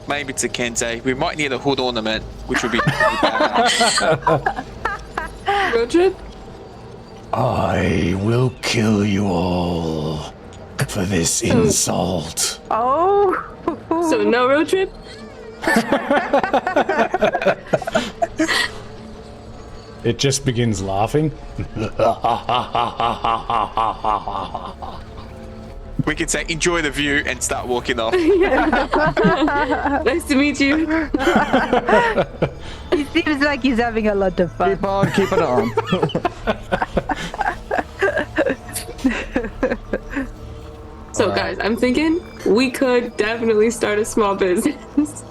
maybe it's a Kensei. We might need a hood ornament, which would be bad. Road trip? I will kill you all for this insult. Oh! So no road trip? It just begins laughing. We could say enjoy the view and start walking off. Nice to meet you. He seems like he's having a lot of fun. Keep on keeping on. So guys, I'm thinking we could definitely start a small business.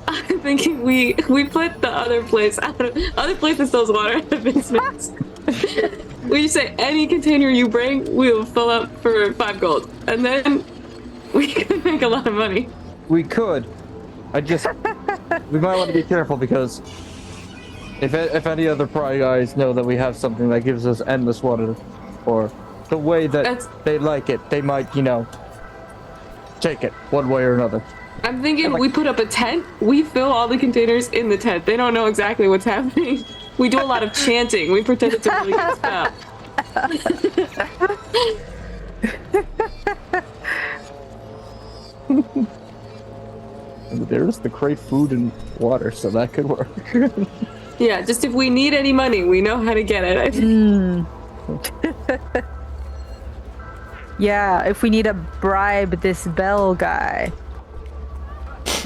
I'm thinking we put the other place that sells water out of business. We say any container you bring, we'll fill up for 5 gold, and then we can make a lot of money. We could. We might want to be careful because if any other pry guys know that we have something that gives us endless water, or the way that they like it, they might, take it one way or another. I'm thinking we put up a tent, we fill all the containers in the tent. They don't know exactly what's happening. We do a lot of chanting. We pretend it's a really good spell. There's the crate food and water, so that could work. Yeah, just if we need any money, we know how to get it. I think. Yeah, if we need to bribe this Bell guy.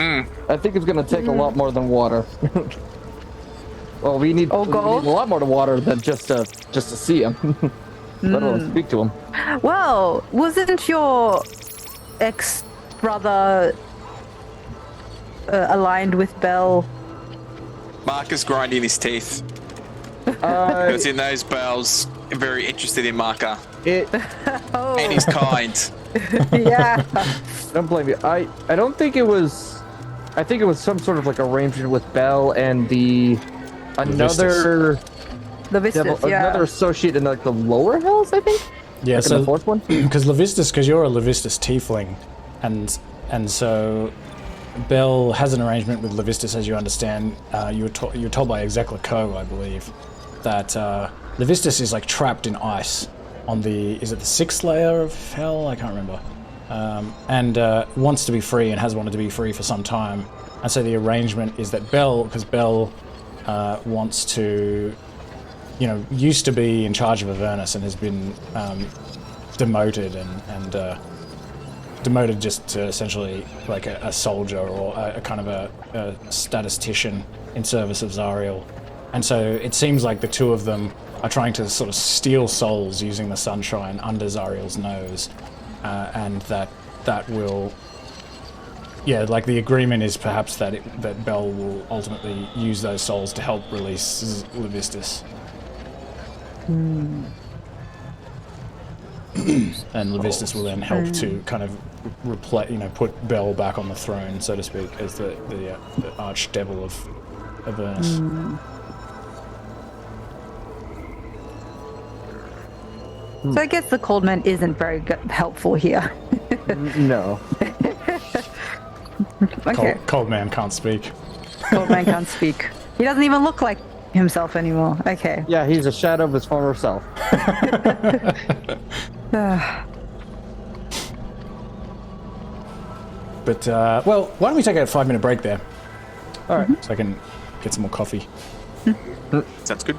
I think it's gonna take a lot more than water. Well, we need a lot more to water than just to see him. Let alone speak to him. Well, wasn't your ex-brother aligned with Bell? Mahkah's grinding his teeth. Because in those bells, very interested in Mahkah. And he's kind. Yeah. Don't blame you. I don't think it was. I think it was some sort of like arrangement with Bell and another another associate in like the lower hells, I think. Yeah, like so the fourth one. Because you're a Levistus tiefling, and so Bell has an arrangement with Levistus, as you understand. You were told by Execla Co, I believe, that Levistus is like trapped in ice on the 6th layer of hell? I can't remember. And wants to be free and has wanted to be free for some time. And so the arrangement is that Bell wants to, used to be in charge of Avernus and has been demoted and demoted just to essentially like a soldier or a kind of a statistician in service of Zariel. And so it seems like the two of them are trying to sort of steal souls using the sunshine under Zariel's nose. And that will, like the agreement is perhaps that Bell will ultimately use those souls to help release Levistus. And Levistus will then help to kind of put Bell back on the throne, so to speak, as the archdevil of Avernus. So I guess the cold man isn't very helpful here. No. Okay. Cold man can't speak. Cold man can't speak. He doesn't even look like himself anymore. Okay. Yeah, he's a shadow of his former self. But, why don't we take a 5-minute break there? All right. So I can get some more coffee. Sounds good.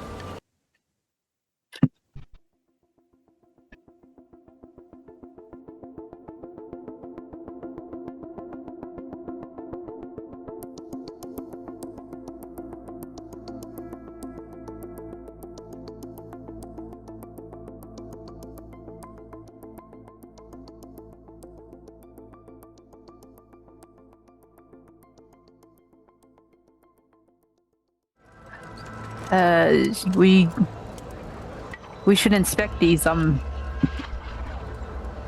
We should inspect these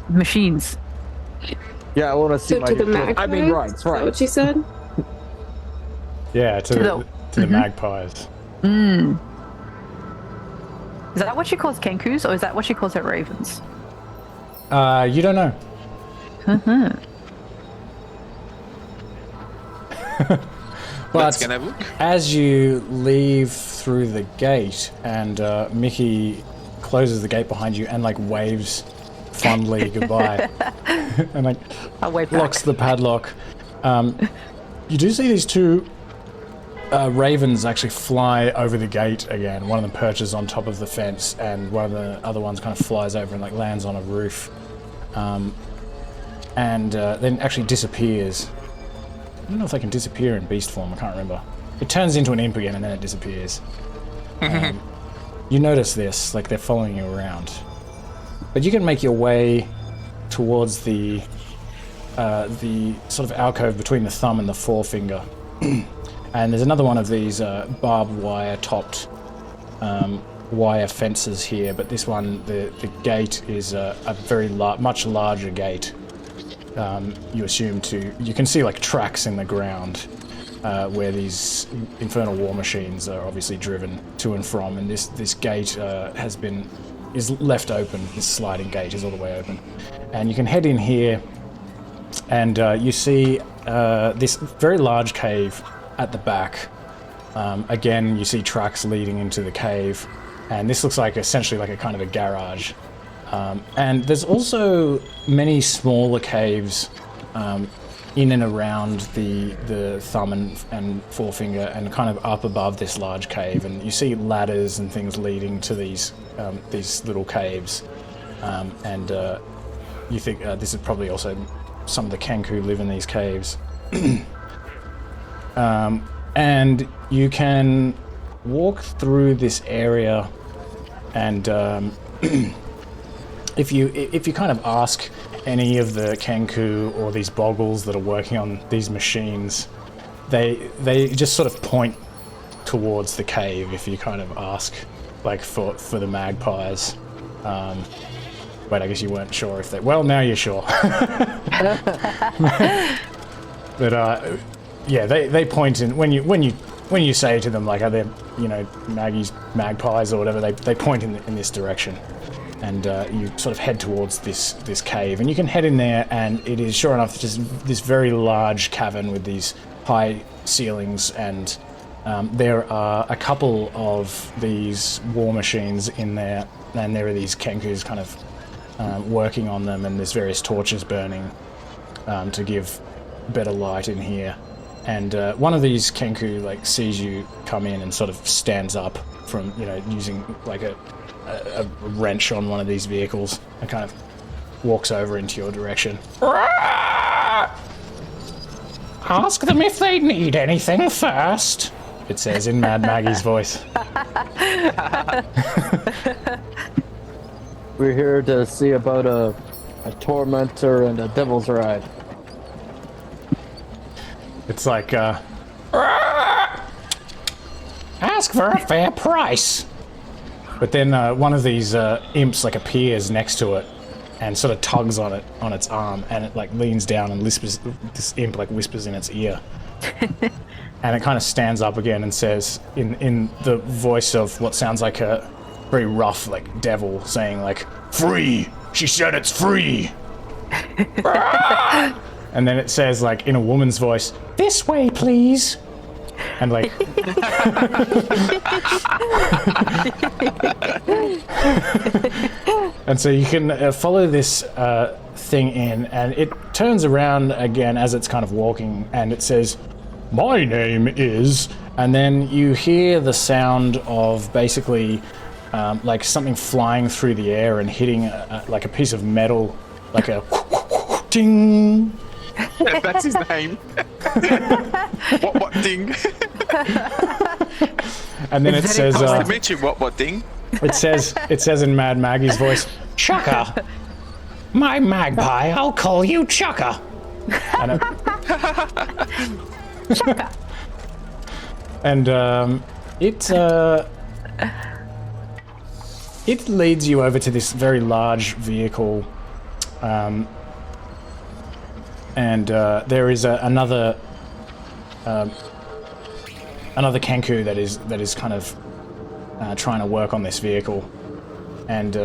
machines. Yeah, I want to see So to the magpies? I mean, right. Is that what she said? Yeah, to the magpies. Is that what she calls kenkus, or is that what she calls her ravens? You don't know. Let's go have a look. As you leave through the gate, and Mickey closes the gate behind you and like waves fondly goodbye, and like I'll wave back. locks the padlock. You do see these two ravens actually fly over the gate again. One of them perches on top of the fence, and one of the other ones kind of flies over and like lands on a roof, and then actually disappears. I don't know if they can disappear in beast form, I can't remember. It turns into an imp again and then it disappears. You notice this, like they're following you around. But you can make your way towards the sort of alcove between the thumb and the forefinger. And there's another one of these barbed wire topped wire fences here, but this one, the gate is a very much larger gate. You assume you can see like tracks in the ground where these infernal war machines are obviously driven to and from, and this gate is left open. This sliding gate is all the way open, and you can head in here, and you see this very large cave at the back, Again, you see tracks leading into the cave, and this looks like essentially like a kind of a garage. And there's also many smaller caves in and around the thumb and forefinger, and kind of up above this large cave. And you see ladders and things leading to these little caves. And you think this is probably also some of the Kenku live in these caves. And you can walk through this area, and if you kind of ask any of the Kenku or these boggles that are working on these machines, they just sort of point towards the cave. If you kind of ask, like for the magpies. But I guess you weren't sure if they. Well, now you're sure. But yeah, they point in when you say to them like, are there magpies or whatever, they point in this direction, and you sort of head towards this cave, and you can head in there, and it is sure enough just this very large cavern with these high ceilings, and there are a couple of these war machines in there, and there are these Kenkus kind of working on them, and there's various torches burning to give better light in here. And one of these Kenku like sees you come in and sort of stands up from using like a wrench on one of these vehicles, and kind of walks over into your direction. Ask them if they need anything first, it says in Mad Maggie's voice. We're here to see about a tormentor and a devil's ride. It's like, ask for a fair price. But then one of these imps like appears next to it and sort of tugs on its arm, and it like leans down and whispers. This imp like whispers in its ear, and it kind of stands up again and says in the voice of what sounds like a very rough like devil, saying like, "Free! She said it's free!" And then it says like in a woman's voice, "This way, please." And like and so you can follow this thing in, and it turns around again as it's kind of walking, and it says, "My name is," and then you hear the sound of basically like something flying through the air and hitting like a piece of metal, like a ding. That's his name. What ding? And then it says, I mentioned what ding? It says in Mad Maggie's voice, Chukka. My magpie, I'll call you Chukka. And Chukka. And it leads you over to this very large vehicle, and there is another Kenku that is kind of trying to work on this vehicle, and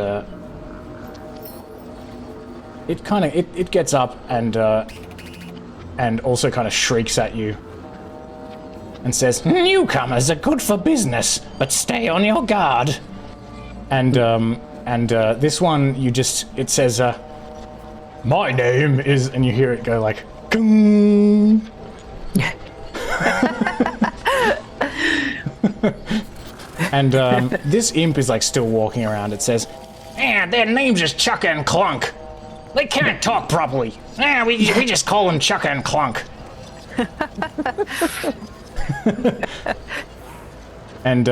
it gets up and also kind of shrieks at you and says, "Newcomers are good for business, but stay on your guard." And this one, it says, "My name is," and you hear it go like, "Gung." And this imp is like still walking around. It says, Their name's just Chukka and Clonk. They can't talk properly. We just call them Chukka and Clonk. and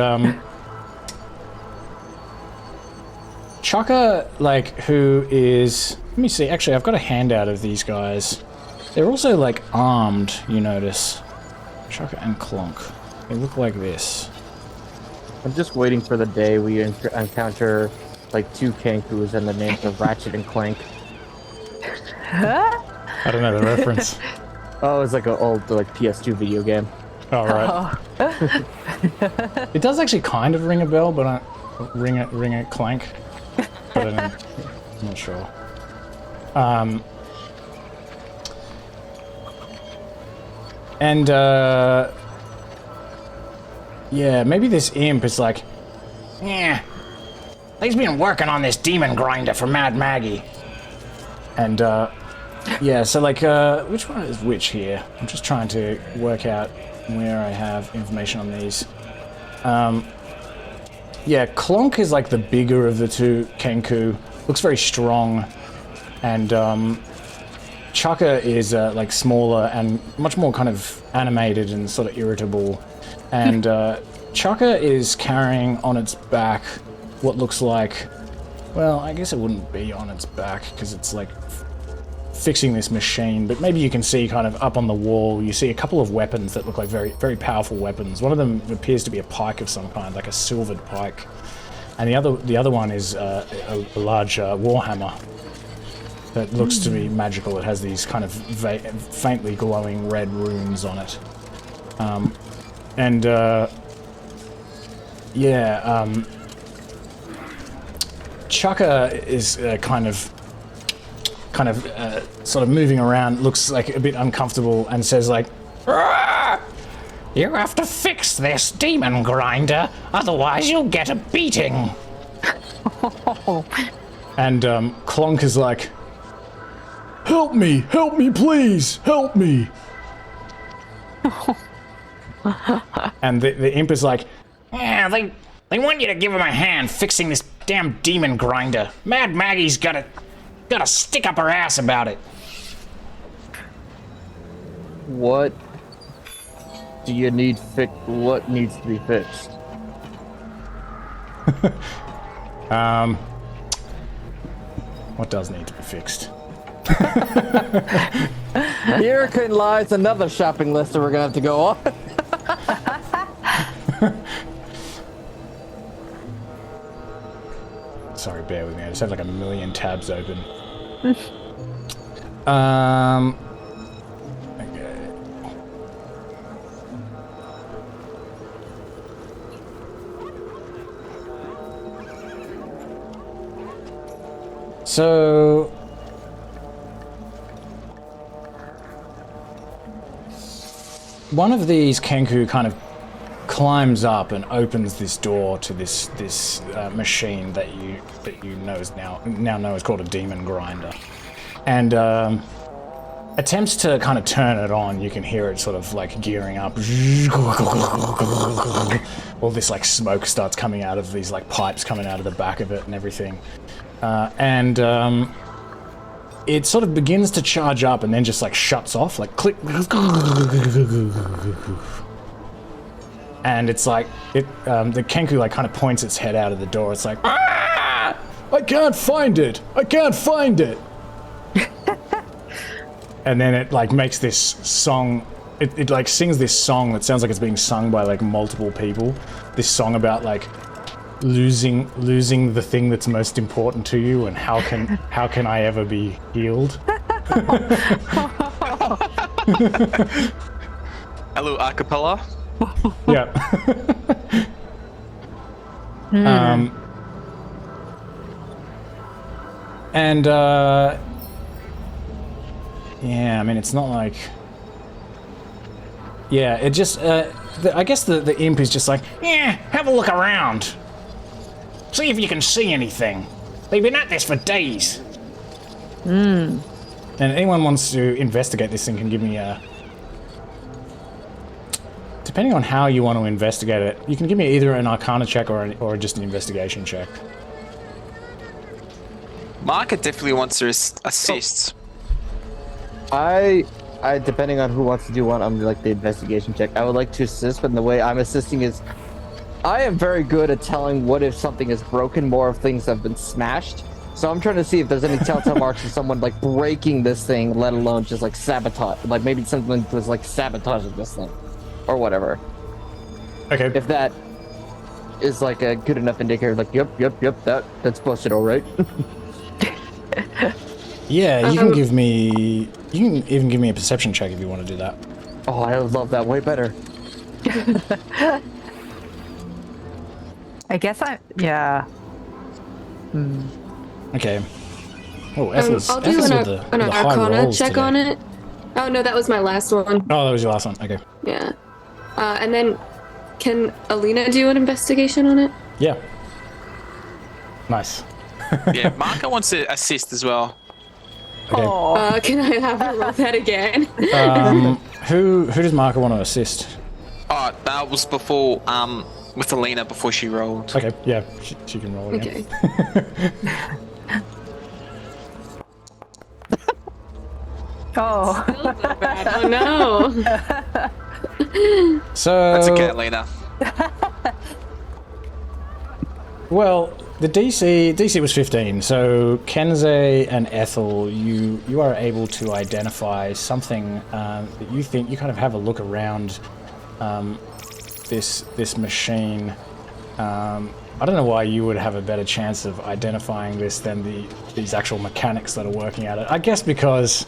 Chukka, like, who is, let me see, actually I've got a handout of these guys. They're also like armed, you notice. Chukka and Clonk. They look like this. I'm just waiting for the day we encounter like two Kenkus and the names of Ratchet and Clank. I don't know the reference. Oh, it's like an old like PS2 video game. Oh, right. It does actually kind of ring a bell, but ring a clank. But I'm not sure. Yeah, maybe this imp is like, Yeah. He's been working on this demon grinder for Mad Maggie. and yeah, so like, which one is which here? I'm just trying to work out where I have information on these. Yeah, Clonk is like the bigger of the two Kenku. Looks very strong, and Chukka is like smaller and much more kind of animated and sort of irritable. And Chukka is carrying on its back what looks like, well, I guess it wouldn't be on its back because it's like fixing this machine, but maybe you can see kind of up on the wall, you see a couple of weapons that look like very, very powerful weapons. One of them appears to be a pike of some kind, like a silvered pike. And the other one is a large warhammer that looks to be magical. It has these kind of faintly glowing red runes on it. Chukka is kind of sort of moving around, looks like a bit uncomfortable, and says like, You have to fix this demon grinder, otherwise you'll get a beating. and Clonk is like, help me, please, help me. And the imp is like, Yeah, they want you to give him a hand fixing this damn demon grinder. Mad Maggie's gotta stick up her ass about it. What do you need what needs to be fixed? what does need to be fixed? Herein lies another shopping list that we're gonna have to go on. Sorry, bear with me. I just have like a million tabs open. Okay. So one of these Kenku kind of climbs up and opens this door to this machine that you know is now know is called a demon grinder, and attempts to kind of turn it on. You can hear it sort of like gearing up. All this like smoke starts coming out of these like pipes coming out of the back of it and everything, and it sort of begins to charge up and then just like shuts off, like click. And it's like the Kenku like kind of points its head out of the door. It's like, ah! I can't find it. And then it like makes this song. It like sings this song that sounds like it's being sung by like multiple people. This song about like losing the thing that's most important to you, and how can I ever be healed? Hello, acapella. Yeah. Yeah, I mean, it's not like... Yeah, it just... I guess the imp is just like, Yeah, have a look around. See if you can see anything. They've been at this for days. And anyone wants to investigate this thing can give me a... Depending on how you want to investigate it, you can give me either an Arcana check or just an investigation check. Mahkah definitely wants to assist. I depending on who wants to do one, I'm like the investigation check. I would like to assist, but the way I'm assisting is, I am very good at telling what if something is broken, more of things have been smashed. So I'm trying to see if there's any telltale marks of someone like breaking this thing, let alone just like sabotage. Like maybe something was like sabotaging this thing, or whatever. Okay. If that is like a good enough indicator, like yep, that's busted, all right. Yeah, you can give me... You can even give me a perception check if you want to do that. Oh, I would love that way better. I guess yeah. Okay. Oh, Ethel's, I'll do Ethel's an with the high Arcana rolls check today. on it. Oh no, that was my last one. Oh, that was your last one. Okay. Yeah. And then Can Alina do an investigation on it? Yeah. Nice. Yeah, Mahkah wants to assist as well. Okay. Can I have her roll that again? Who does Mahkah want to assist? Oh, that was before, with Alina before she rolled. Okay, yeah, she can roll again. Okay. Oh. Oh no. So That's okay, Alina. Well, the DC was 15. So Kensei and Ethel, you are able to identify something that you think you kind of have a look around this machine. I don't know why you would have a better chance of identifying this than these actual mechanics that are working at it. I guess because,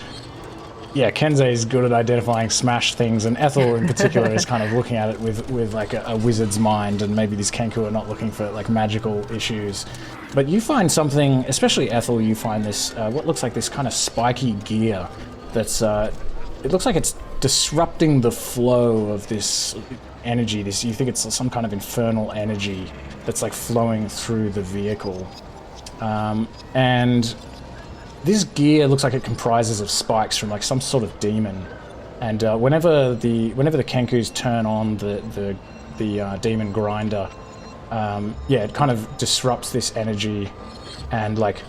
yeah, Kensei is good at identifying smash things, and Ethel in particular is kind of looking at it with like a wizard's mind, and maybe these Kenku are not looking for like magical issues. But you find something, especially Ethel, you find this, what looks like this kind of spiky gear that's, it looks like it's disrupting the flow of this energy. You think it's some kind of infernal energy that's like flowing through the vehicle. And this gear looks like it comprises of spikes from like some sort of demon. And whenever the Kenkus turn on the demon grinder, yeah, it kind of disrupts this energy and like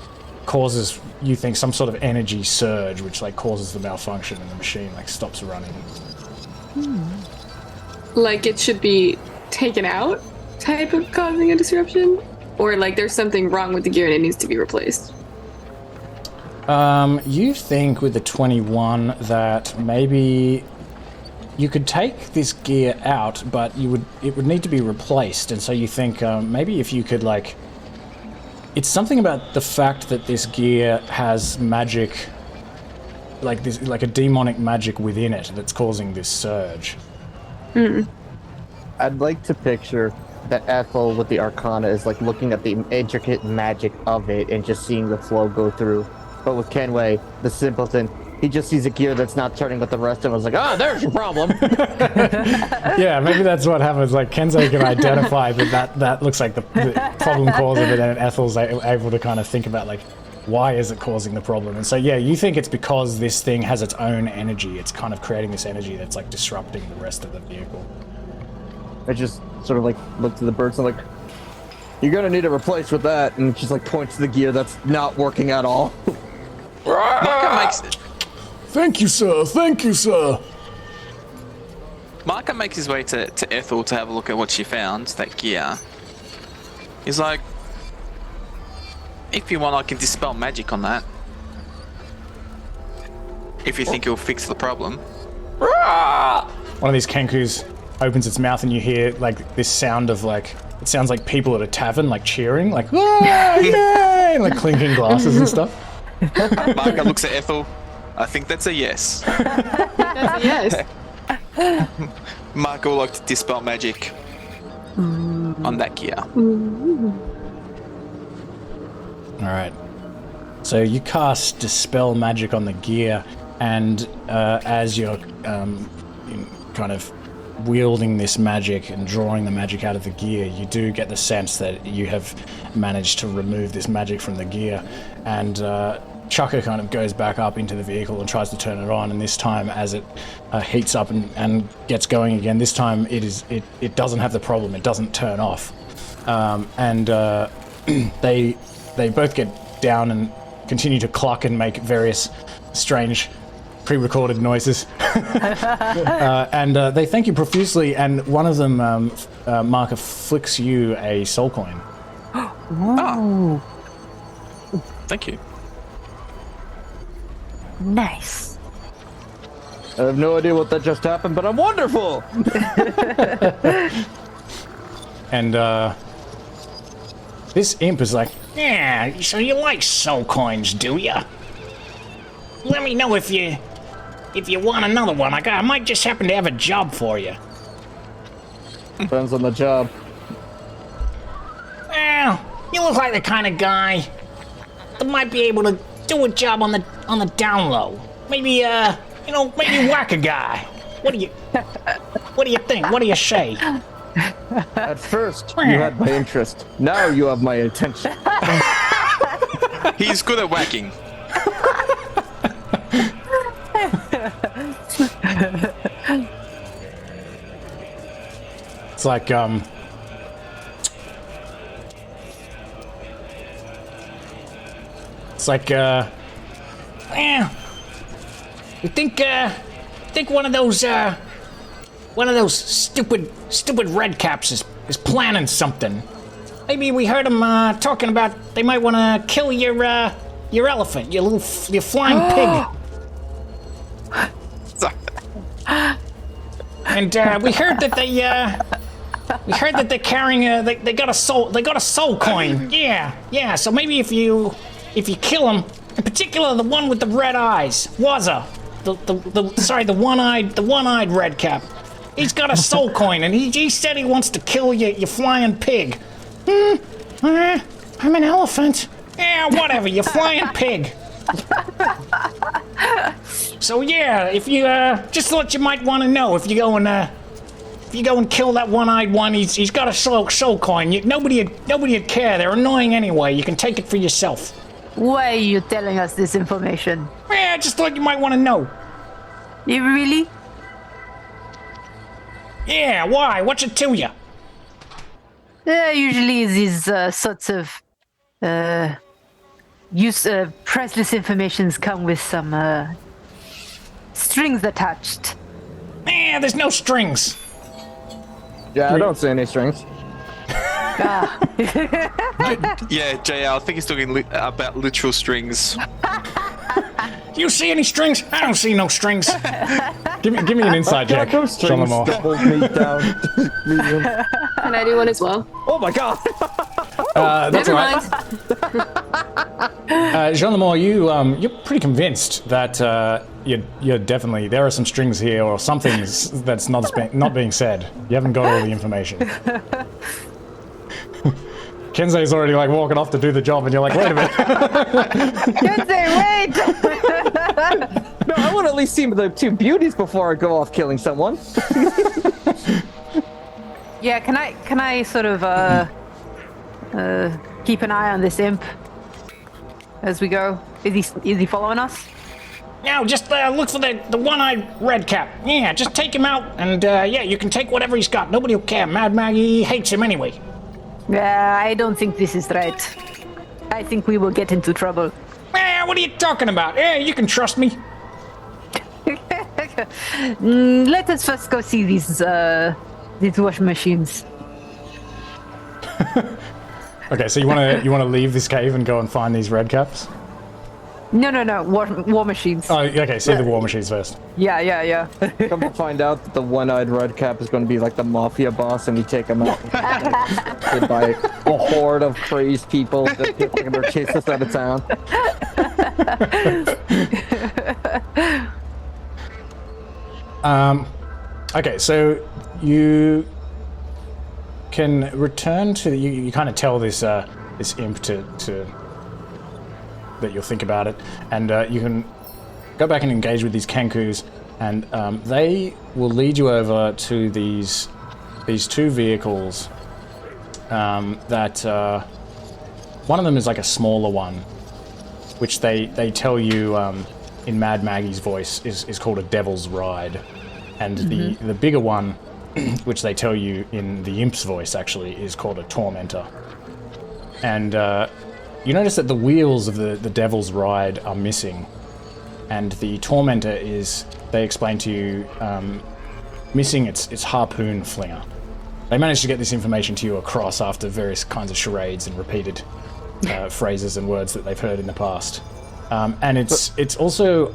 causes, you think, some sort of energy surge, which like causes the malfunction and the machine like stops running. Like it should be taken out type of causing a disruption? Or like there's something wrong with the gear and it needs to be replaced? You think with the 21 that maybe you could take this gear out, but it would need to be replaced, and so you think maybe if you could like, it's something about the fact that this gear has magic, like this, like a demonic magic within it that's causing this surge. I'd like to picture that Ethel with the Arcana is like looking at the intricate magic of it and just seeing the flow go through. But with Kenway, the simpleton, he just sees a gear that's not turning with the rest of us. Like, there's your problem. Yeah, maybe that's what happens. Like Kensei can identify that looks like the problem cause of it, and Ethel's able to kind of think about like, why is it causing the problem? And so yeah, you think it's because this thing has its own energy. It's kind of creating this energy that's like disrupting the rest of the vehicle. I just sort of like look to the birds and like, you're gonna need a replace with that, and just like points to the gear that's not working at all. Mahkah makes Thank you, sir. Thank you, sir. Mahkah makes his way to Ethel to have a look at what she found, that gear. He's like, if you want, I can dispel magic on that. If you think it'll fix the problem. One of these Kenkus opens its mouth and you hear like this sound of like, it sounds like people at a tavern like cheering, like, ah, yay! Like clinking glasses and stuff. Mahkah looks at Ethel. I think that's a yes. That's a yes. Mahkah will like to dispel magic on that gear. Alright. So you cast Dispel Magic on the gear, and as you're kind of wielding this magic and drawing the magic out of the gear, you do get the sense that you have managed to remove this magic from the gear. And Chukka kind of goes back up into the vehicle and tries to turn it on, and this time as it heats up and gets going again, this time it doesn't have the problem, it doesn't turn off. They both get down and continue to cluck and make various strange pre-recorded noises. And they thank you profusely, and one of them, Mahkah, flicks you a soul coin. Ooh, Thank you. nice. I have no idea what that just happened, but I'm wonderful. And this imp is like, Yeah, so you like soul coins, do ya? Let me know if you want another one. I might just happen to have a job for you. Depends on the job. Well, you look like the kind of guy that might be able to do a job on the down low. Maybe maybe whack a guy. What do you think? What do you say? At first, you had my interest. Now you have my attention. He's good at whacking. It's like, You think one of those stupid redcaps is planning something? Maybe we heard them talking about they might want to kill your elephant, your flying pig. And we heard that they're carrying they got a soul coin. Yeah. So maybe if you kill him, in particular the one with the red eyes, Wazza, the one-eyed redcap. He's got a soul coin, and he said he wants to kill your flying pig. I'm an elephant. Yeah, whatever, you flying pig. So yeah, if you just what you might want to know, if you go and kill that one-eyed one, he's got a soul coin. Nobody'd care. They're annoying anyway. You can take it for yourself. Why are you telling us this information? Yeah, just thought you might want to know. You really? Yeah, why? What's it to you? Usually these sorts of priceless informations come with some strings attached. Yeah, there's no strings. Yeah, I don't see any strings. Yeah, JL, I think he's talking about literal strings. Do you see any strings? I don't see no strings. give me an inside check, Jean Lemore. Can I do one as well? Oh my god! That's Never right. mind. Jean Lemore, you're pretty convinced that you're definitely there are some strings here or something that's not being said. You haven't got all the information. Kensei's already like walking off to do the job, and you're like, wait a minute. Kensei, wait! No, I want to at least see the two beauties before I go off killing someone. Yeah, can I sort of keep an eye on this imp as we go? Is he following us? No, just look for the one-eyed redcap. Yeah, just take him out, and yeah, you can take whatever he's got. Nobody will care. Mad Maggie hates him anyway. I don't think this is right. I think we will get into trouble. What are you talking about? Yeah, you can trust me. Let us first go see these washing machines. Okay, so you wanna leave this cave and go and find these redcaps? No. War machines. Oh, okay. See the war machines first. Yeah. Come to find out that the one-eyed redcap is going to be like the mafia boss, and you take him out by a horde of crazed people that taking their chases out of town. Okay, so you can return to you kind of tell this imp to that you'll think about it, and you can go back and engage with these Kenkus, and they will lead you over to these two vehicles that one of them is like a smaller one, which they tell you in Mad Maggie's voice is called a Devil's Ride, and the bigger one, which they tell you in the imp's voice actually, is called a Tormentor. And you notice that the wheels of the Devil's Ride are missing, and the Tormentor is, they explain to you, missing its harpoon flinger. They managed to get this information to you across after various kinds of charades and repeated phrases and words that they've heard in the past. And it's also,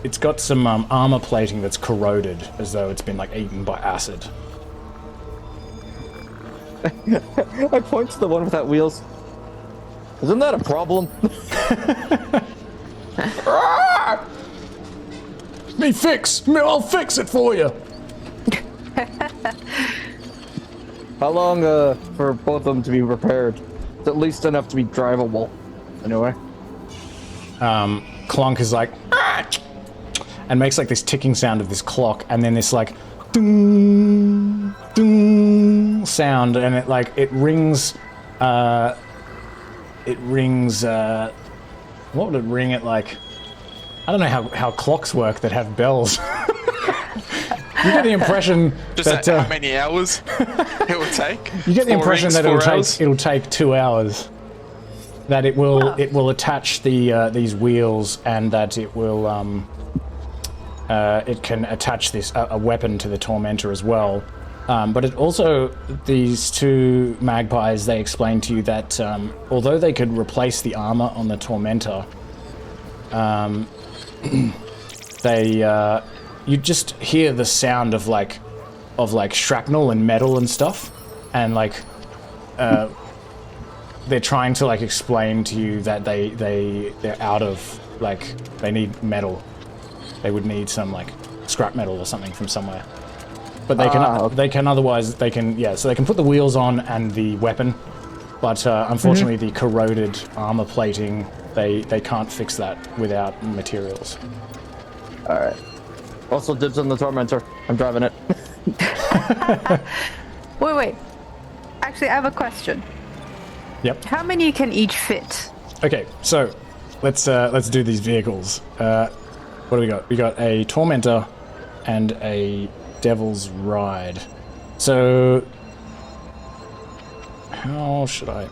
it's got some armor plating that's corroded, as though it's been like eaten by acid. I point to the one without wheels. Isn't that a problem? I'll fix it for you. How long for both of them to be repaired? It's at least enough to be drivable. Anyway. Clonk is like, and makes like this ticking sound of this clock, and then this like, ding, ding, sound, and it rings. It rings. What would it ring at like? I don't know how clocks work that have bells. You get the impression just how many hours it will take. You get the impression that it'll take 2 hours. That it will attach these wheels, and that it will it can attach a weapon to the Tormentor as well. But it also, these two magpies, they explain to you that although they could replace the armor on the Tormentor, you just hear the sound of like shrapnel and metal and stuff, and they're trying to explain to you that they're out of they need metal. They would need some scrap metal or something from somewhere. But they can so they can put the wheels on and the weapon, but unfortunately the corroded armor plating, they can't fix that without materials. All right. Also, dibs on the Tormentor. I'm driving it. Wait. Actually, I have a question. Yep. How many can each fit? Okay, so let's do these vehicles. What do we got? We got a Tormentor and a Devil's Ride. So how should I?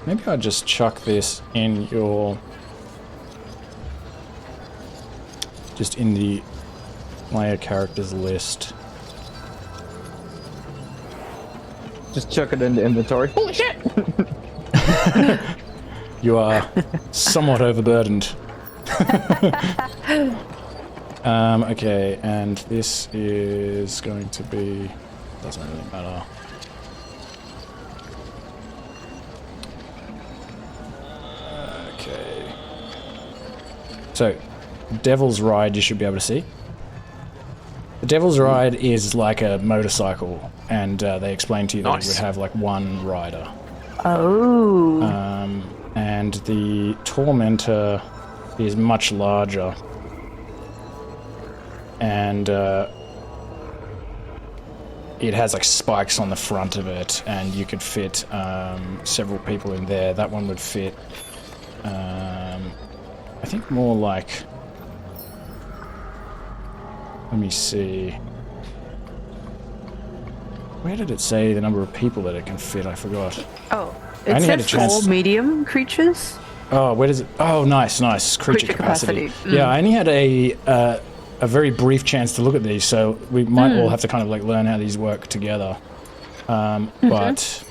Maybe I'll just chuck this in in the player characters list. Just chuck it into inventory. Holy shit! You are somewhat overburdened. Okay, and this is going to be... doesn't really matter. Okay. So, Devil's Ride you should be able to see. The Devil's Ride is like a motorcycle, and they explain to you that it would have one rider. Oh. And the Tormentor is much larger. And it has spikes on the front of it, and you could fit several people in there. That one would fit, I think more let me see. Where did it say the number of people that it can fit? I forgot. Oh, it says 4 medium creatures. Oh, where does it? Oh, nice. Creature capacity. Yeah, I only had a very brief chance to look at these, so we might all have to kind of learn how these work together. But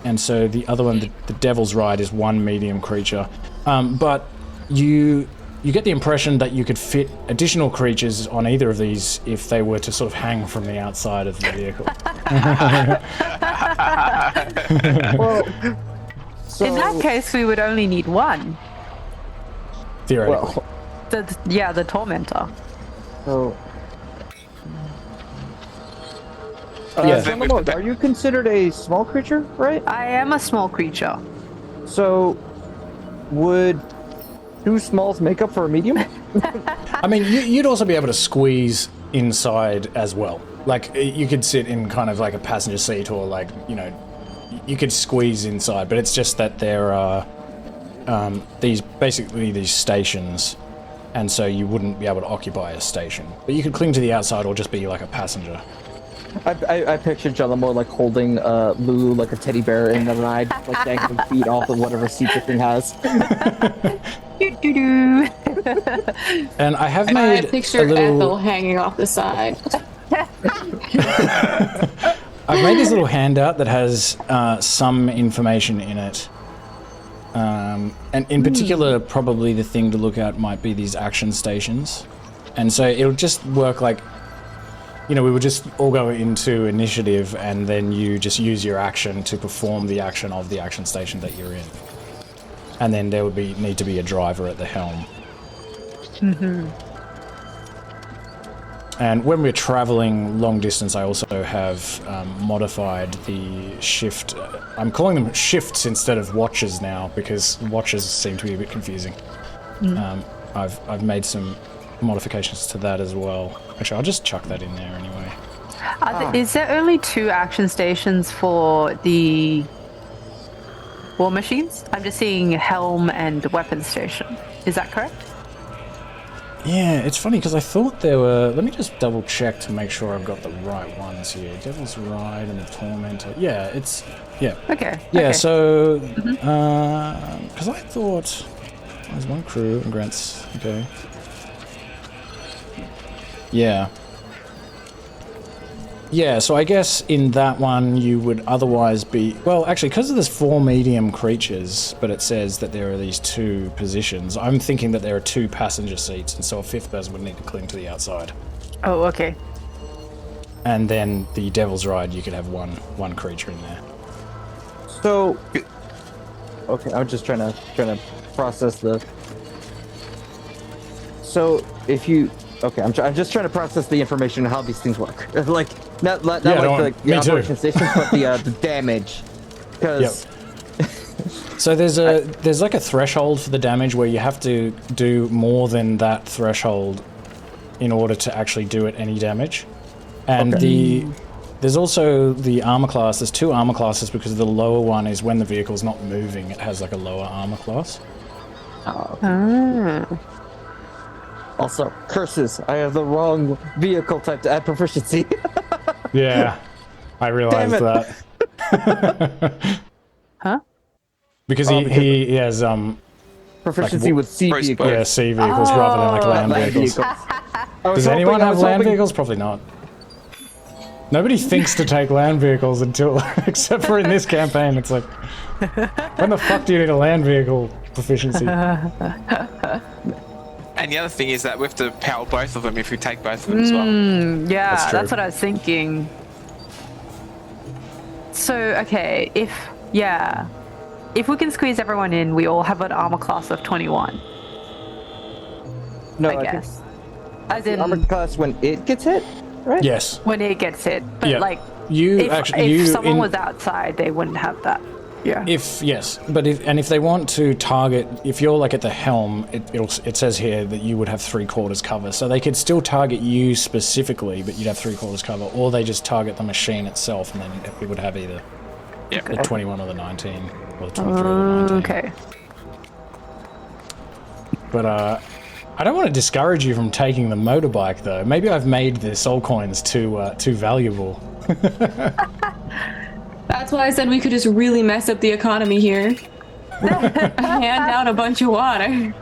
and so the other one, the Devil's Ride, is 1 medium creature. But you get the impression that you could fit additional creatures on either of these if they were to sort of hang from the outside of the vehicle. Well, so, in that case, we would only need 1. Theoretically. Well, the Tormentor. So, yeah. Are you considered a small creature, right? I am a small creature. So, would 2 smalls make up for a medium? I mean, you'd also be able to squeeze inside as well. You could sit in kind of a passenger seat, or you could squeeze inside, but it's just that there are these stations, and so you wouldn't be able to occupy a station. But you could cling to the outside or just be like a passenger. I pictured John more holding Lulu like a teddy bear, and then I'd dangling feet off of whatever seat the thing has. And I have I made picture Ethel hanging off the side. I've made this little handout that has some information in it. And in particular, probably the thing to look at might be these action stations. And so it'll just work we would just all go into initiative, and then you just use your action to perform the action of the action station that you're in. And then there would need to be a driver at the helm. And when we're traveling long distance, I also have modified the shift. I'm calling them shifts instead of watches now, because watches seem to be a bit confusing. I've made some modifications to that as well. Actually, I'll just chuck that in there anyway. Is there only 2 action stations for the war machines? I'm just seeing helm and weapon station. Is that correct? Yeah, it's funny because I thought there were... Let me just double check to make sure I've got the right ones here. Devil's Ride and the Tormentor. Yeah, it's... Yeah. Okay. Yeah, okay. so... Because I thought... There's one crew and Grant's... Okay. Yeah. Yeah, so I guess in that one you would otherwise be... Well, actually, because there's 4 medium creatures, but it says that there are these 2 positions, I'm thinking that there are 2 passenger seats, and so a 5th person would need to cling to the outside. Oh, okay. And then the Devil's Ride, you could have one creature in there. So, okay, I'm just trying to process the... So, if you... Okay, I'm just trying to process the information on how these things work. Like, not like the operation stations, but the damage. Because... Yep. So there's like a threshold for the damage where you have to do more than that threshold in order to actually do it any damage. And there's also the armor class. There's 2 armor classes because the lower one is when the vehicle's not moving, it has like a lower armor class. Also, curses. I have the wrong vehicle type to add proficiency. Yeah, I realized that. Huh? Because he has proficiency with sea vehicles. Yeah, sea vehicles rather than like land vehicles. Does anyone have land vehicles? Probably not. Nobody thinks to take land vehicles until, except for in this campaign, it's like, when the fuck do you need a land vehicle proficiency? And the other thing is that we have to power both of them if we take both of them as well. Yeah, that's what I was thinking. So, okay, if we can squeeze everyone in, we all have an armor class of 21. No, I guess. As in armor class when it gets hit, right? Yes. when it gets hit. But Yeah. like, if someone was outside, they wouldn't have that. Yeah. If they want to target, if you're like at the helm, it says here that you would have 3/4 cover, so they could still target you specifically, but you'd have 3/4 cover, or they just target the machine itself, and then it would have either the 21 or the 19, or the 23 or the 19. Okay. But I don't want to discourage you from taking the motorbike, though. Maybe I've made the soul coins too valuable. That's why I said we could just really mess up the economy here. Hand out a bunch of water. I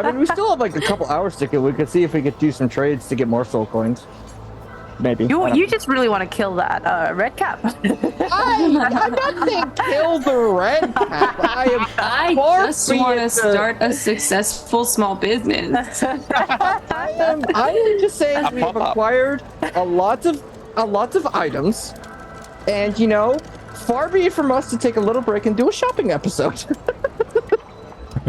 mean, we still have like a couple hours to kill. We could see if we could do some trades to get more soul coins. Maybe. You just really want to kill that red cap. I'm not saying kill the red cap. I just want to start a successful small business. I am just saying we've acquired a lot of items, and you know, far be it from us to take a little break and do a shopping episode.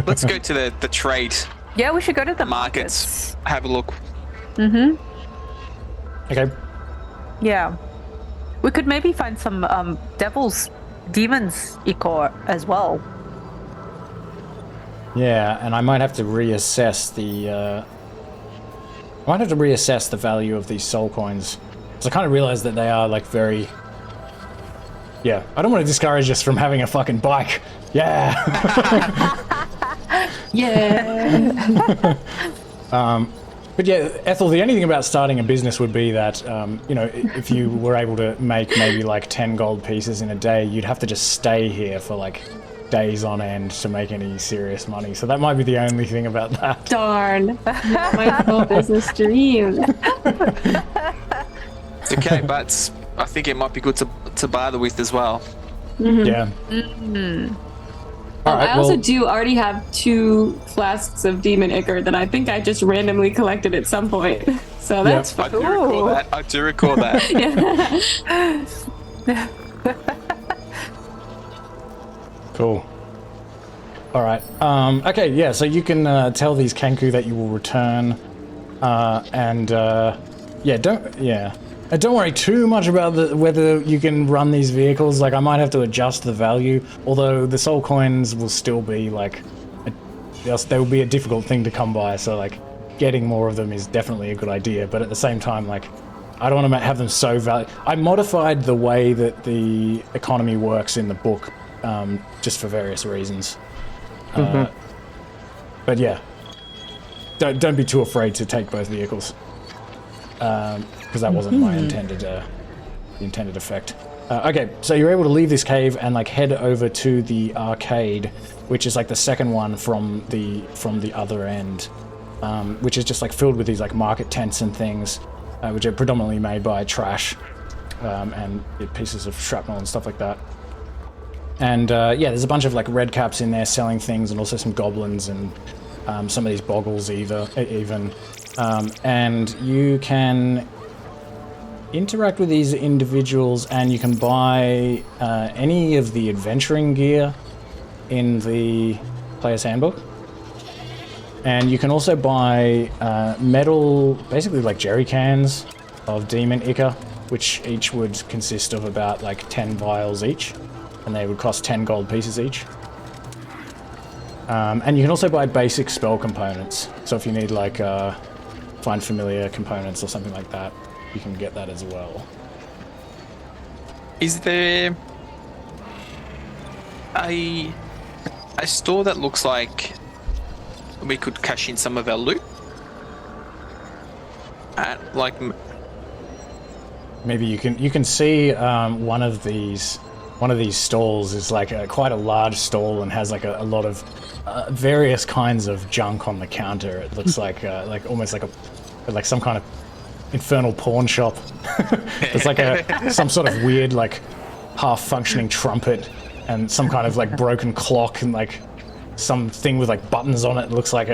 Let's go to the trade Yeah, we should go to the markets. Have a look. Mm-hmm. Okay. Yeah. We could maybe find some demons ichor as well. Yeah, and I might have to reassess the value of these soul coins. So I kind of realized that they are like very... Yeah, I don't want to discourage us from having a fucking bike. Yeah. Yeah. But yeah, Ethel, the only thing about starting a business would be that, you know, if you were able to make maybe like 10 gold pieces in a day, you'd have to just stay here for like days on end to make any serious money. So that might be the only thing about that. Darn. My whole business dream. It's okay, but I think it might be good to bother with as well. Mm-hmm. Yeah. Mm-hmm. Right, I also do already have 2 flasks of demon ichor that I think I just randomly collected at some point. So that's fun. I do recall that. Yeah. Cool. All right. Okay. Yeah. So you can tell these Kenku that you will return, and don't worry too much about whether you can run these vehicles. Like, I might have to adjust the value, although the soul coins will still be like, they will be a difficult thing to come by. So like, getting more of them is definitely a good idea. But at the same time, like, I don't want to have them so valuable. I modified the way that the economy works in the book, just for various reasons. But yeah, don't be too afraid to take both vehicles, because that wasn't my intended effect. Okay, so you're able to leave this cave and like head over to the arcade, which is like the second one from the other end, which is just like filled with these like market tents and things, which are predominantly made by trash and pieces of shrapnel and stuff like that. And yeah, there's a bunch of like red caps in there selling things, and also some goblins and some of these boggles even. And you can interact with these individuals, and you can buy any of the adventuring gear in the player's handbook. And you can also buy metal, basically like jerry cans of demon ichor, which each would consist of about like 10 vials each, and they would cost 10 gold pieces each. And you can also buy basic spell components. So if you need like find familiar components or something like that, you can get that as well. Is there a store that looks like we could cash in some of our loot? At like maybe you can see one of these stalls is like quite a large stall and has like a lot of various kinds of junk on the counter. It looks like almost like some kind of infernal pawn shop. It's like some sort of weird like half-functioning trumpet and some kind of like broken clock and like something with like buttons on it. It looks like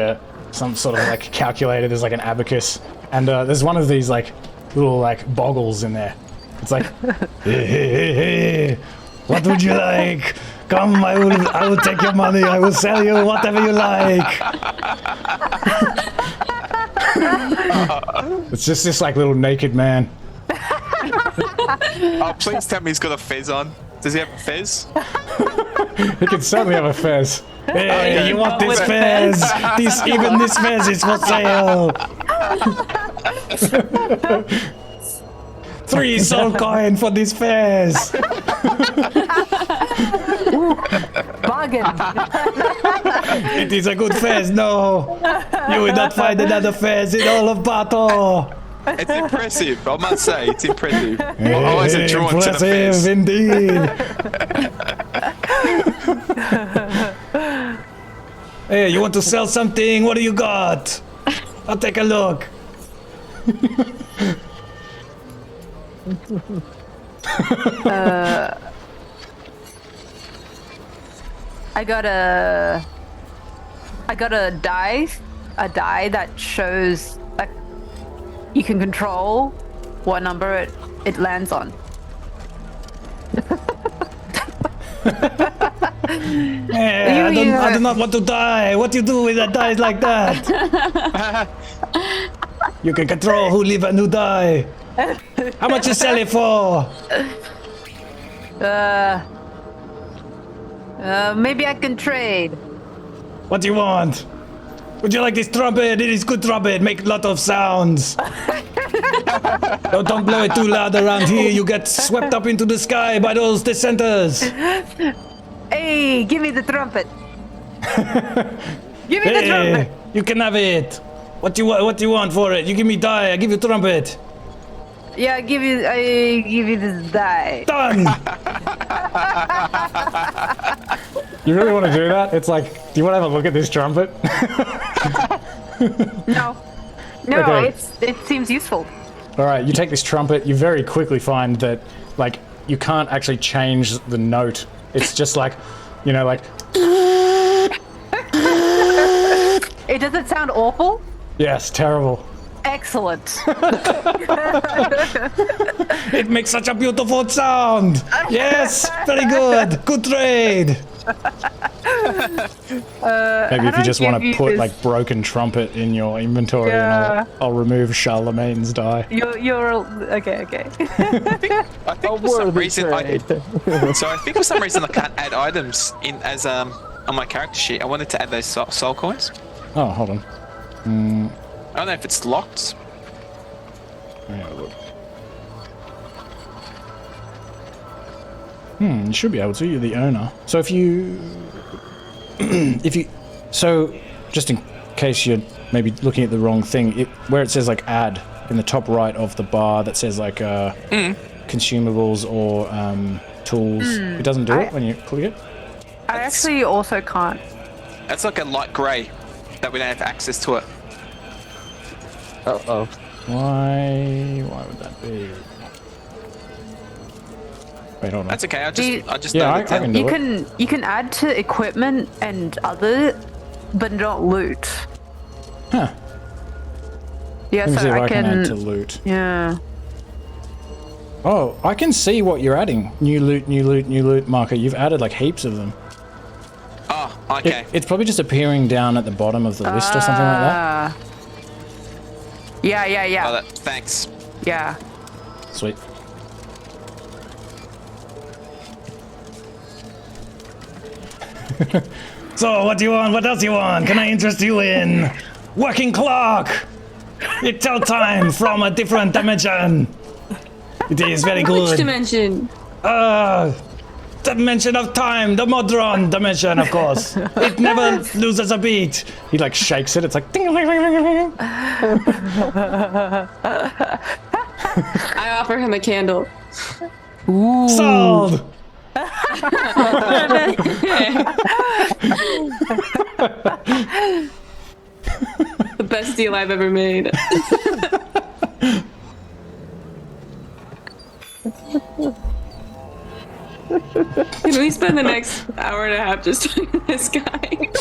some sort of like calculator. There's like an abacus, and there's one of these like little like boggles in there. It's like, hey, what would you like? Come, I will take your money. I will sell you whatever you like. It's just this like little naked man. Oh, please tell me he's got a fez on. Does he have a fez? He can certainly have a fez. Hey, you want this fez? Even this fez is for sale. 3 soul coin for this fez. Bargain. It is a good fez. No, you will not find another fez in all of battle. It's impressive, I must say. It's impressive. My eyes are drawn to the fez. Indeed. Hey, you want to sell something? What do you got? I'll take a look. I got a die that shows like you can control what number it lands on. I do not want to die. What do you do with a die like that? You can control who live and who die. How much you sell it for? Maybe I can trade. What do you want? Would you like this trumpet? It is good trumpet. Make a lot of sounds. Don't blow it too loud around here. You get swept up into the sky by those dissenters. Hey, give me the trumpet. Give me the trumpet. You can have it. What do you want for it? You give me die. I give you trumpet. Yeah, I give you this die. Done. You really want to do that? It's like, do you want to have a look at this trumpet? No, Okay. it seems useful. All right, you take this trumpet. You very quickly find that, like, you can't actually change the note. It's just like, like. It doesn't sound awful. Yes, terrible. Excellent. It makes such a beautiful sound. Yes, very good. Good trade. Maybe if you just want to put like broken trumpet in your inventory, and I'll remove Charlemagne's die. You're okay. I think for some reason I can't add items in as on my character sheet. I wanted to add those soul coins. Oh, hold on. I don't know if it's locked. Yeah, look. You should be able to. You're the owner. So if you, so just in case you're maybe looking at the wrong thing, where it says like add in the top right of the bar that says like consumables or tools, it doesn't do it when you click it. I actually also can't. It's like a light grey that we don't have access to it. Uh-oh. Why would that be? Wait, hold on. That's okay. I just Yeah, noted I down. can do it. You can add to equipment and other, but not loot. Huh. Yeah, Let me see so if I I can can. add to loot. Yeah. Oh, I can see what you're adding. New loot, Mahkah. You've added like heaps of them. Oh, okay. It's probably just appearing down at the bottom of the list or something like that. Yeah. Oh, thanks. Yeah. Sweet. So, what do you want? What else do you want? Can I interest you in working clock? It's our time from a different dimension. It is very good. Which dimension? Dimension of time, the modern dimension, of course. It never loses a beat. He like shakes it. It's like ding, ding, ding, ding, ding. I offer him a candle. Sold. The best deal I've ever made. Can we spend the next hour and a half just talking to this guy? You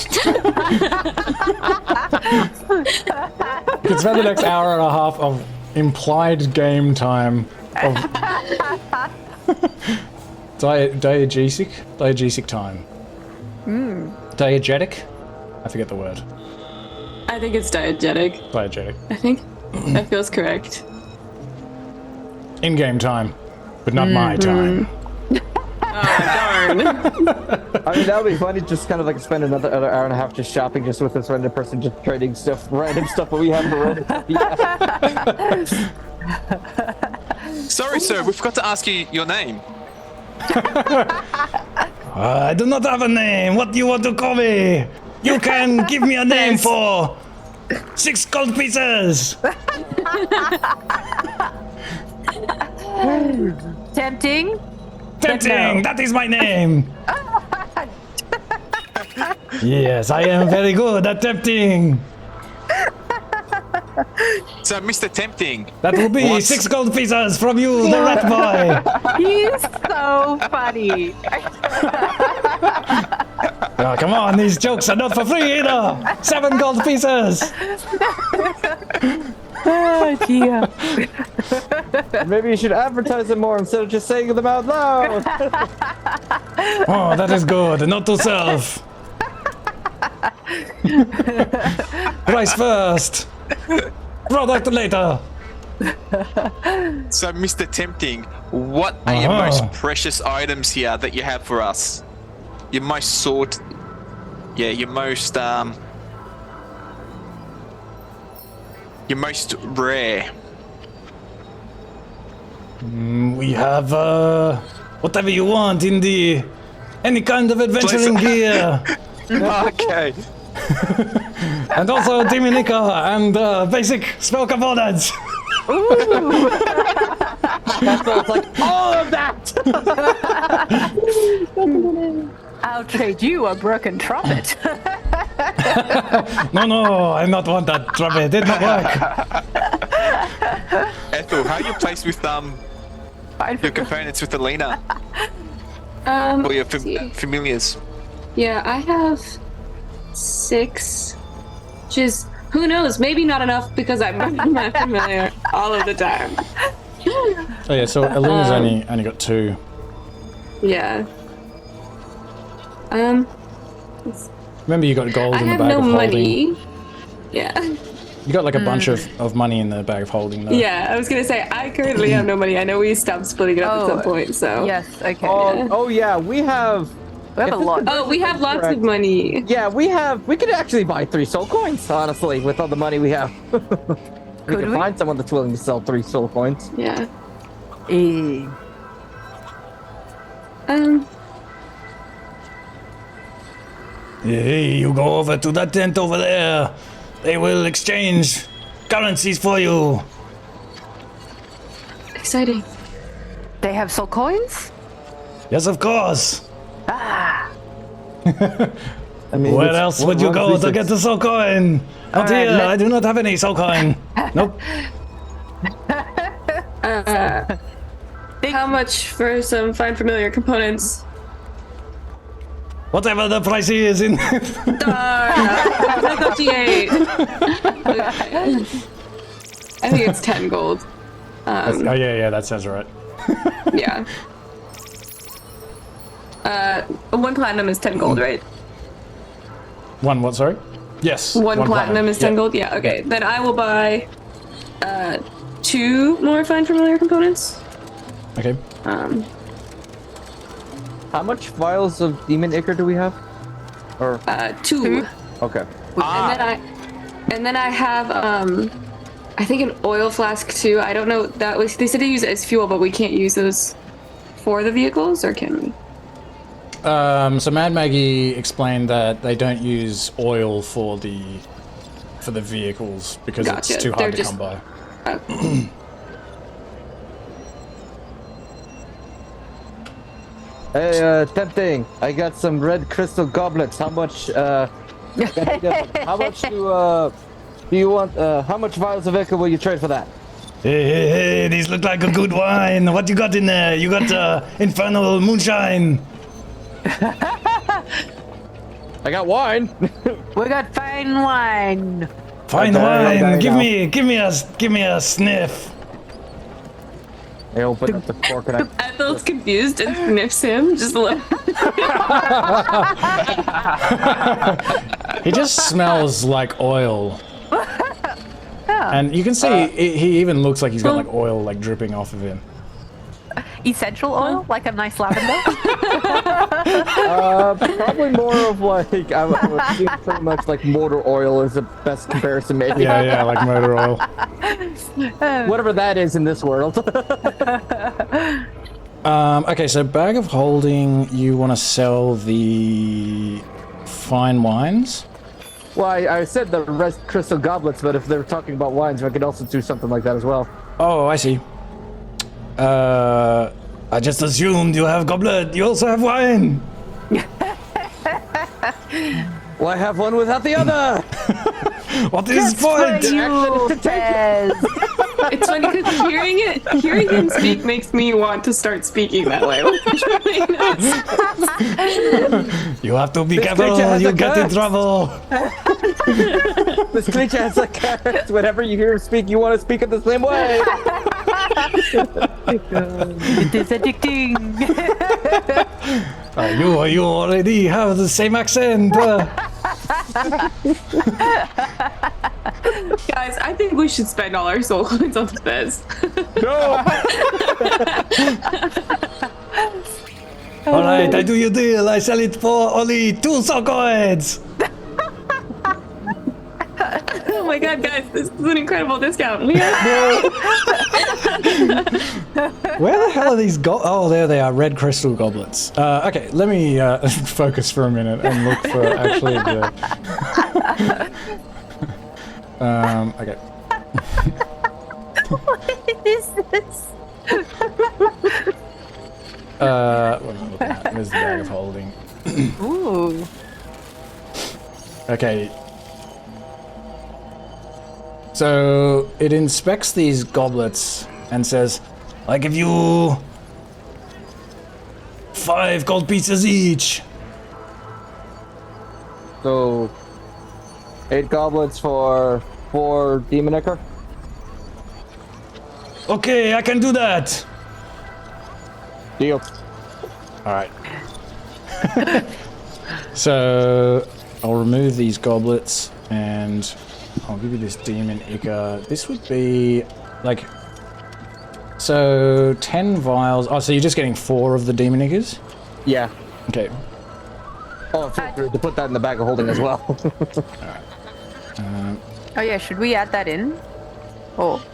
can spend the next hour and a half of implied game time of diegetic time. Diegetic? I forget the word. I think it's diegetic. Diegetic. I think that feels correct. In-game time, but not my time. Oh, darn. I mean, that would be funny, just kind of like spend another hour and a half just shopping just with this random person, just trading stuff, random stuff that we have already. Sorry, sir. We forgot to ask you your name. I do not have a name. What do you want to call me? You can give me a name for 6 gold pieces. Tempting. Tempting. That is my name. Yes, I am very good at tempting. So, Mr. Tempting. That will be 6 gold pieces from you, the rat boy. He's so funny. Oh, come on, these jokes are not for free either. 7 gold pieces. Oh dear. Maybe you should advertise them more instead of just saying them out loud. Oh, that is good. Not to self. Price first. Product later. So, Mr. Tempting, what are your most precious items here that you have for us? Your most sought... Yeah, your most rare. We have whatever you want in the any kind of adventuring gear, Okay. and also Dominica and basic spell components. That's all, it's like all of that. I'll trade you a broken trumpet. No, I not want that trumpet. It did not work. Ethel, how are you placed with your components with Alina? Or your familiars? Yeah, I have 6, which is, who knows, maybe not enough because I'm not familiar all of the time. Oh yeah, so Alina's only got 2. Yeah. Remember, you got gold I in the have bag no of holding. money. Yeah. You got like a bunch of money in the bag of holding, though. Yeah, I was gonna say, I currently have no money. I know we stopped splitting it up at some point, so. Yes, okay. Oh yeah, we have We have a lot. Oh, we have lots of money. Yeah, we could actually buy 3 soul coins, honestly, with all the money we have. we could we? find someone that's willing to sell 3 soul coins. Yeah. Hey, you go over to that tent over there. They will exchange currencies for you. Exciting. They have soul coins? Yes, of course. Ah. I mean, Where else would you go to get the soul coin? Not right, here. I do not have any soul coin. Nope. How much for some fine familiar components? Whatever the price is in. Negotiate. I think it's 10 gold. Oh yeah, that sounds right. Yeah. 1 platinum is 10 gold, right? One what? Sorry. Yes. One platinum is 10 gold. Yeah. Okay. Then I will buy 2 more fine familiar components. Okay. How much vials of demon ichor do we have? Or 2. okay. And then I have I think an oil flask too. I don't know, that was, they said to use it as fuel, but we can't use those for the vehicles, or can we? So Mad Maggie explained that they don't use oil for the vehicles because Gotcha. it's too hard to come by. Hey, tempting. I got some red crystal goblets. How much? How much do you want? How much vials of ichor will you trade for that? Hey, these look like a good wine. What you got in there? You got Infernal moonshine. I got wine. We got fine wine. Fine Okay, wine. okay, Give me a sniff. I open up the cork and Ethel's confused and sniffs him just a little. He just smells like oil. And you can see he even looks like he's got like oil like dripping off of him. Essential oil? Like a nice lavender? probably more of like I would assume pretty much like motor oil is the best comparison maybe. Yeah, like motor oil. Whatever that is in this world. Okay, so bag of holding, you want to sell the fine wines? Well, I said the red crystal goblets, but if they're talking about wines, I could also do something like that as well. Oh, I see. I just assumed you have goblet. You also have wine. Well, I have one without the other. What is the point? It's funny because hearing him speak makes me want to start speaking that way. Which really nice. You have to be careful. creature has You a get in curse. trouble. This creature has a curse. Whenever you hear him speak, you want to speak it the same way. It is addicting. You already have the same accent. Guys, I think we should spend all our soul coins on this. No. All right, I do your deal. I sell it for only 2 soul coins. Oh my god, guys, this is an incredible discount. We are Where the hell are these oh, there they are, red crystal goblets. Okay, let me focus for a minute and look for actually the... okay. What is this? What am I looking at? Where's the bag of holding? Ooh. Okay. So it inspects these goblets and says, I give you 5 gold pieces each. So, 8 goblets for 4 demon ichor. Okay, I can do that. Deal. all right. So I'll remove these goblets and I'll give you this demon ichor. This would be like, so 10 vials. Oh, so you're just getting 4 of the demon ichors? Yeah. Okay. Oh, feel free to put that in the bag of holding as well. Oh yeah, should we add that in? Oh.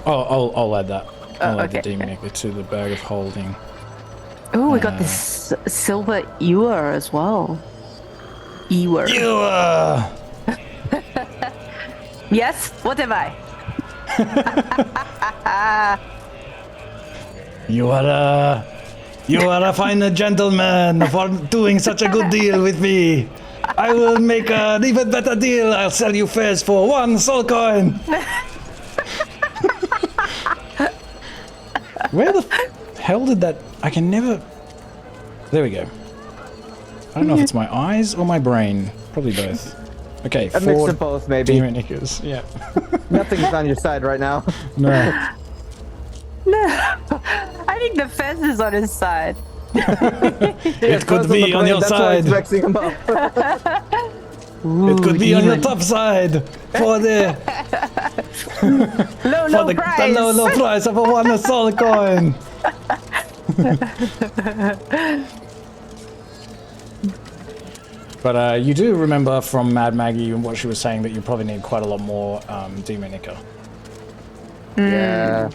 Oh, I'll add that. I'll add okay. the demon ichor to the bag of holding. Oh, we got this silver ewer as well. Ewer. Ewer! Yes? What am I? You are a fine gentleman for doing such a good deal with me. I will make an even better deal. I'll sell you fares for 1 soul coin. Where the hell did that... I can never... There we go. I don't know if it's my eyes or my brain. Probably both. Okay, A mix of both, maybe. demon knickers. Yeah. Nothing's on your side right now. No. No. I think the fence is on his side. It could be on your side. Mixing them up. It could be on your top side for the Low price. the low price of a 1 soul coin. But you do remember from Mad Maggie and what she was saying that you probably need quite a lot more demon nicker. Yeah.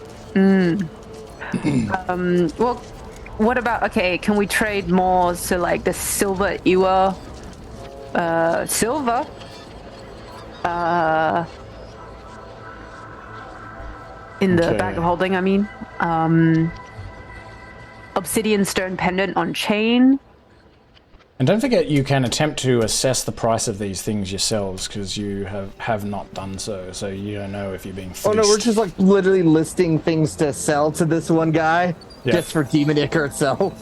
Well, what about, okay, can we trade more so like the silver ewer, silver, in the Okay. bag of holding, I mean, obsidian stone pendant on chain. And don't forget, you can attempt to assess the price of these things yourselves because you have not done so. So you don't know if you're being fleeced. Oh no, we're just like literally listing things to sell to this one guy, Yeah. just for Demon Icker itself.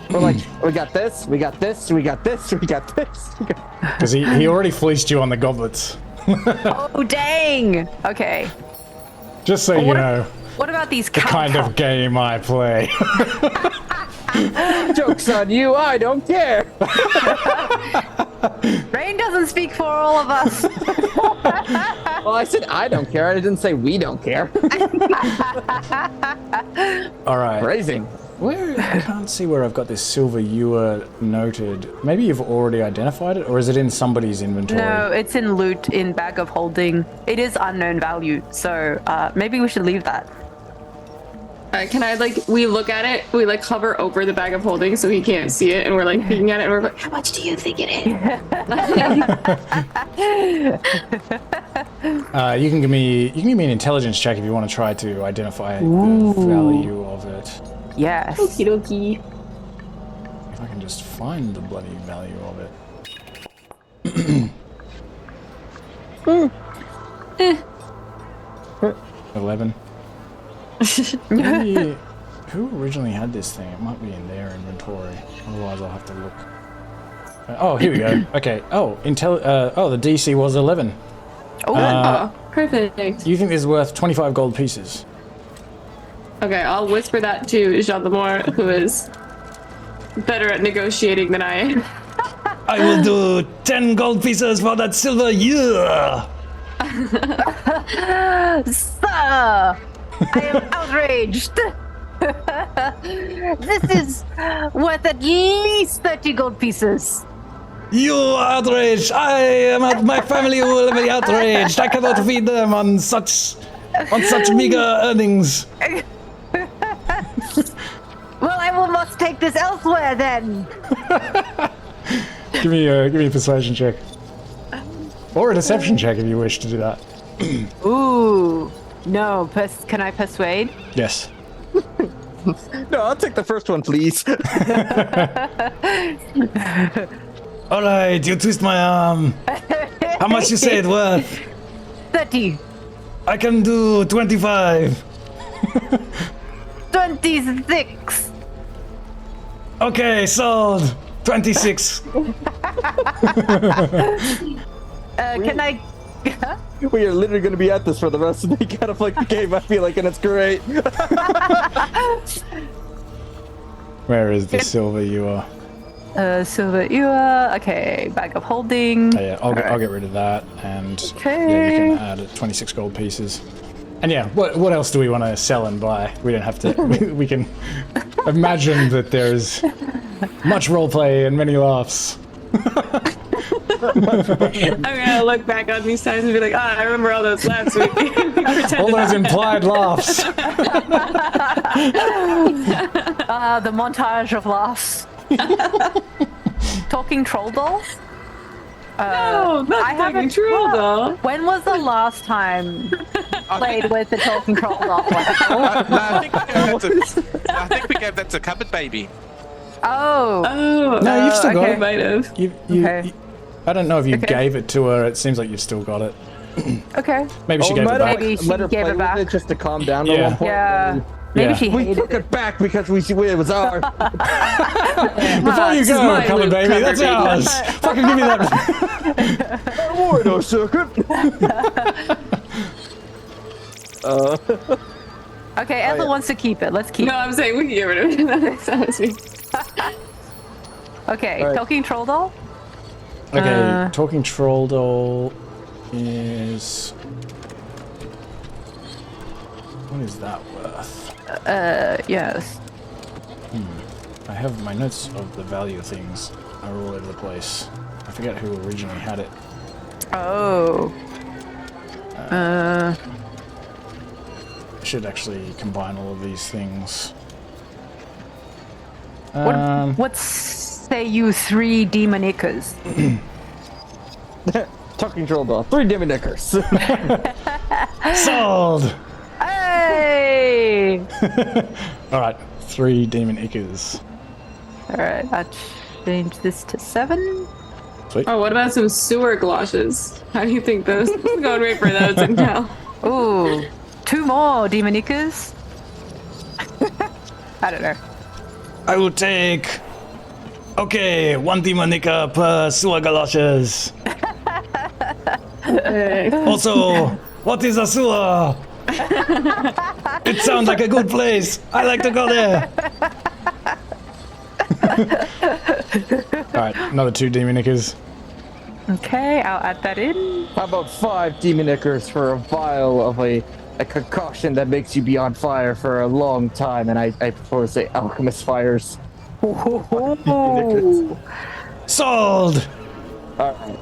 We're like, we got this, we got this, we got this, we got this. Because he already fleeced you on the goblets. Oh, dang. Okay. Just so you know What about these the kind of game I play. Joke's on you, I don't care. Rain doesn't speak for all of us. Well, I said I don't care, I didn't say we don't care. All right. Raising. Where I can't see where I've got this silver ewer noted. Maybe you've already identified it, or is it in somebody's inventory? No, it's in loot in bag of holding. It is unknown value, so maybe we should leave that. Can I, like, we look at it, we, like, hover over the bag of holding so he can't see it, and we're, like, peeking at it, and we're like, how much do you think it is? You can give me an intelligence check if you want to try to identify the value of it. Yes. Okie dokie. If I can just find the bloody value of it. 11. Maybe, who originally had this thing? It might be in their inventory. Otherwise, I'll have to look. Oh, here we go. Okay. Oh, the DC was 11. Oh, perfect. You think this is worth 25 gold pieces? Okay, I'll whisper that to Jean Lemore, who is better at negotiating than I am. I will do 10 gold pieces for that silver ewer. Sir! I am outraged! This is worth at least 30 gold pieces. You are outraged. My family will be outraged. I cannot feed them on such meager earnings. Well, I will must take this elsewhere then. Give me a persuasion check. Or a deception check if you wish to do that. Ooh. No, can I persuade? Yes. No, I'll take the first one, please. All right, you twist my arm. How much you say it worth? 30. I can do 25. 26. Okay, sold. 26. Can I... We are literally going to be at this for the rest of the kind of like the game, I feel like, and it's great. Where is the silver ewer? Silver ewer. Okay, bag of holding. Oh, yeah, I'll get rid of that, and Okay. yeah, you can add 26 gold pieces. And yeah, what else do we want to sell and buy? We don't have to. We can imagine that there's much roleplay and many laughs. I'm gonna look back on these times and be like, I remember all those last week. All those implied laughs. The montage of laughs. Talking troll doll? No, not I haven't- talking troll doll. When was the last time played with the talking troll doll? I think we gave that to Cupboard Baby. Oh. Oh, No, you've still got okay. it. might have. Okay. I don't know if you Okay. gave it to her. It seems like you've still got it. Okay. Maybe she Oh, gave it back. Maybe she let her gave play it back. with it just to calm down at Yeah. one point. Yeah. Maybe Yeah. she We hated took it back because it was ours. Before you this is go, my Cupboard loot, Baby, Cupboard that's Baby. ours. Fucking give me that. War no circuit. Okay, Ethel wants to keep it. Let's keep No, it. I'm saying we can get rid of it. That's honestly. Okay, Alright. talking troll doll? Okay, talking troll doll is. What is that worth? Yes. I have my notes of the value of things are all over the place. I forget who originally had it. Oh. I should actually combine all of these things. What say you 3 demonicas? Talking troll doll. 3 Dimmy Knickers. Sold! Hey! Alright, 3 demon ickers. Alright, I'll change this to 7. Sweet. Oh, what about some sewer galoshes? How do you think those? I'm going right for those and now. Ooh, 2 more demonicas. I don't know. I will take. Okay, 1 demonica per sewer galoshes. Also, what is a sewer? It sounds like a good place. I like to go there. Alright, another 2 demon ickers. Okay, I'll add that in. How about 5 Demon Knickers for a vial of a concoction that makes you be on fire for a long time? And I prefer to say alchemist fires. Ooh. Sold! Alright.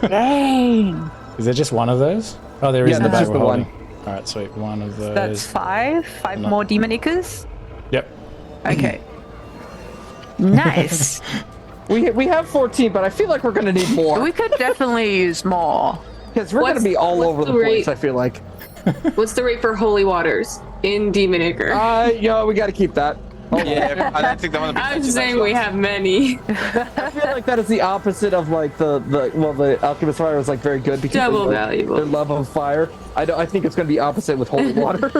Dang. Is there just one of those? Oh, there is Yeah, in the that's bag just we're the holding. one. Alright, sweet. One of those. That's 5. 5 No. more demonicas. Yep. Okay. Nice. We have 14, but I feel like we're gonna need more. We could definitely use more. Because we're gonna What's- be all what's over the the place, rate? I feel like. What's the rate for holy waters in Demon Acre? Yeah, we gotta keep that. Yeah, I don't think they want to be I'm touching just those saying we ones. have many. I feel like that is the opposite of like the alchemist fire was like very good because Double like, valuable. their love of fire. I think it's gonna be opposite with holy water.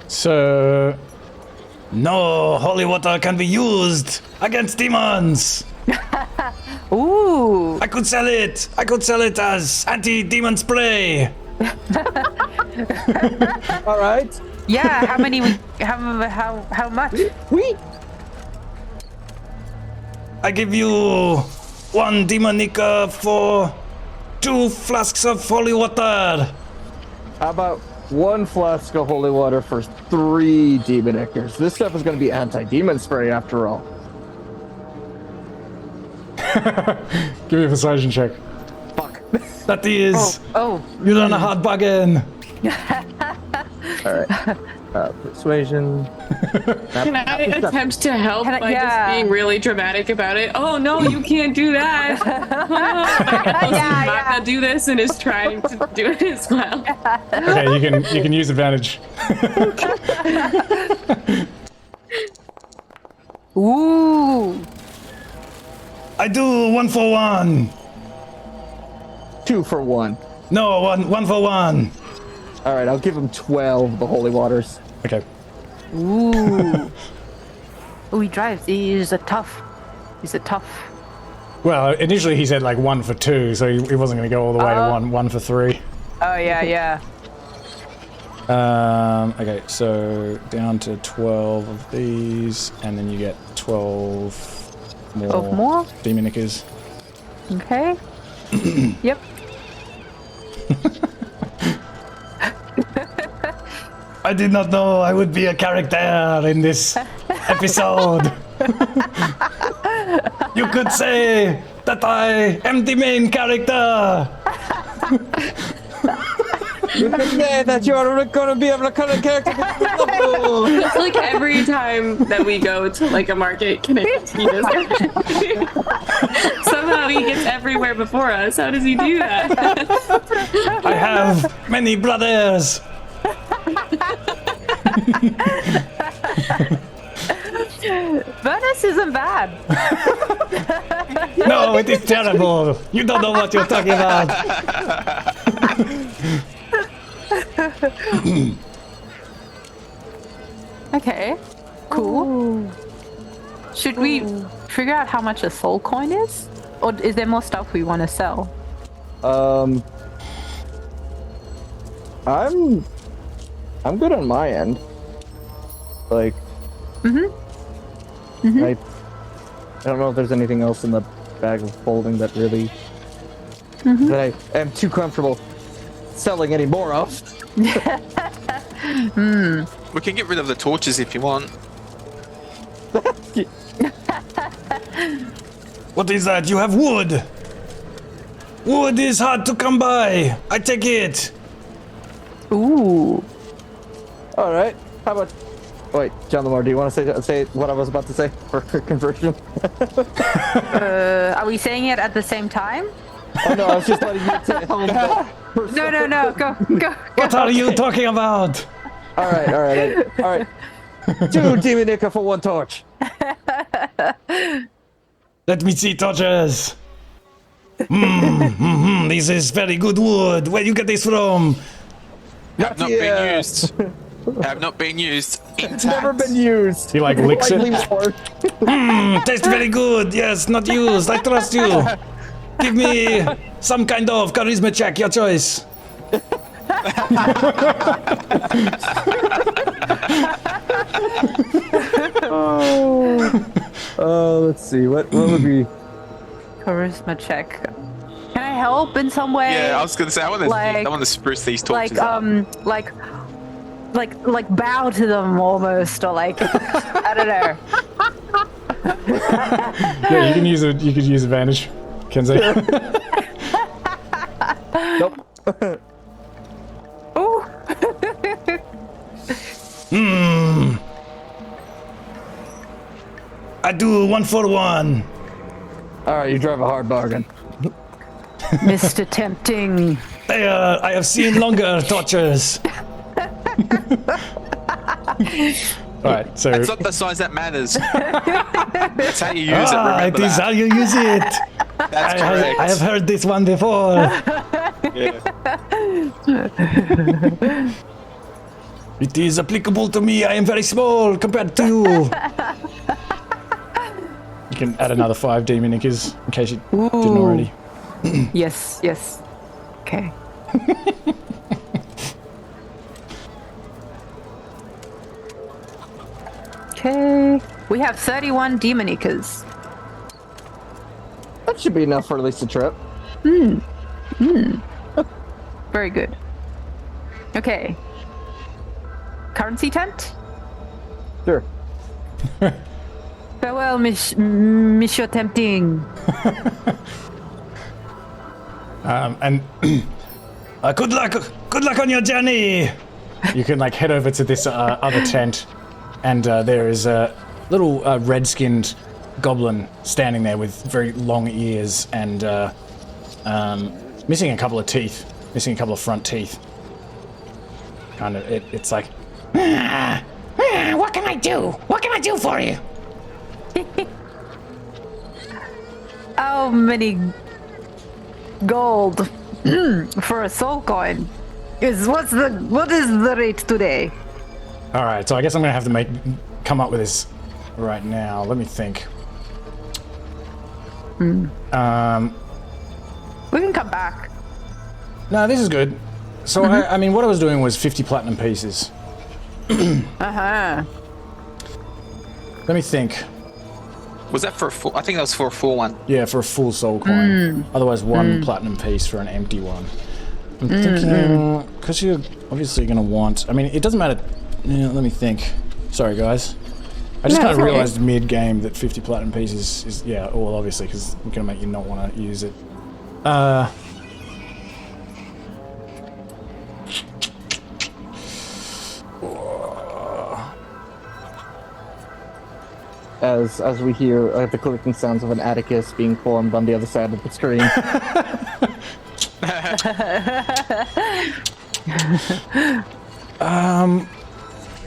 So, No, holy water can be used against demons. Ooh. I could sell it. I could sell it as anti-demon spray. All right. Yeah, how many how much? We I give you 1 demonica for 2 flasks of holy water. How about 1 flask of holy water for 3 demon nectars? This stuff is gonna be anti-demon spray after all. give me a persuasion check. Fuck. That is, Oh. you done a hard bargain. All right. Persuasion. Can I attempt to help Can I- by yeah. just being really dramatic about it? Oh no, you can't do that. Yeah, Mahkah do this and is trying to do it as well. Okay, you can use advantage. Ooh. I do 1 for 1. 2 for 1. No, 1 for 1. All right, I'll give him 12 of the holy waters. Okay. Ooh. Ooh, he drives. He's a tough. Well, initially he said like 1 for 2, so he wasn't going to go all the way to 1 for 3. Oh yeah. Okay, so down to 12 of these, and then you get 12 more, 12 more? demonicas. Okay. Yep. I did not know I would be a character in this episode. You could say that I am the main character. You can say that you're gonna be able to cut a character. Just like every time that we go to like a market, can it he does somehow he gets everywhere before us. How does he do that? I have many brothers. Venice isn't bad. No, it is terrible. You don't know what you're talking about. Okay, cool. Should we figure out how much a soul coin is? Or is there more stuff we want to sell? I'm good on my end. Like, I don't know if there's anything else in the bag of holding that really that I am too comfortable selling any more of. We can get rid of the torches if you want. What is that? You have wood. Wood is hard to come by. I take it. Ooh. All right. How about? Wait, John Lamar, do you want to say what I was about to say for conversion? Are we saying it at the same time? Oh no, I was just letting you say home. No. Go. What are you talking about? All right. 2 Demon Nika for 1 torch. Let me see torches. This is very good wood. Where you get this from? Have not been used. Have not been used. It's never been used. He like licks it. Tastes very good. Yes, not used. I trust you. Give me some kind of charisma check, your choice. Let's see. What would be Charisma check. Can I help in some way? Yeah, I was gonna say I want to spruce these torches up. like bow to them almost, or like I don't know. Yeah, you can use advantage, Kensei. nope? Ooh. I do 1 for 1. All right, you drive a hard bargain. Mr. Tempting. I have seen longer torches. Alright, so It's not the size that matters. That's how you use it. Remember It is how you use it. That's correct. I have heard this one before. It is applicable to me. I am very small compared to you. you can add another 5 demon nickers in case you didn't already. Yes. Okay. Okay. We have 31 demonicas. That should be enough for at least a trip. Very good. Okay. Currency tent? Sure. Farewell, Monsieur Tempting. And Good luck on your journey. you can like head over to this other tent, and there is a little red-skinned goblin standing there with very long ears and missing a couple of teeth, missing a couple of front teeth. Kind of, it's like, What can I do? What can I do for you? How many gold for a soul coin? What is the rate today? all right. So I guess I'm gonna have to come up with this right now. Let me think. We can come back. No, this is good. So I mean, what I was doing was 50 platinum pieces. Uh-huh. Let me think. Was that for a full? I think that was for a full one. Yeah, for a full soul coin. Otherwise, 1 platinum piece for an empty one. I'm thinking, because you're obviously going to want... I mean, it doesn't matter... Yeah, let me think. Sorry, guys. I just No, kind of it's okay. realized mid-game that 50 platinum pieces is, yeah, well, obviously, because I'm going to make you not want to use it. As we hear the clicking sounds of an Atticus being formed on the other side of the screen.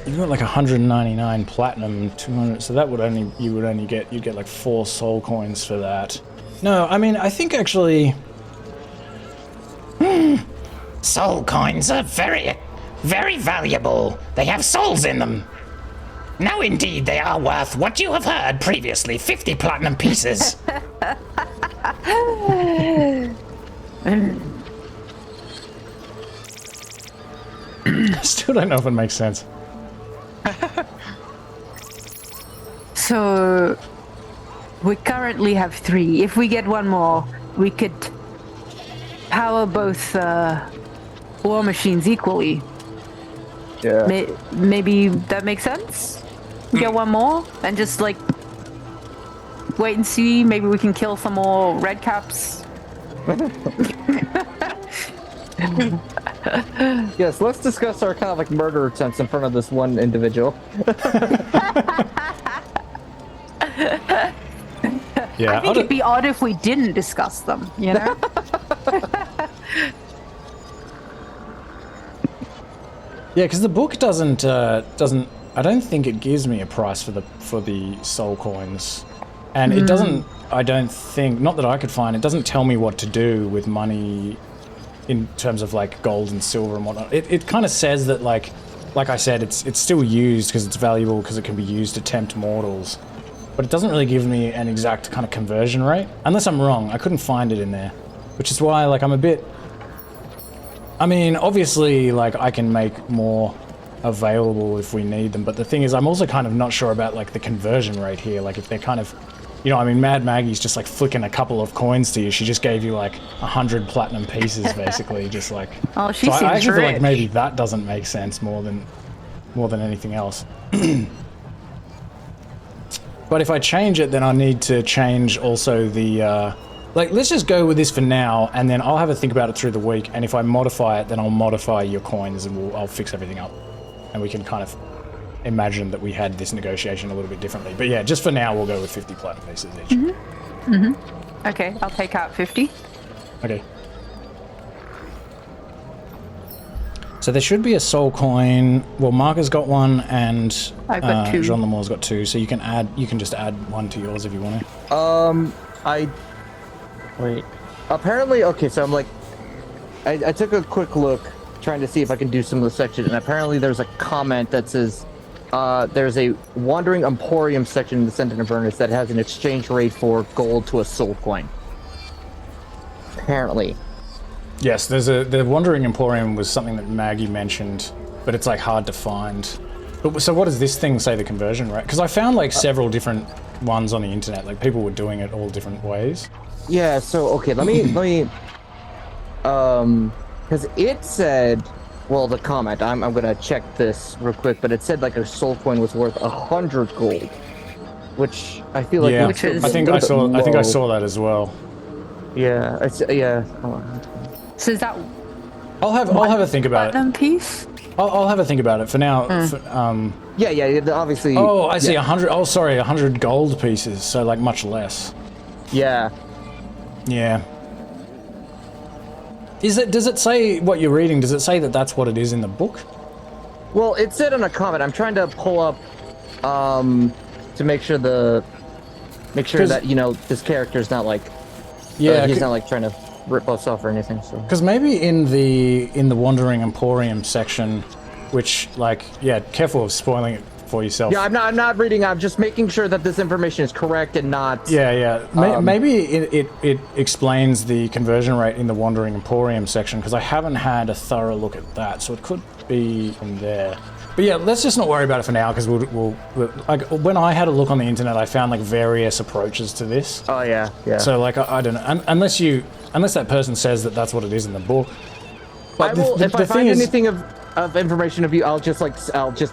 You got like 199 platinum, 200, so that would only, you'd get like 4 soul coins for that. No, I mean, I think actually... Soul coins are very, very valuable. They have souls in them. Now indeed they are worth what you have heard previously, 50 platinum pieces. Still don't know if it makes sense. So we currently have 3. If we get one more, we could power both war machines equally. Yeah. Maybe that makes sense? Get one more and just like wait and see. Maybe we can kill some more red caps. Yes, let's discuss our kind of like murder attempts in front of this one individual. Yeah, I think it'd be odd if we didn't discuss them, you know? Yeah, because the book doesn't. I don't think it gives me a price for the soul coins, and it doesn't. I don't think. Not that I could find. It doesn't tell me what to do with money, in terms of like gold and silver and whatnot. It kind of says that like I said, it's still used because it's valuable because it can be used to tempt mortals, but it doesn't really give me an exact kind of conversion rate. Unless I'm wrong, I couldn't find it in there, which is why like I'm a bit. I mean, obviously, like, I can make more available if we need them, but the thing is, I'm also kind of not sure about, like, the conversion rate here. Like, if they're kind of, you know, I mean, Mad Maggie's just, like, flicking a couple of coins to you. She just gave you, like, 100 platinum pieces, basically, just, like... Oh, she so seems I actually feel like rich. maybe that doesn't make sense more than anything else. But if I change it, then I need to change also the, like, let's just go with this for now, and then I'll have a think about it through the week, and if I modify it, then I'll modify your coins, and I'll fix everything up. And we can kind of imagine that we had this negotiation a little bit differently. But yeah, just for now, we'll go with 50 platinum pieces each. Okay, I'll take out 50. Okay. So there should be a soul coin. Well, Mahkah's got one, and I've got 2. Jean Lamour's got 2, so you can just add 1 to yours if you want to. Wait. Apparently, okay, so I'm like, I took a quick look trying to see if I can do some of the section, and apparently there's a comment that says there's a Wandering Emporium section in the Center of Avernus that has an exchange rate for gold to a soul coin. Apparently. Yes, the Wandering Emporium was something that Maggie mentioned, but it's like hard to find. But, so what does this thing say the conversion rate? Because I found like several different ones on the internet, like people were doing it all different ways. Yeah, so okay, let me because it said, well, the comment, I'm gonna check this real quick, but it said like a soul coin was worth 100 gold, which I feel like Yeah, Which is- I think I saw that as well. Yeah, yeah. Hold on. So is that I'll have a think about it. platinum piece? I'll have a think about it for now. Yeah, obviously. Oh, I see. Yeah. 100. Oh, sorry, 100 gold pieces. So like much less. Yeah. Yeah. Does it say what you're reading? Does it say that that's what it is in the book? Well, it said in a comment. I'm trying to pull up, to make sure that this character's not like, he's not like trying to rip us off or anything. So. Because maybe in the Wandering Emporium section, which careful of spoiling it for yourself. Yeah, I'm not reading. I'm just making sure that this information is correct and not. Yeah. Maybe it explains the conversion rate in the Wandering Emporium section, because I haven't had a thorough look at that, so it could be in there. But yeah, let's just not worry about it for now, because we'll like, when I had a look on the internet, I found like various approaches to this. Oh yeah. So like I don't know, unless that person says that that's what it is in the book. But if I find anything of information of you, I'll just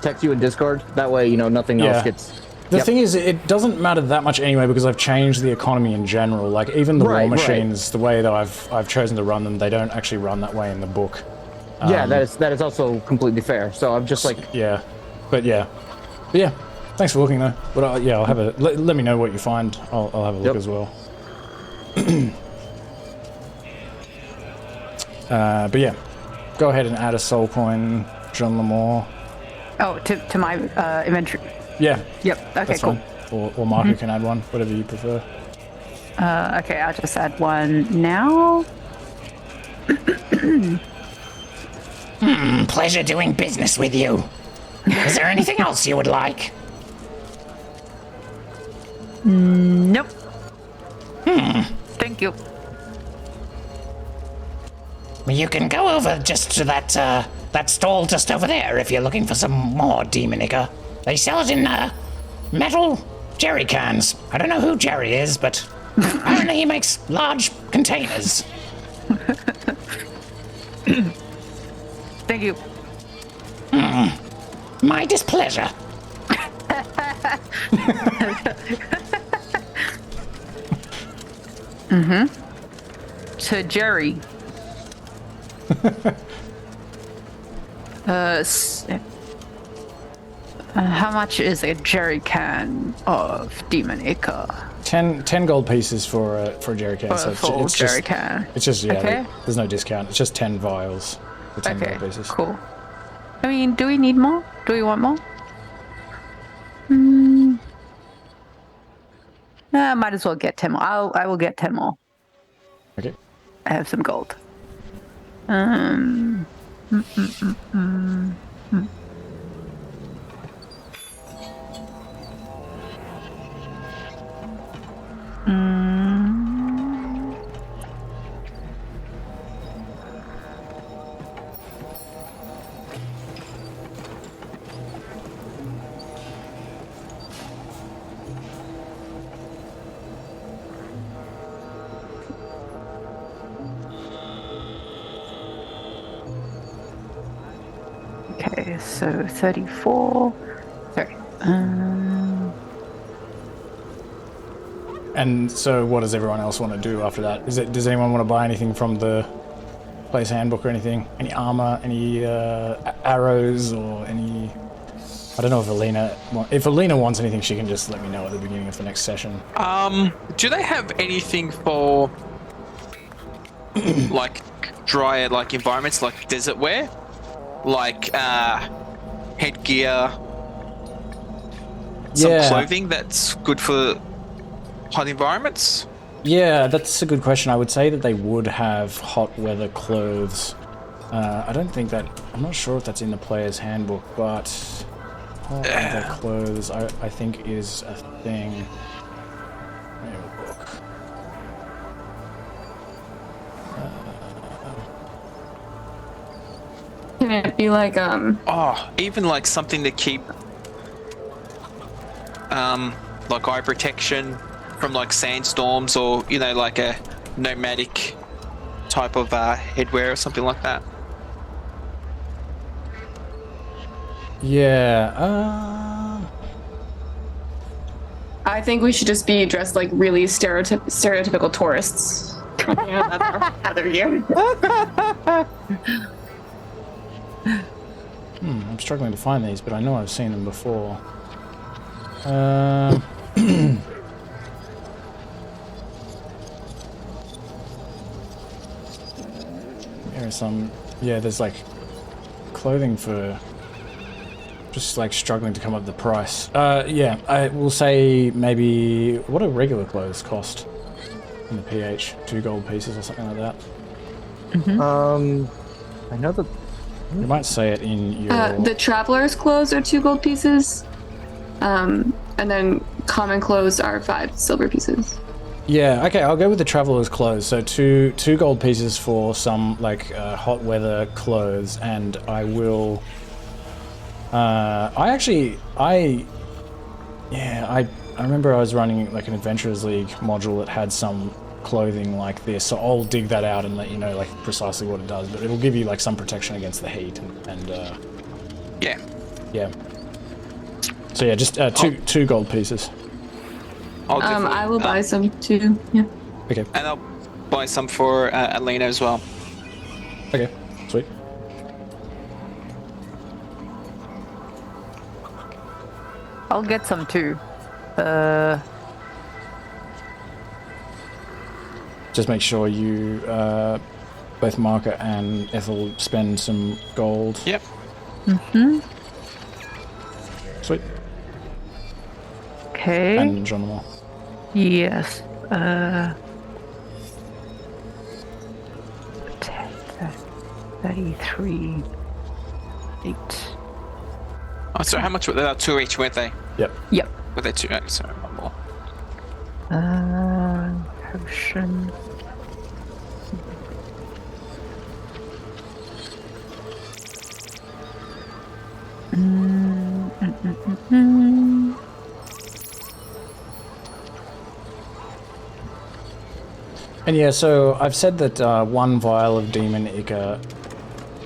text you in Discord. That way, nothing else gets. The thing is, it doesn't matter that much anyway because I've changed the economy in general. Like even the war machines, the way that I've chosen to run them, they don't actually run that way in the book. Yeah, that is also completely fair. So I'm just like, but yeah. Thanks for looking though. But I'll have a let me know what you find. I'll have a look as well. But yeah, go ahead and add a soul coin, John Lamore. Oh, to my inventory. Yeah. Yep. Okay. That's cool. Fine. Or Mahkah can add one, whatever you prefer. Okay, I'll just add one now. Pleasure doing business with you. Is there anything else you would like? Nope. Thank you. Well, you can go over just to that stall just over there if you're looking for some more demon ichor. They sell it in metal jerry cans. I don't know who Jerry is, but apparently he makes large containers. Thank you. My displeasure. To Jerry. How much is a jerry can of demon ichor? 10 gold pieces for a jerry can. For a full jerry can. It's just Okay. There's no discount. It's just 10 vials for 10 gold pieces. Cool. I mean, do we need more? Do we want more? Might as well get 10 more. I will get 10 more. Okay. I have some gold. Okay, so 34. Sorry. And so what does everyone else want to do after that? Does anyone want to buy anything from the player's handbook or anything? Any armor, any arrows, or any... I don't know if Alina wants anything, she can just let me know at the beginning of the next session. Do they have anything for like drier environments, like desert wear? Like headgear, some clothing that's good for hot environments? Yeah, that's a good question. I would say that they would have hot weather clothes. I don't think that... I'm not sure if that's in the player's handbook, but hot weather clothes I think is a thing. Let me have a look. Can it be like even like something to keep like eye protection from like sandstorms, or like a nomadic type of headwear or something like that? Yeah, I think we should just be dressed like really stereotypical tourists. That's our other year. I'm struggling to find these, but I know I've seen them before. There are some... Yeah, there's like clothing for... Just like struggling to come up with the price. Yeah, I will say maybe... What do regular clothes cost in the PH? 2 gold pieces or something like that? I know that... You might say it in your... The traveler's clothes are 2 gold pieces. And then common clothes are 5 silver pieces. Yeah, okay, I'll go with the traveler's clothes. So two gold pieces for some like hot weather clothes, and I will... I remember I was running like an Adventurers League module that had some clothing like this, so I'll dig that out and let you know like precisely what it does, but it'll give you like some protection against the heat and Yeah. yeah. So yeah, just two gold pieces. I will buy some too. Yeah. Okay. And I'll buy some for Alina as well. Okay. Sweet. I'll get some too. Just make sure you both Mahkah and Ethel spend some gold. Yep. Sweet. Okay. And Jean. Yes. 33. 8. Oh, so how much were they? 2 each, weren't they? Yep. Yep. Were they 2? Sorry, one more. Potion. And yeah, so I've said that 1 vial of Demon Ichor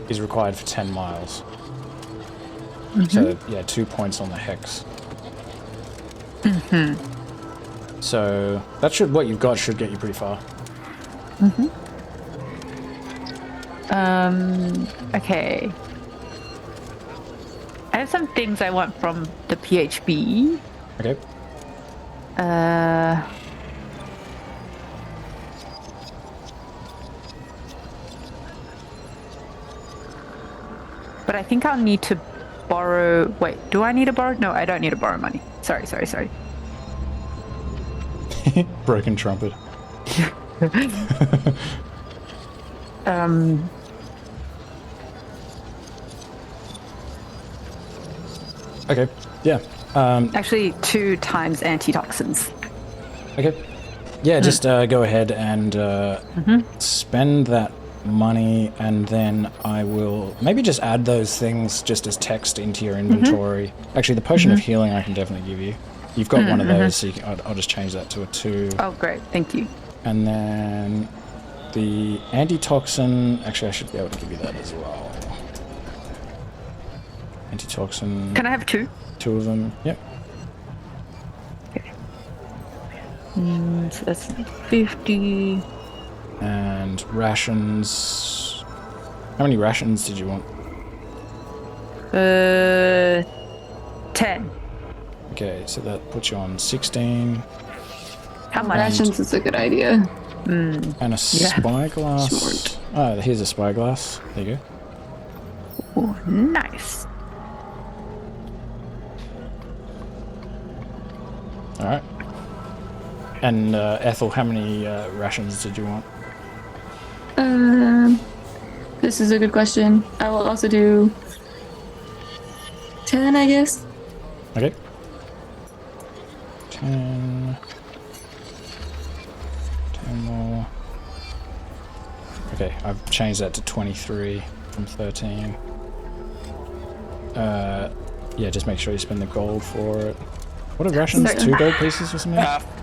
is required for 10 miles. So yeah, 2 points on the hex. So that should, what you've got should get you pretty far. Okay. I have some things I want from the PHB. Okay. But I think I'll need to borrow... Wait, do I need to borrow? No, I don't need to borrow money. Sorry. Broken trumpet. Okay. Yeah. Actually, 2 times antitoxins. Okay. Yeah, just go ahead and spend that money, and then I will maybe just add those things just as text into your inventory. Actually, the potion of healing I can definitely give you. You've got one of those, so I'll just change that to a 2. Oh, great. Thank you. And then the antitoxin, actually I should be able to give you that as well. Antitoxin. Can I have 2? 2 of them, yep. Okay. So that's 50. And rations. How many rations did you want? 10. Okay, so that puts you on 16. How much? Rations is a good idea. And a spyglass. Smart. Oh, here's a spyglass. There you go. Ooh, nice. Alright. And Ethel, how many rations did you want? This is a good question. I will also do 10, I guess. Okay. 10. 10 more. Okay, I've changed that to 23 from 13. Yeah, just make sure you spend the gold for it. What are rations? Sorry. 2 gold pieces or something?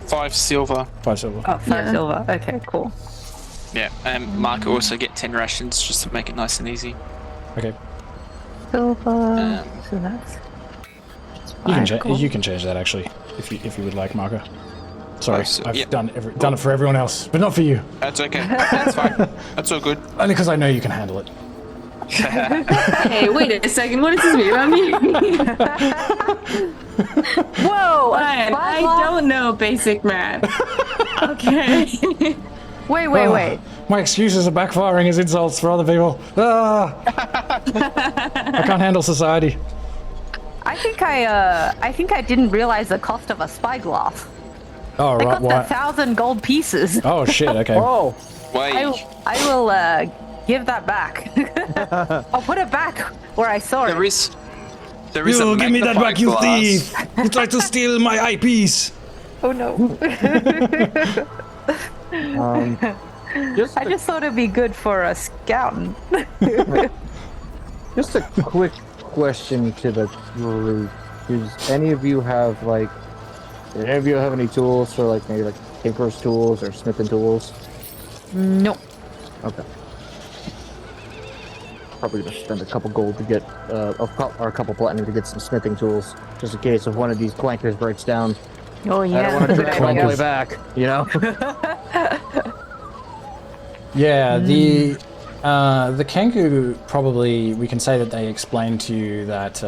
5 silver. 5 silver. Oh, 5 silver. Okay, cool. Yeah, and Mark will also get 10 rations just to make it nice and easy. Okay. Silver. So that's... You can change that actually, if you would like, Mahkah. Sorry, I've yep. done it for everyone else, but not for you. That's okay. That's fine. That's all good. Only because I know you can handle it. Hey, wait a second. What does this mean about me? Whoa! I don't know basic math. Okay. Wait. My excuses are backfiring as insults for other people. I can't handle society. I think I didn't realize the cost of a spyglass. Oh, They right, cost why? 1,000 gold pieces. Oh, shit, okay. Oh, Wait. I will give that back. I'll put it back where I saw it. There is a You give me that back, you magnifying thief! You tried to steal my eyepiece! Oh no. just I just thought it'd be good for a scouting. Just a quick question to the group. Does any of you have any tools for maybe tinker's tools or smithing tools? No. Okay. probably gonna spend a couple gold to get, or a couple platinum to get some smithing tools, just in case if one of these clankers breaks down. Oh yeah. I don't want to drag it all the way back, you know? Yeah, the Kenku probably, we can say that they explained to you that,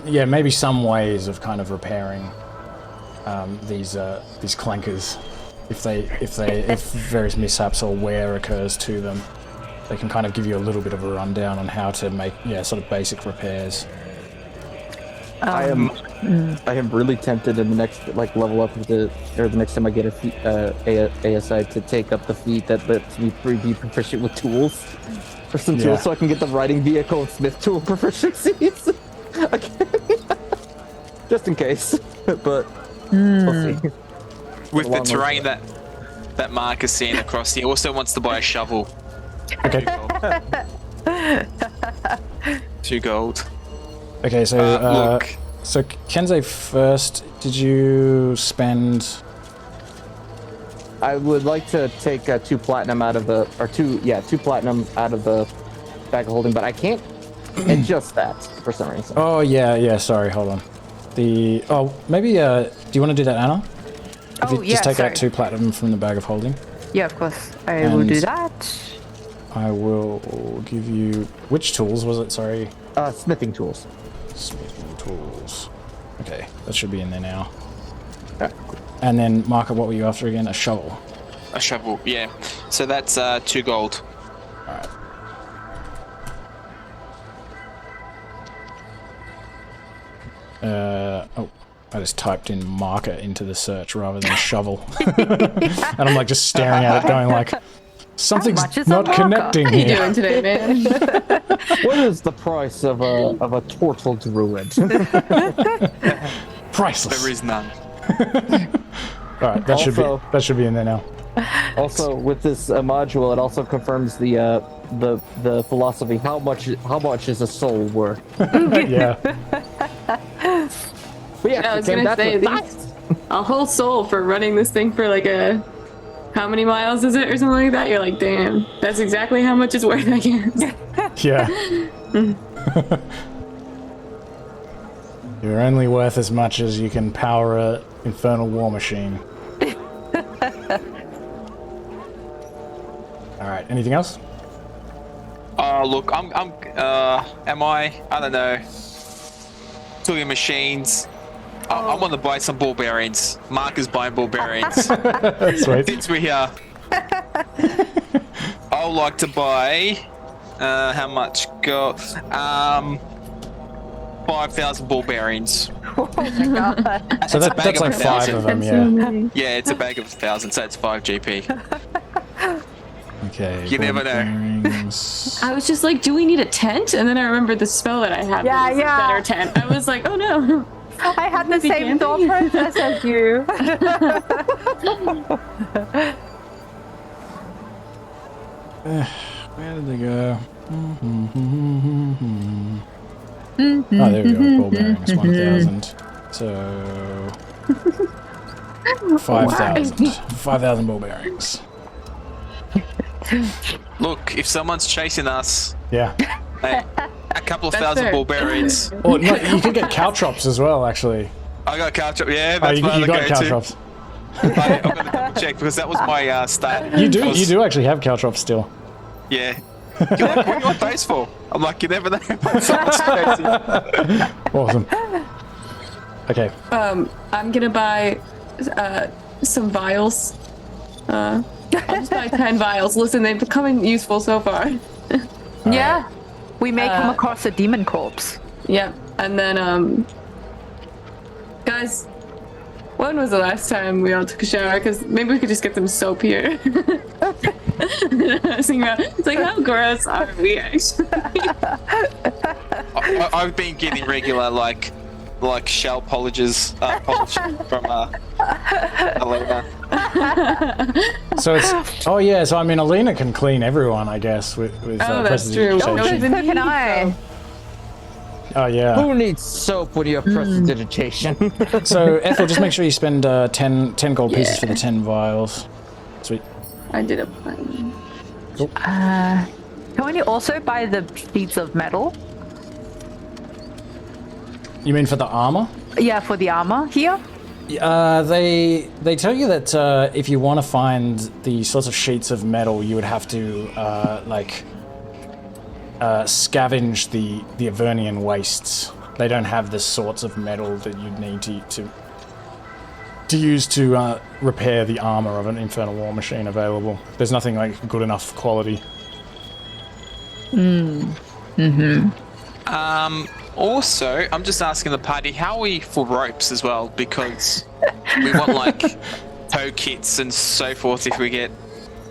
yeah, maybe some ways of kind of repairing these clankers. If various mishaps or wear occurs to them, they can kind of give you a little bit of a rundown on how to make, yeah, sort of basic repairs. I am really tempted in the next level up the next time I get a ASI to take up the feat that lets me be proficient with tools for some tools, so I can get the riding vehicle and smith tool proficiencies again, just in case. But we'll see. With the terrain that Mark is seeing across, he also wants to buy a shovel. Okay. 2 gold. Okay, so look. So Kensei first, did you spend? I would like to take 2 platinum out of the, or 2 platinum out of the bag of holding, but I can't adjust that for some reason. Oh yeah. Sorry, hold on. Maybe do you want to do that, Anna? Just take out 2 platinum from the bag of holding. Yeah, of course. I will do that. I will give you, which tools was it? Sorry. Smithing tools. Smithing tools. Okay, that should be in there now. And then, Mahkah, what were you after again? A shovel. A shovel, yeah. So that's 2 gold. Alright. I just typed in Mahkah into the search rather than shovel. And I'm like just staring at it going like, something's not connecting here. What are you doing today, man? What is the price of a turtle druid? Priceless. There is none. Alright, that should be in there now. Also, with this module, it also confirms the philosophy. How much is a soul worth? Yeah. But yeah, I was gonna say a whole soul for running this thing for like how many miles is it or something like that? You're like, damn, that's exactly how much it's worth, I guess. Yeah. You're only worth as much as you can power a infernal war machine. Alright, anything else? Look, am I don't know. Talking machines. I want to buy some ball bearings. Mark is buying ball bearings. Sweet. Since we're here, I would like to buy. How much? Go. 5,000 ball bearings. Oh my god. So that's like 5 of them, yeah. Yeah, it's a bag of 1,000, so it's 5 GP. Okay. You never know. Bearings. I was just like, do we need a tent? And then I remembered the spell that I have. Yeah, that was yeah. A better tent. I was like, oh no. I had the same thought process as you. Where did they go? Oh, there we go. Ball bearings, 1,000. So 5,000. 5,000 ball bearings. Look, if someone's chasing us, Yeah. hey, a couple of thousand fair. ball bearings. Or no, you could get caltrops as well, actually. I got caltrop. Yeah, Oh, that's what you I got go to. caltrops. I'm gonna double check because that was my stat. You do actually have caltrops still. Yeah. You're like, what do you want those for? I'm like, you never know. Someone's chasing. Awesome. Okay. I'm gonna buy some vials. I'll just buy 10 vials. Listen, they've become useful so far. Yeah. We may come across a demon corpse. Yep. And then, guys, when was the last time we all took a shower? Because maybe we could just get some soap here. It's like, how gross are we actually? I've been getting regular like shell polishes polish from Alina. So it's so I mean Alina can clean everyone, I guess, with that's true. So can I. Oh yeah. Who needs soap when you have prestidigitation? So Ethel, just make sure you spend 10 gold pieces for the 10 vials. Sweet. I did a plan. Cool. Can we also buy the sheets of metal? You mean for the armor? Yeah, for the armor here. They tell you that if you want to find the sorts of sheets of metal, you would have to scavenge the Avernian wastes. They don't have the sorts of metal that you'd need to use to repair the armor of an infernal war machine available. There's nothing like good enough quality. Also, I'm just asking the party, how are we for ropes as well? Because we want like tow kits and so forth if we get...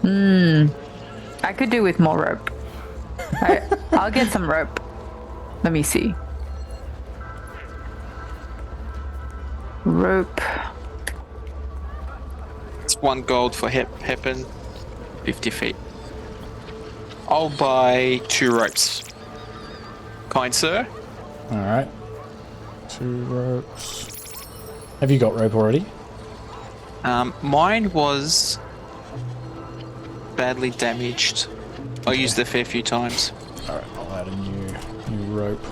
I could do with more rope. I'll get some rope. Let me see. Rope. It's 1 gold for Heppen, 50 feet. I'll buy 2 ropes. Kind sir. Alright. 2 ropes. Have you got rope already? Mine was badly damaged. I used it a fair few times. Alright, I'll add a new rope.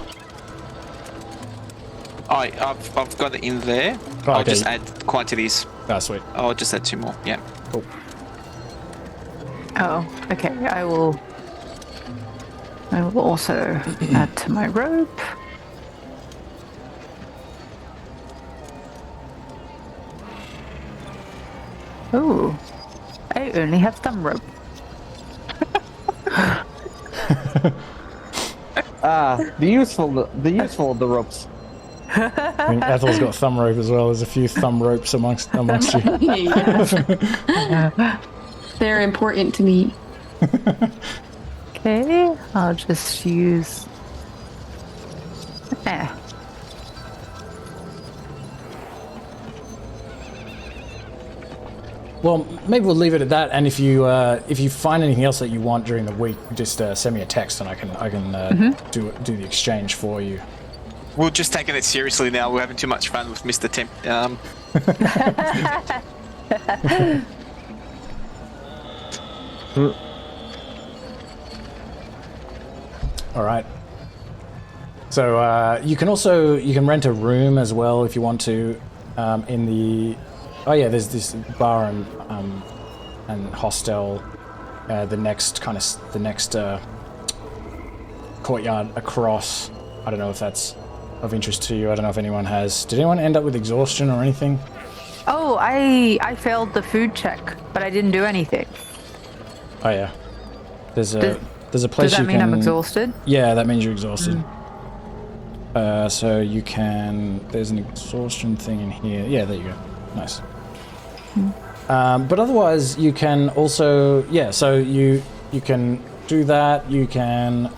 I've got it in there. Oh, I'll okay. just add quantities. Ah, sweet. I'll just add 2 more. Yeah. Cool. Oh, okay. I will also add to my rope. Oh, I only have thumb rope. The useful of the ropes. I mean, Ethel's got thumb rope as well. There's a few thumb ropes amongst you. They're important to me. Okay, I'll just use... Well, maybe we'll leave it at that. And if you find anything else that you want during the week, just send me a text, and I can do the exchange for you. We're just taking it seriously now. We're having too much fun with Mr. Temp. All right. So you can rent a room as well if you want to. In the there's this bar and hostel. The next courtyard across. I don't know if that's of interest to you. I don't know if anyone has. Did anyone end up with exhaustion or anything? Oh, I failed the food check, but I didn't do anything. Oh yeah. There's a place you can... Does that mean I'm exhausted? Yeah, that means you're exhausted. So you can... There's an exhaustion thing in here. Yeah, there you go. Nice. But otherwise, you can also... Yeah, so you can do that. You can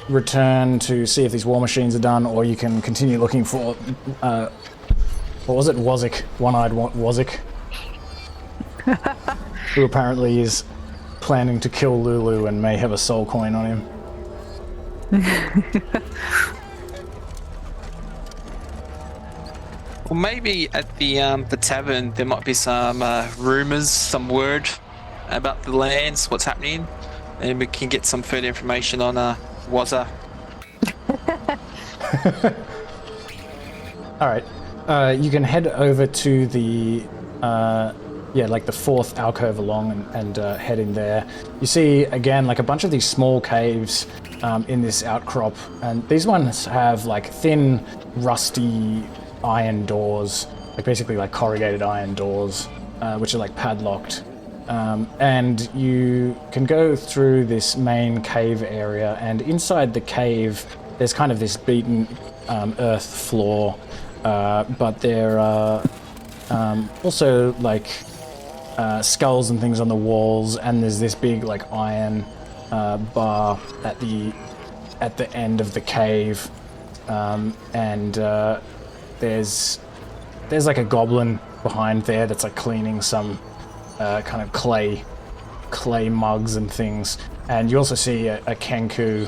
return to see if these war machines are done, or you can continue looking for... what was it? WotC. One-eyed WotC. Who apparently is planning to kill Lulu and may have a soul coin on him. Well, maybe at the tavern there might be some rumors, some word about the lands, what's happening, and we can get some further information on WotC. All right. You can head over to the like the 4th alcove along and head in there. You see again like a bunch of these small caves in this outcrop, and these ones have like thin, rusty iron doors, like basically like corrugated iron doors, which are like padlocked. And you can go through this main cave area, and inside the cave there's kind of this beaten earth floor, but there are also like skulls and things on the walls, and there's this big like iron bar at the end of the cave, and there's like a goblin behind there that's like cleaning some kind of clay mugs and things, and you also see a Kenku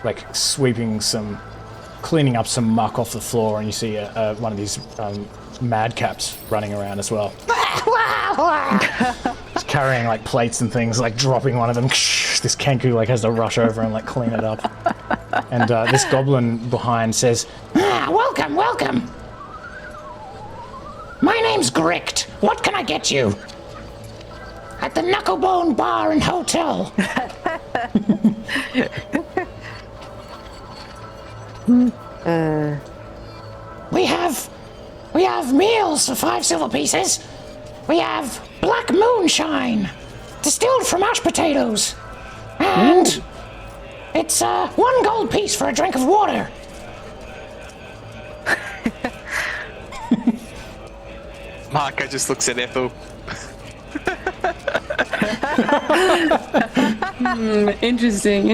like cleaning up some muck off the floor, and you see one of these madcaps running around as well. carrying like plates and things, like dropping one of them. This Kenku like has to rush over and like clean it up. And this goblin behind says, Welcome, welcome. My name's Gricht. What can I get you? At the Knucklebone Bar and Hotel. We have meals for 5 silver pieces. We have black moonshine, distilled from mashed potatoes. And it's 1 gold piece for a drink of water. Mahkah just looks at Ethel. Interesting.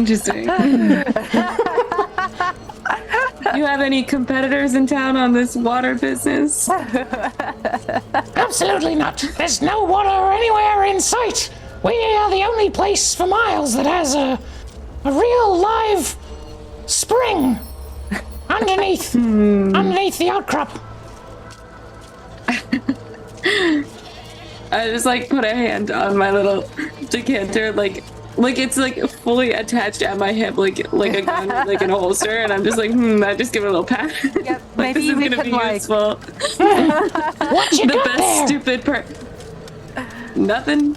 You have any competitors in town on this water business? Absolutely not. There's no water anywhere in sight. We are the only place for miles that has a real live spring underneath the outcrop. I just like put a hand on my little decanter, like it's like fully attached at my hip, like a gun, like in a holster, and I'm just like, I just give it a little pat. Yep, Like, maybe this is we gonna can be like. useful. What you The got best there? stupid nothing.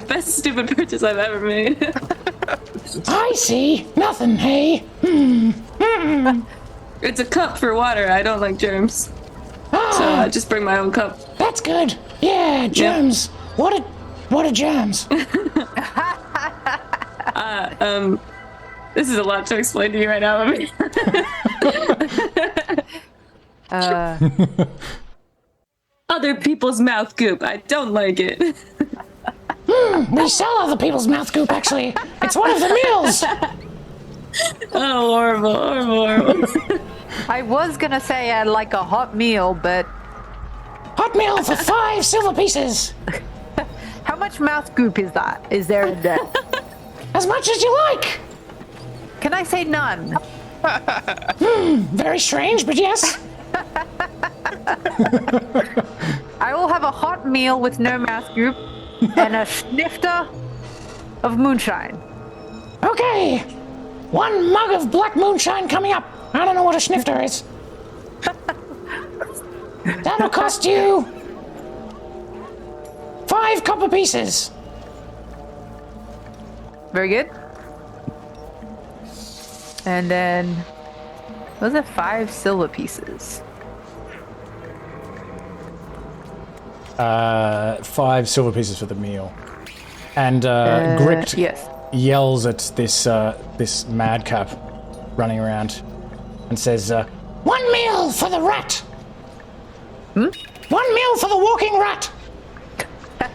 Best stupid purchase I've ever made. I see. Nothing, hey? It's a cup for water. I don't like germs, so I just bring my own cup. That's good. Yeah, germs. What a germs. This is a lot to explain to you right now. Other people's mouth goop. I don't like it. We sell other people's mouth goop, actually. It's one of the meals. Oh, horrible. I was gonna say I like a hot meal, but Hot meal for 5 silver pieces. how much mouth goop is that? Is there in there? As much as you like. Can I say none? Very strange, but yes. I will have a hot meal with no mouth goop and a snifter of moonshine. Okay. 1 mug of black moonshine coming up. I don't know what a snifter is. That'll cost you 5 copper pieces. Very good. And then, was it 5 silver pieces? 5 silver pieces for the meal. And Gricht Yes. yells at this madcap running around and says, 1 meal for the rat. 1 meal for the walking rat.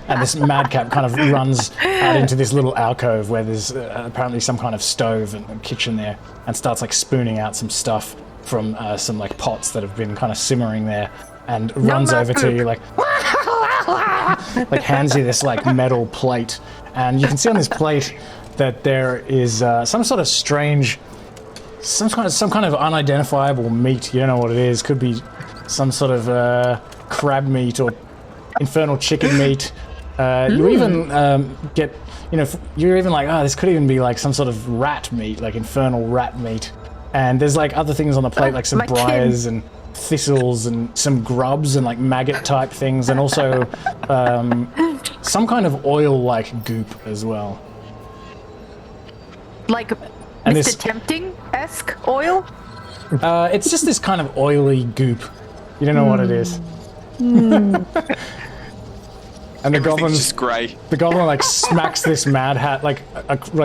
and this madcap kind of runs out into this little alcove where there's apparently some kind of stove and kitchen there, and starts like spooning out some stuff from some like pots that have been kind of simmering there, and runs over to you like hands you this like metal plate, and you can see on this plate that there is some sort of strange, some kind of unidentifiable meat. You don't know what it is. Could be some sort of crab meat or infernal chicken meat. You even get, you're even like, this could even be like some sort of rat meat, like infernal rat meat. And there's like other things on the plate, like some briars and thistles and some grubs and like maggot type things, and also some kind of oil-like goop as well. Like And Mr. this- Tempting-esque oil? It's just this kind of oily goop. You don't know what it is. And the Everything's goblin, just grey. the goblin like smacks this Mad Hat, like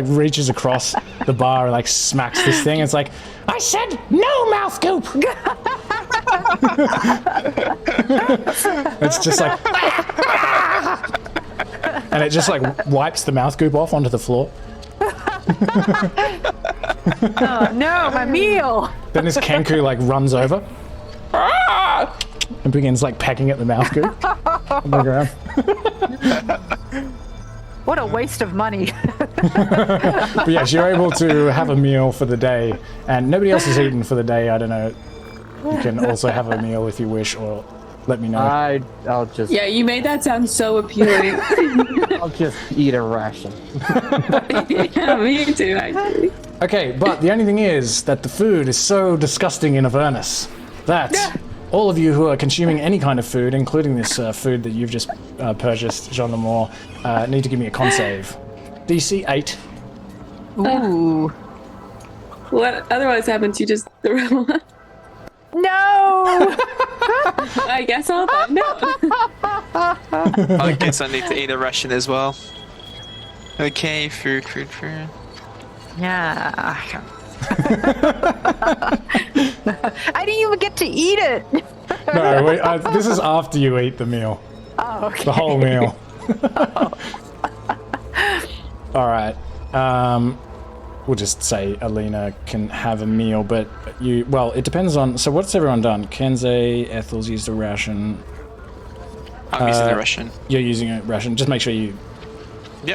reaches across the bar and like smacks this thing. It's like, I said no mouth goop. it's just like, and it just like wipes the mouth goop off onto the floor. Oh no, my meal! Then this Kenku like runs over and begins like pecking at the mouth goop on the ground. What a waste of money. But yes, you're able to have a meal for the day, and nobody else has eaten for the day. I don't know. You can also have a meal if you wish, or let me know. I'll just. Yeah, you made that sound so appealing. I'll just eat a ration. Yeah, me too, actually. Okay, but the only thing is that the food is so disgusting in Avernus that all of you who are consuming any kind of food, including this food that you've just purchased, Jean Lemore, need to give me a con save. DC 8. Ooh. What otherwise happens? You just throw up? No! I guess I'll find out. I guess I need to eat a ration as well. Okay, food. Yeah. I didn't even get to eat it. No, wait, this is after you eat the meal. Oh, okay. The whole meal. Alright. We'll just say Alina can have a meal, but well, it depends on, so what's everyone done? Kensei, Ethel's used a ration. I'm using the ration. You're using a ration. Just make sure you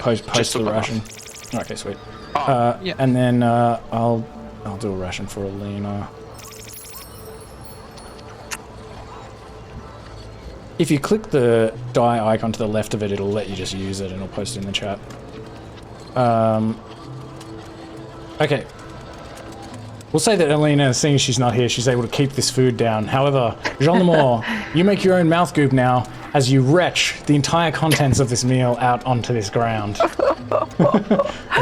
post the ration. Okay, sweet. Yeah. And then I'll do a ration for Alina. If you click the die icon to the left of it, it'll let you just use it and it'll post it in the chat. Okay. We'll say that Alina, seeing she's not here, she's able to keep this food down. However, Jean Lemore, you make your own mouth goop now as you retch the entire contents of this meal out onto this ground. And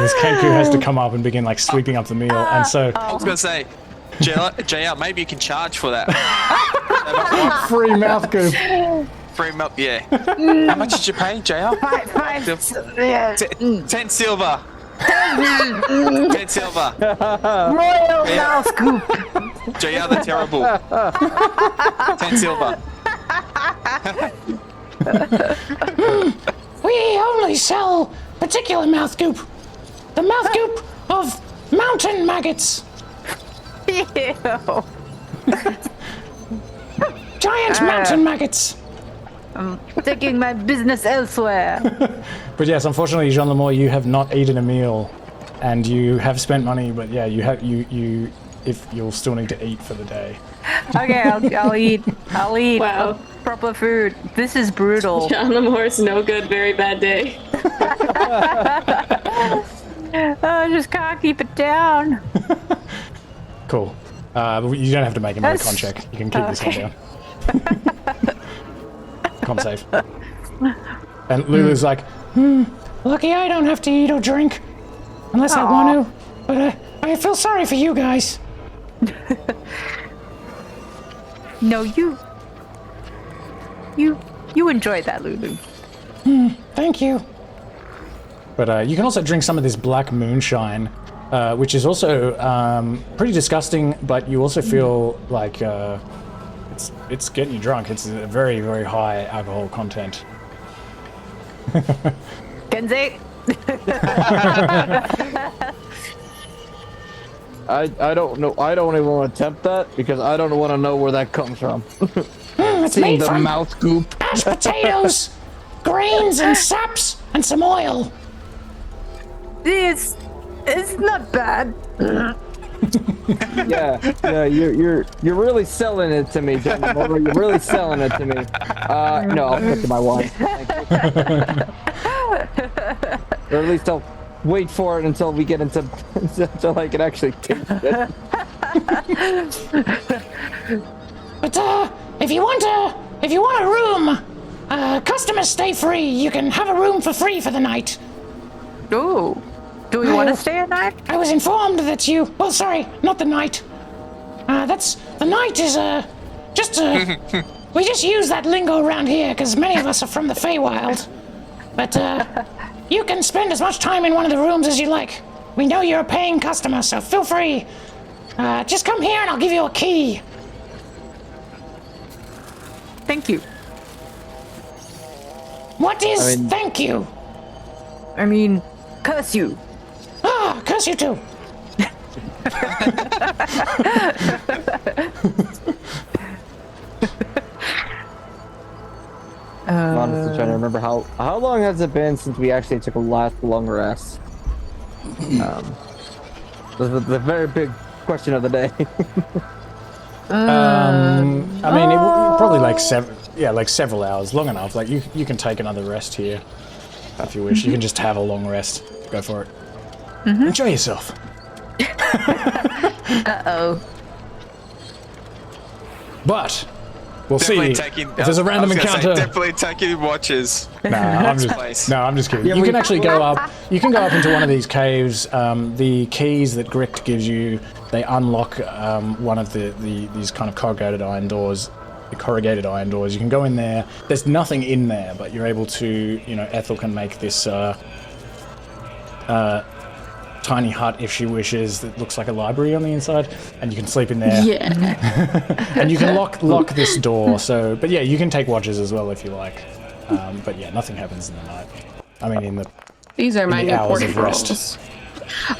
this Kenku has to come up and begin like sweeping up the meal, and so... I was gonna say, JL, maybe you can charge for that. Free mouth goop. Free milk, yeah. How much did you pay, JL? 10 silver. 10 silver. Royal mouse goop. JL the terrible. 10 silver. We only sell particular mouth goop. The mouth goop of mountain maggots. Ew. Giant mountain maggots. I'm taking my business elsewhere. But yes, unfortunately, Jean Lemore, you have not eaten a meal, and you have spent money. But yeah, if you'll still need to eat for the day. Okay, I'll eat. Wow. Proper food. This is brutal. John Lemore's no good, very bad day. I just can't keep it down. Cool. But you don't have to make another con check. You can keep this one down. Con save. And Lulu's like, Lucky I don't have to eat or drink. Unless I want to. But I feel sorry for you guys. No, you enjoy that, Lulu. Thank you. but you can also drink some of this black moonshine, which is also pretty disgusting, but you also feel like it's getting you drunk. It's a very, very high alcohol content. Kensei? I don't know. I don't even want to attempt that because I don't want to know where that comes from. It's Seeing made the from mouth goop. mashed potatoes, grains, and saps, and some oil. It's not bad. Yeah, you're really selling it to me, gentlemen. You're really selling it to me. No, I'll put to my wine. Or at least I'll wait for it until we get into until I can actually taste it. But if you want a room, customers stay free. You can have a room for free for the night. Ooh. Do we want to stay at night? I was informed that you. Well, sorry, not the night. The night is we just use that lingo around here because many of us are from the Feywild. But you can spend as much time in one of the rooms as you like. We know you're a paying customer, so feel free. Just come here and I'll give you a key. Thank you. What is thank you? I mean, curse you. Ah, curse you too. I'm honestly trying to remember how long has it been since we actually took a last long rest. The very big question of the day. I mean, it probably like 7. like several hours, long enough. Like you can take another rest here if you wish. You can just have a long rest. Go for it. Enjoy yourself. Uh-oh. But we'll Definitely see taking, if there's a random I was gonna encounter. Say, definitely taking watches. I'm just kidding. You can actually go up. You can go up into one of these caves. The keys that Gricht gives you, they unlock one of these kind of corrugated iron doors. The corrugated iron doors. You can go in there. There's nothing in there, but you're able to. Ethel can make this tiny hut if she wishes. That looks like a library on the inside, and you can sleep in there. Yeah. And you can lock this door. So, but yeah, you can take watches as well if you like. But yeah, nothing happens in the night. I mean, in the These are my the hours important of rest. rolls.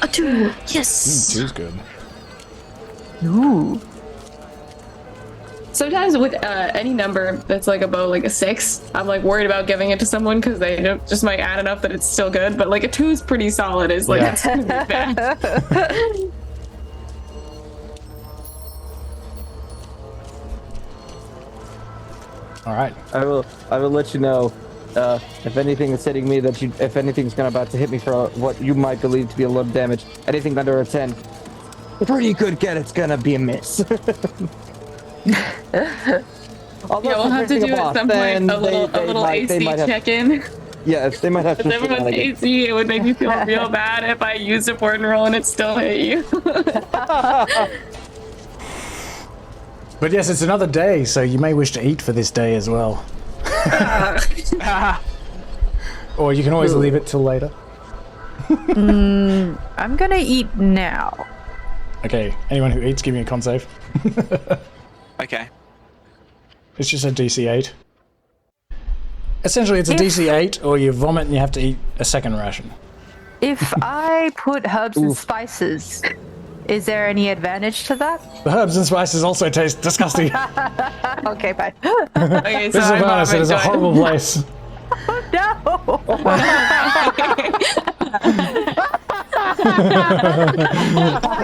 A 2. Yes. Two's good. Ooh. Sometimes with any number that's like above like a 6, I'm like worried about giving it to someone because they just might add enough that it's still good. But like a 2 is pretty solid. It's like Yeah. it's gonna be bad. All right. I will let you know if anything is hitting me if anything's about to hit me for what you might believe to be a little damage. Anything under a 10, pretty good get. It's gonna be a miss. Yeah, we'll have to do at some point a little AC check-in. Yes, they might have If to. everyone's AC, it would make me feel real bad if I used a important roll and it still hit you. But yes, it's another day, so you may wish to eat for this day as well. Or you can always leave it till later. I'm gonna eat now. Okay, anyone who eats, give me a con save. Okay. It's just a DC 8. Essentially, it's a DC 8, or you vomit and you have to eat a second ration. If I put herbs and spices, is there any advantage to that? The herbs and spices also taste disgusting. Okay, bye. Okay, This is Avernus, it is a horrible place. No!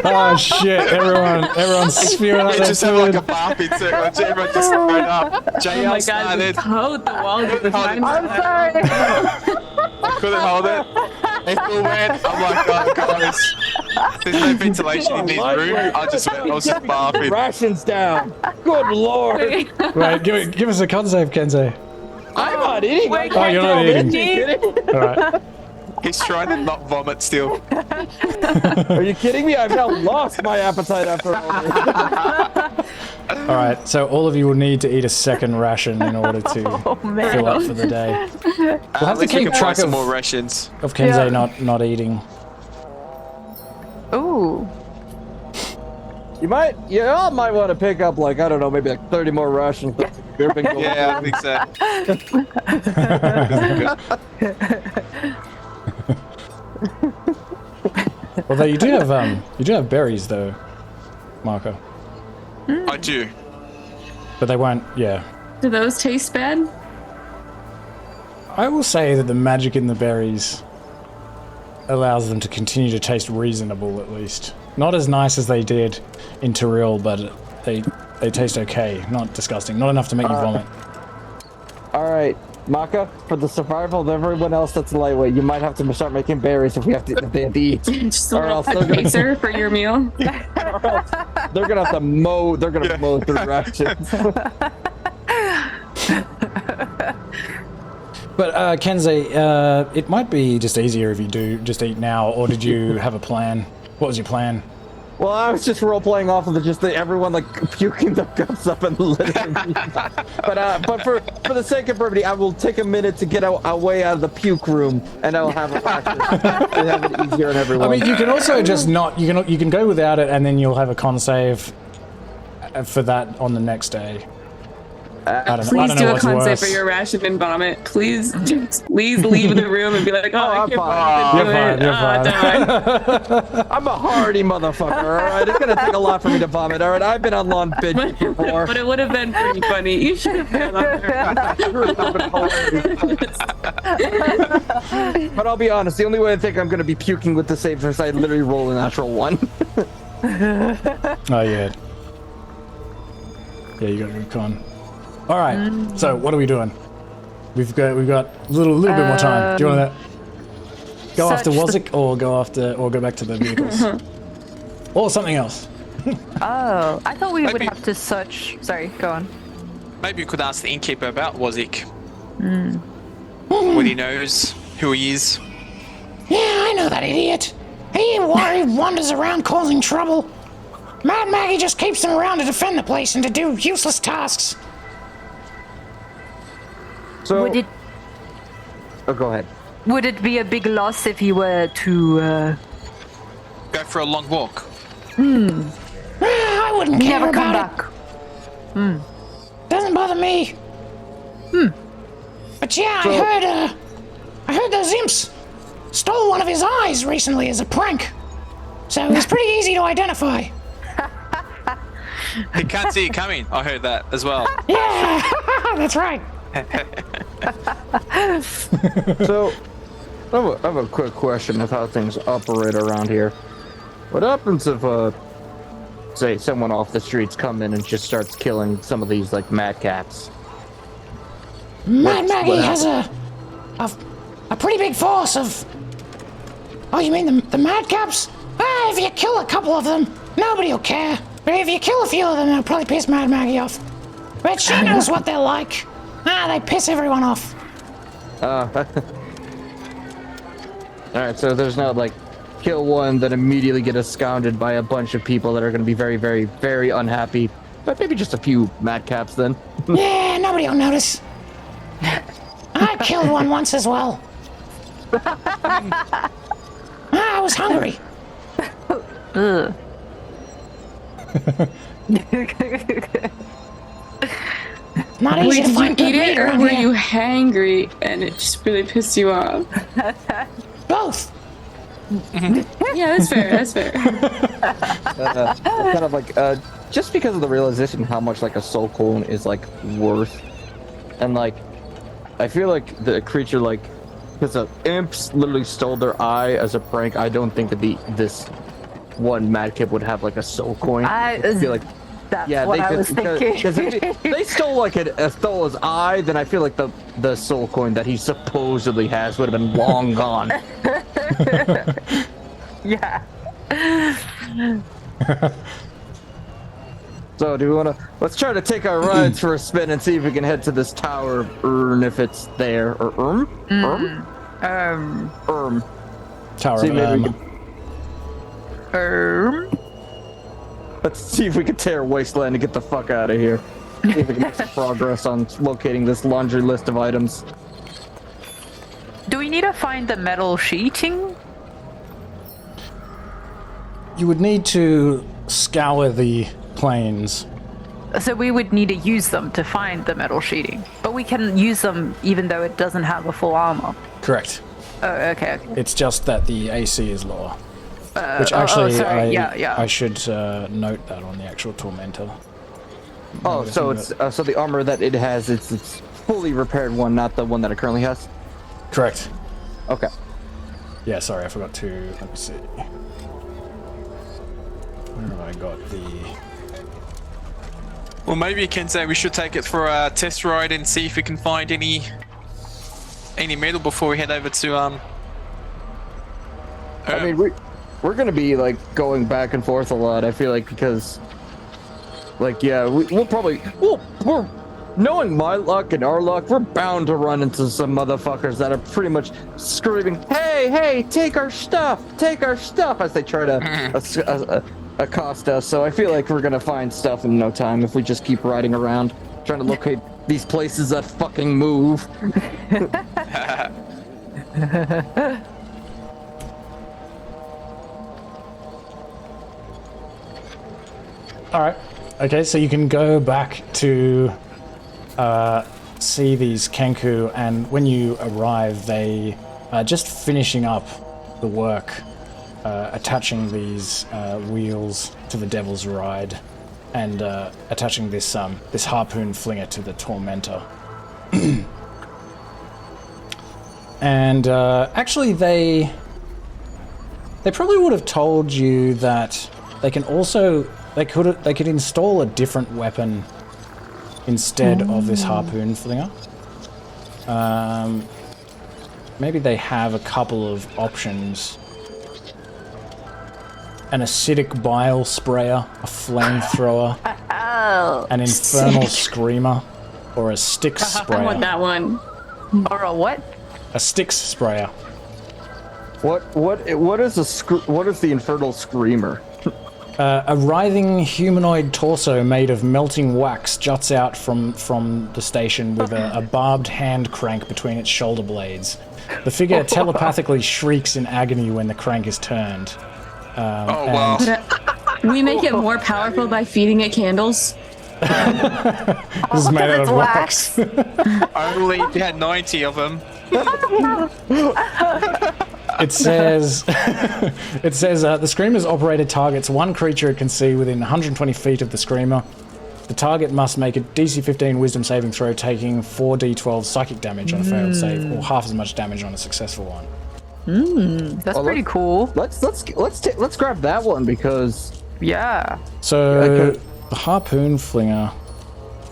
Oh shit, everyone's spewing out They their just have like a food. barfing circle. Everyone just thrown up. Oh my JL god, started. just coat the walls with the time. I'm sorry. I couldn't hold it. Ethel went. I'm like, oh guys, there's no ventilation in this room. I was just barfing. Rations down. Good lord. Right, give us a con save, Kensei. I'm not eating. Wait, Oh, you're not eating. Kidding? Alright. He's trying to not vomit still. Are you kidding me? I've now lost my appetite after all this. Alright, so all of you will need to eat a second ration in order to fill up for the day. We'll have to Unless we keep can buy track some of more rations. Kensei not eating. Ooh. You all might want to pick up like, I don't know, maybe like 30 more rations. Yeah, I think so. Although you do have berries though, Mahkah. I do. But they won't. Yeah. Do those taste bad? I will say that the magic in the berries allows them to continue to taste reasonable, at least. Not as nice as they did in Tyrell, but they taste okay. Not disgusting. Not enough to make you vomit. All right, Mahkah, for the survival of everyone else that's lightweight, you might have to start making berries if they have to eat. Just a Or little else they're gonna- pacer for your meal. They're gonna have to mow. They're gonna mow through rations. But Kensei, it might be just easier if you do just eat now, or did you have a plan? What was your plan? Well, I was just role playing off of everyone like puking their guts up and littering. But for the sake of brevity, I will take a minute to get away out of the puke room, and I'll have a practice and have it easier on everyone. I mean, you can also just not. You can go without it, and then you'll have a con save for that on the next day. Please do a con save for your ration and vomit. Please leave the room and be like, oh, I can't do it. I'm a hardy motherfucker, alright? It's gonna take a lot for me to vomit, alright? I've been on lawn binge before. But it would have been pretty funny. You should have been on there. But I'll be honest, the only way I think I'm gonna be puking with the save is I literally roll a natural 1. Oh yeah. Yeah, you got a good con. All right. So what are we doing? We've got a little bit more time. Do you want to go after WotC or go back to the vehicles, or something else? Oh, I thought we would Maybe- have to search. Sorry, go on. Maybe you could ask the innkeeper about WotC. What he knows, who he is. Yeah, I know that idiot. He wanders around causing trouble. Mad Maggie just keeps him around to defend the place and to do useless tasks. So, Would it go ahead. would it be a big loss if he were to Go for a long walk. I wouldn't care never come about back? it. Doesn't bother me. But yeah, I heard those imps stole one of his eyes recently as a prank. So it's pretty easy to identify. He can't see you coming. I heard that as well. Yeah, that's right. So, I have a quick question of how things operate around here. What happens if, say, someone off the streets come in and just starts killing some of these, like, madcaps? Mad Maggie has a pretty big force of... Oh, you mean the madcaps? If you kill a couple of them, nobody will care. But if you kill a few of them, it'll probably piss Mad Maggie off. But she knows what they're like. They piss everyone off. Alright, so there's not, like, kill one, then immediately get absconded by a bunch of people that are going to be very, very, very unhappy. But maybe just a few madcaps then. Yeah, nobody will notice. I killed one once as well. I was hungry. Not easy to Did you find good eat meat it, or around were here. you hangry and it just really pissed you off? Both. Yeah, that's fair. That's fair. Kind of like, just because of the realization how much, like, a soul coin is, like, worth. And, like, I feel like the creature, like, because the imps literally stole their eye as a prank, I don't think that this one madkip would have, like, a soul coin. I feel like, That's what I was thinking. Because if they stole, like, stole his eye, then I feel like the soul coin that he supposedly has would have been long gone. Yeah. So, do we want to... Let's try to take our rides for a spin and see if we can head to this tower, if it's there. Or, Tower See, of maybe we Erm. can... Let's see if we can tear Wasteland and get the fuck out of here. See if we can make some progress on locating this laundry list of items. Do we need to find the metal sheeting? You would need to scour the plains. So we would need to use them to find the metal sheeting. But we can use them even though it doesn't have a full armor. Correct. Oh, okay. It's just that the AC is lower. Which actually, sorry. I should note that on the actual Tormentor. Oh, so it's so the armor that it has, it's fully repaired one, not the one that it currently has? Correct. Okay. Yeah, sorry, I forgot to... Let me see. Where have I got the... Well, maybe you can say we should take it for a test ride and see if we can find any metal before we head over to I mean, we're gonna be, like, going back and forth a lot, I feel like, because, like, yeah, we're knowing my luck and our luck, we're bound to run into some motherfuckers that are pretty much screaming, hey, take our stuff, as they try to accost us. So I feel like we're gonna find stuff in no time if we just keep riding around, trying to locate these places that fucking move. Alright. Okay, so you can go back to see these Kenku, and when you arrive, they are just finishing up the work, attaching these wheels to the Devil's Ride, and attaching this harpoon flinger to the Tormentor. And actually, they probably would have told you that they can also... They could install a different weapon instead of this harpoon flinger. Maybe they have a couple of options. An acidic bile sprayer, a flamethrower, an infernal screamer, or a Styx sprayer. I want that one. Or a what? A Styx sprayer. What is the infernal screamer? A writhing humanoid torso made of melting wax juts out from the station with a barbed hand crank between its shoulder blades. The figure telepathically shrieks in agony when the crank is turned. Wow. We make it more powerful by feeding it candles. This is made out of wax. Only if you had 90 of them. It says, the Screamer's operator targets one creature it can see within 120 feet of the Screamer. The target must make a DC 15 Wisdom saving throw, taking 4d12 psychic damage on a failed save, or half as much damage on a successful one. That's pretty cool. Let's grab that one because Yeah. So the harpoon flinger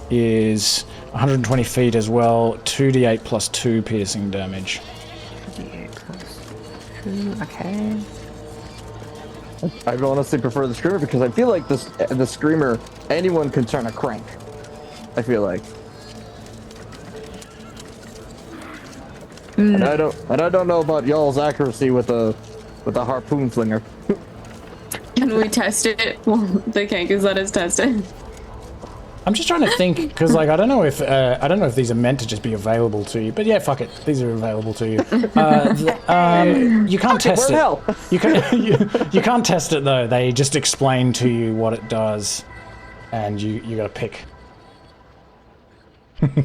is 120 feet as well, 2d8 plus 2 piercing damage. 2d8 plus 2, okay. I honestly prefer the screamer because I feel like the screamer, anyone can turn a crank. I feel like. And I don't know about y'all's accuracy with the harpoon flinger. Can we test it? Well, the Kankus let us test it. I'm just trying to think because, like, I don't know if these are meant to just be available to you, but yeah, fuck it, these are available to you. You can't test it. You can't test it though. They just explain to you what it does, and you gotta pick.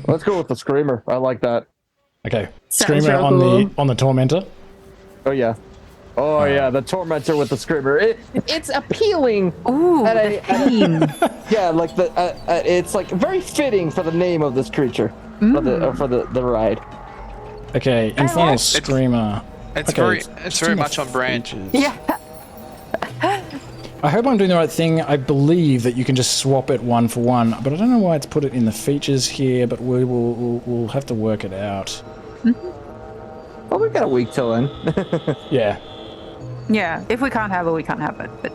Let's go with the screamer. I like that. Okay, Sounds Screamer real on cool. on the Tormentor. Oh yeah. Oh yeah, the tormentor with the screamer. It's appealing. Ooh, at the theme. Yeah, like it's like very fitting for the name of this creature for the ride. Okay, Infernal Screamer. It's Okay, very much on brand. Yeah. I hope I'm doing the right thing. I believe that you can just swap it one for one, but I don't know why it's put it in the features here. But we'll have to work it out. Well, we've got a week till then. Yeah. Yeah. If we can't have it, we can't have it. But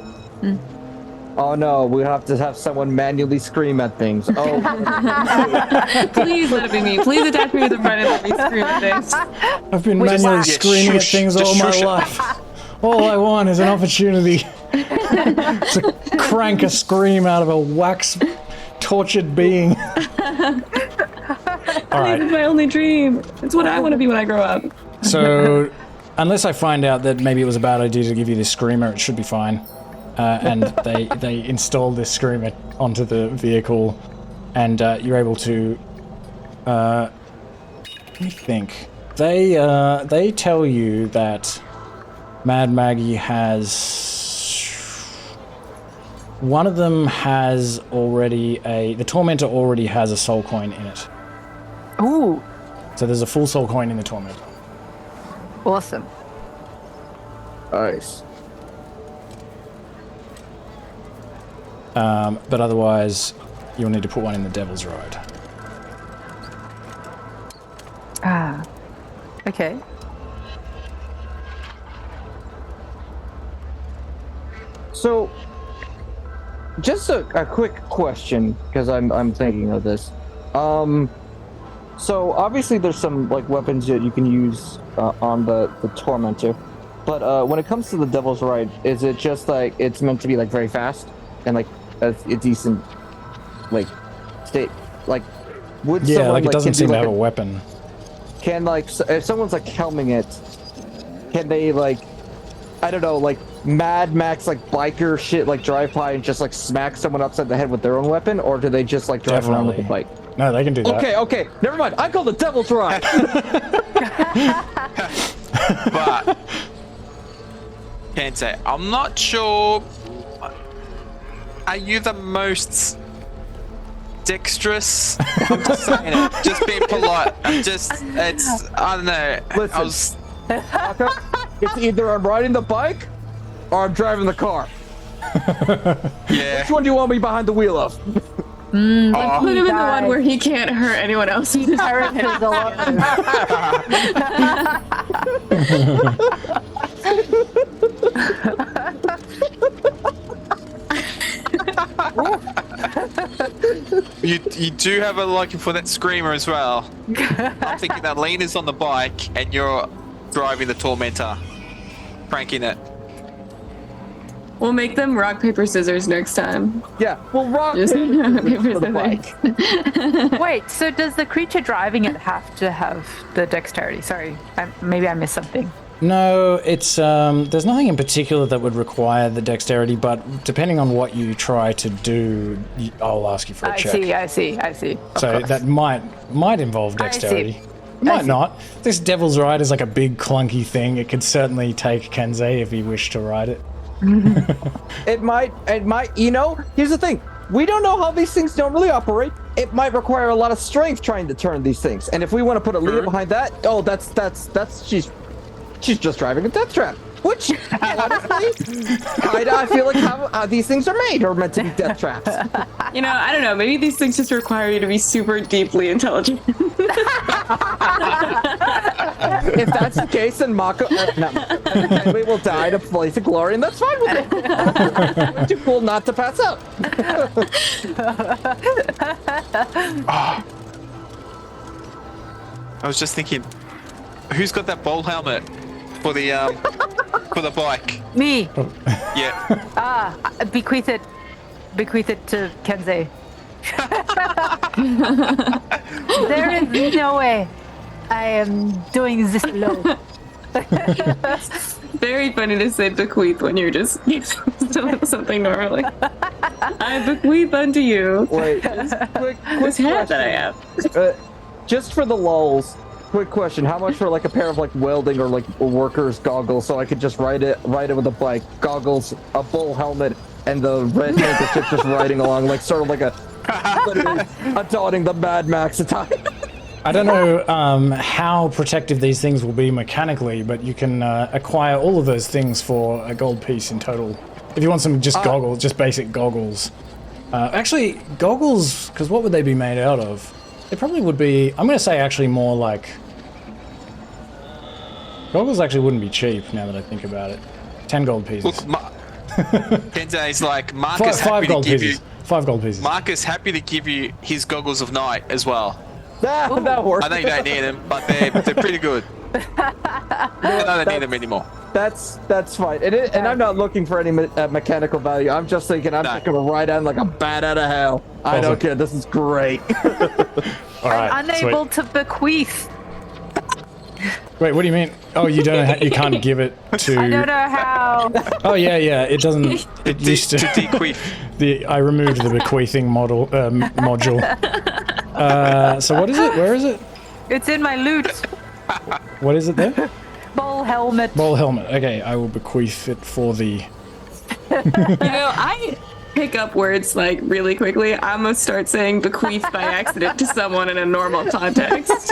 Oh no, we have to have someone manually scream at things. Oh, Please let it be me. Please attack me with a friend and let me scream at things. I've been manually screaming at things all my life. All I want is an opportunity to crank a scream out of a wax-tortured being. All right. It's my only dream. It's what I want to be when I grow up. So, unless I find out that maybe it was a bad idea to give you this screamer, it should be fine. And they installed this screamer onto the vehicle, and you're able to. Let me think. They tell you that Mad Maggie has. One of them has already the Tormentor already has a soul coin in it. ooh, So there's a full soul coin in the Tormentor. awesome. nice. But otherwise, you'll need to put one in the Devil's Ride. Ah. Okay. So, just a quick question because I'm thinking of this. So obviously there's some like weapons that you can use on the Tormentor, but when it comes to the Devil's Ride, is it just like it's meant to be like very fast and like a decent like state? Like would Yeah, someone, like it doesn't can do, seem to like, have a weapon. Can like if someone's like helming it, can they like I don't know like Mad Max like biker shit like drive by and just like smack someone upside the head with their own weapon, or do they just like drive around with the bike? No, they can do that. Okay, never mind. I call the Devil's Ride. But Kensei, I'm not sure. Are you the most dexterous? I'm just saying it. Just being polite. I don't know. Listen. It's either I'm riding the bike or I'm driving the car. Yeah. Which one do you want me behind the wheel of? Put him in the one where he can't hurt anyone else. He perishes alone. You do have a liking for that screamer as well. I'm thinking that Alina's on the bike and you're driving the tormentor, cranking it. We'll make them rock, paper, scissors next time. Yeah, well, rock, Just paper, rock, scissors paper, for the scissors. bike. Wait, so does the creature driving it have to have the dexterity? Sorry, maybe I missed something. No, it's there's nothing in particular that would require the dexterity, but depending on what you try to do, I'll ask you for a check. I see. So that might involve dexterity. It might not. This Devil's Ride is like a big clunky thing. It could certainly take Kensei if he wished to ride it. It might, you know, here's the thing. We don't know how these things normally operate. It might require a lot of strength trying to turn these things. And if we want to put Alina behind that, she's just driving a death trap. Which, honestly, I feel like how these things are made, or meant to be death traps. You know, I don't know. Maybe these things just require you to be super deeply intelligent. If that's the case, then Kenway will die to place of glory, and that's fine with it. We're too cool not to pass out. I was just thinking, who's got that bowl helmet for the bike? Me. Yeah. Bequeath it to Kensei. There is no way I am doing this alone. Very funny to say bequeath when you're just doing something normally. I bequeath unto you. Wait, quick This hat question. that I have. Just for the lulz, quick question: how much for like a pair of like welding or like workers goggles, so I could just ride it with a bike, goggles, a bull helmet, and the red handkerchief just riding along, like sort of like a dotting the Mad Max attire. I don't know how protective these things will be mechanically, but you can acquire all of those things for a gold piece in total. If you want some just goggles, just basic goggles. Actually, goggles, because what would they be made out of? They probably would be, I'm going to say actually more like... Goggles actually wouldn't be cheap now that I think about it. 10 gold pieces. Look, Kensei's like, Marcus happy to give you... 5 gold pieces. Marcus happy to give you his goggles of night as well. That works. I know you don't need them, but they're pretty good. I don't need them anymore. That's fine. And I'm not looking for any mechanical value. I'm just thinking I'm just gonna ride on like a bat out of hell. I don't care. This is great. All right, I'm unable to bequeath. Wait, what do you mean? Oh, you don't know how, you can't give it to... I don't know how. Oh yeah, it doesn't... It used to... To bequeath. I removed the bequeathing module. So what is it? Where is it? It's in my loot. What is it there? Bowl helmet. Ball helmet. Okay, I will bequeath it for the... You know, I pick up words like really quickly. I'm gonna start saying bequeath by accident to someone in a normal context.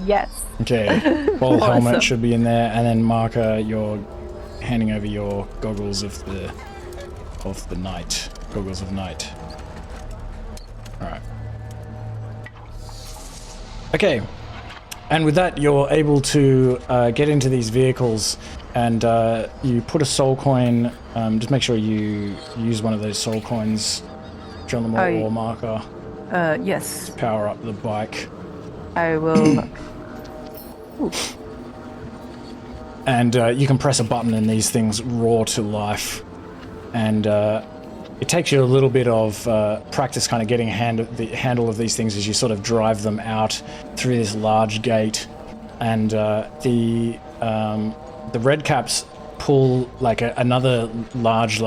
Yes. Okay, ball Awesome. helmet should be in there, and then Mahkah, you're handing over your goggles of the night. Goggles of night. Alright. Okay. And with that, you're able to get into these vehicles, and you put a soul coin. Just make sure you use one of those soul coins, John Lamore or Mahkah. Yes. Power up the bike. I will. And you can press a button and these things roar to life. And it takes you a little bit of practice kind of getting the handle of these things as you sort of drive them out through this large gate. And the red caps pull like another large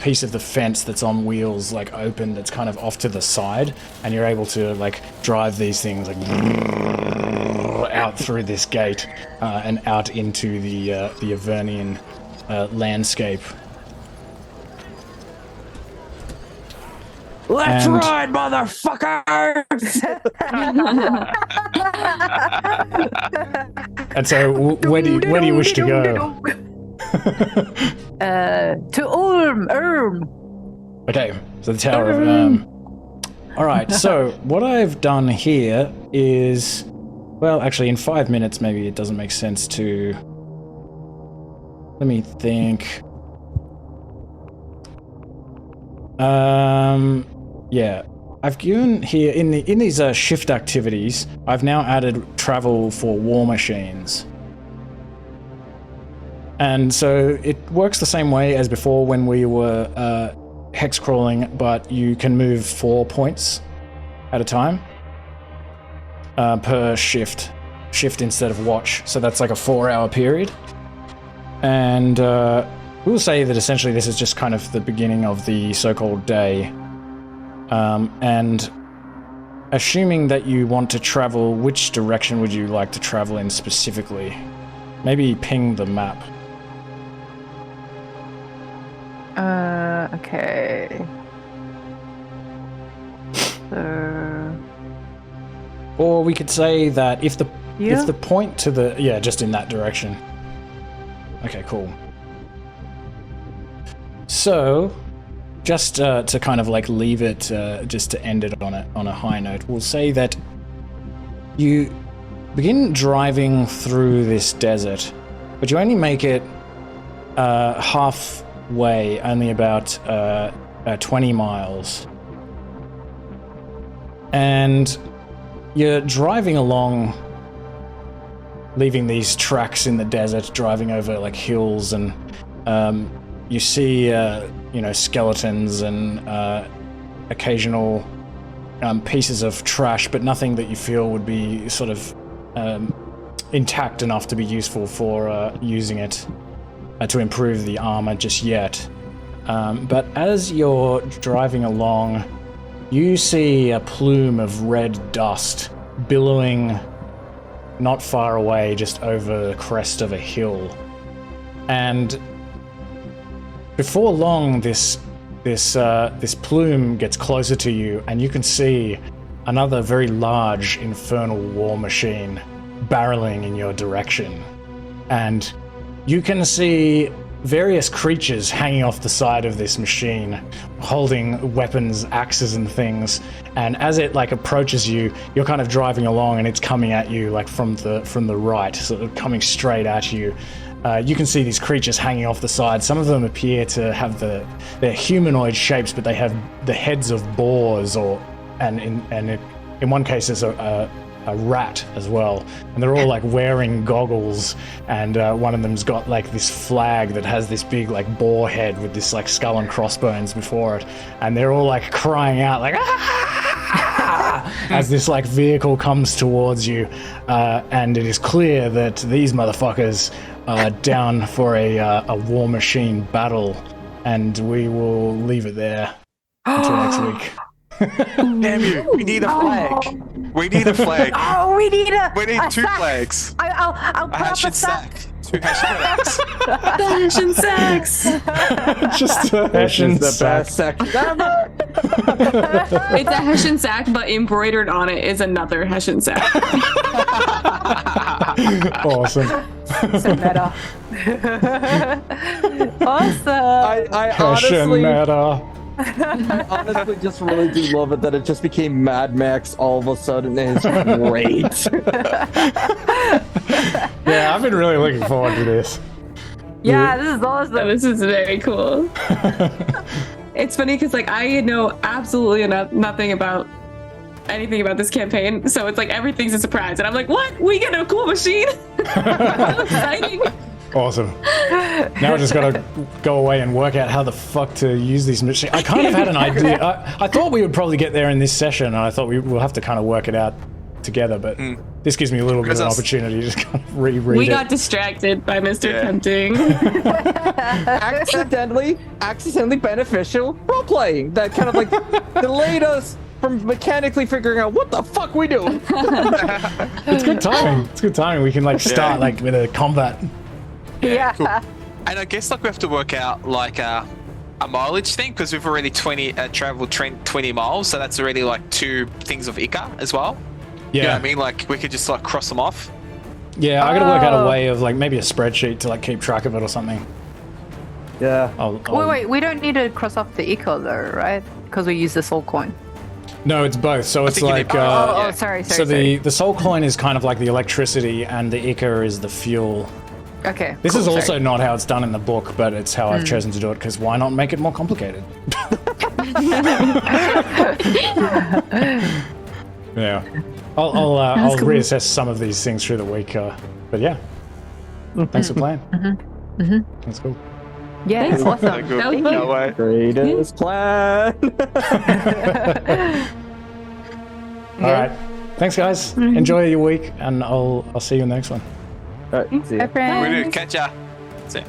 piece of the fence that's on wheels open that's kind of off to the side, and you're able to drive these things out through this gate and out into the Avernian landscape. Let's ride, motherfuckers! And so, where do you wish to go? To all Okay, so the Tower of All right, so what I've done here is, well, actually, in 5 minutes, maybe it doesn't make sense to. Let me think. Yeah, I've given here in these shift activities, I've now added travel for war machines. And so it works the same way as before when we were hex crawling, but you can move 4 points at a time per shift instead of watch. So that's like a 4-hour period. And we'll say that essentially this is just kind of the beginning of the so-called day. And assuming that you want to travel, which direction would you like to travel in specifically? Maybe ping the map. Okay. So... Or we could say that if the point to the... Yeah, just in that direction. Okay, cool. So, just to kind of like leave it, just to end it on a high note, we'll say that you begin driving through this desert, but you only make it halfway, only about 20 miles. And you're driving along, leaving these tracks in the desert, driving over like hills, and you see skeletons and occasional pieces of trash, but nothing that you feel would be sort of intact enough to be useful for using it to improve the armor just yet. But as you're driving along, you see a plume of red dust billowing not far away, just over the crest of a hill. And before long, this plume gets closer to you, and you can see another very large infernal war machine barreling in your direction. And you can see various creatures hanging off the side of this machine, holding weapons, axes and things. And as it like approaches you, you're kind of driving along, and it's coming at you like from the right, sort of coming straight at you. You can see these creatures hanging off the side. Some of them appear to have they're humanoid shapes, but they have the heads of boars, and in one case there's a rat as well, and they're all like wearing goggles, and one of them's got like this flag that has this big like boar head with this like skull and crossbones before it, and they're all like crying out like as this like vehicle comes towards you, and it is clear that these motherfuckers are down for a war machine battle, and we will leave it there until next week. Damn you! We need a flag. We need a flag. Oh, we need 2 sack. flags. I'll put A up hash a and sack. sack. 2 hash and sacks. The hash and sacks. Just a This Hessian is the sack. best section ever. It's a Hessian sack, but embroidered on it is another Hessian sack. Awesome. So meta. Awesome. I Hessian meta. I honestly just really do love it that it just became Mad Max all of a sudden. It's great. Yeah, I've been really looking forward to this. Yeah, this is awesome. This is very cool. It's funny because like I know absolutely nothing about anything about this campaign, so it's like everything's a surprise, and I'm like, what? We get a cool machine? How exciting! Awesome. Now I just gotta go away and work out how the fuck to use these machines. I kind of had an idea. I thought we would probably get there in this session, and I thought we'll have to kind of work it out together, but this gives me a little bit of an opportunity to just kind of reread We it. got distracted by Mr. Tempting. accidentally beneficial role playing that kind of like delayed us from mechanically figuring out what the fuck we doing. It's good timing. It's good timing. We can like start like with a combat. Yeah. Cool. And I guess like we have to work out like a mileage thing, because we've already traveled 20 miles, so that's already like 2 things of Ica as well. Yeah. You know what I mean? Like we could just like cross them off. Yeah, I gotta work out a way of like maybe a spreadsheet to like keep track of it or something. Yeah. Wait, we don't need to cross off the eco though, right? Because we use the soul coin. No, it's both. So it's think you like. need- Sorry. So the soul coin is kind of like the electricity, and the ichor is the fuel. Okay. This cool, is also sorry. not how it's done in the book, but it's how I've chosen to do it. Because why not make it more complicated? Yeah. I'll reassess some of these things through the week. But yeah. Thanks for playing. That's cool. Yeah, So awesome. good. Thank No you. way. Greatest plan. All right. Thanks, guys. Enjoy your week, and I'll see you in the next one. All right, see ya. Bye, friends. We do. Catch ya. See ya.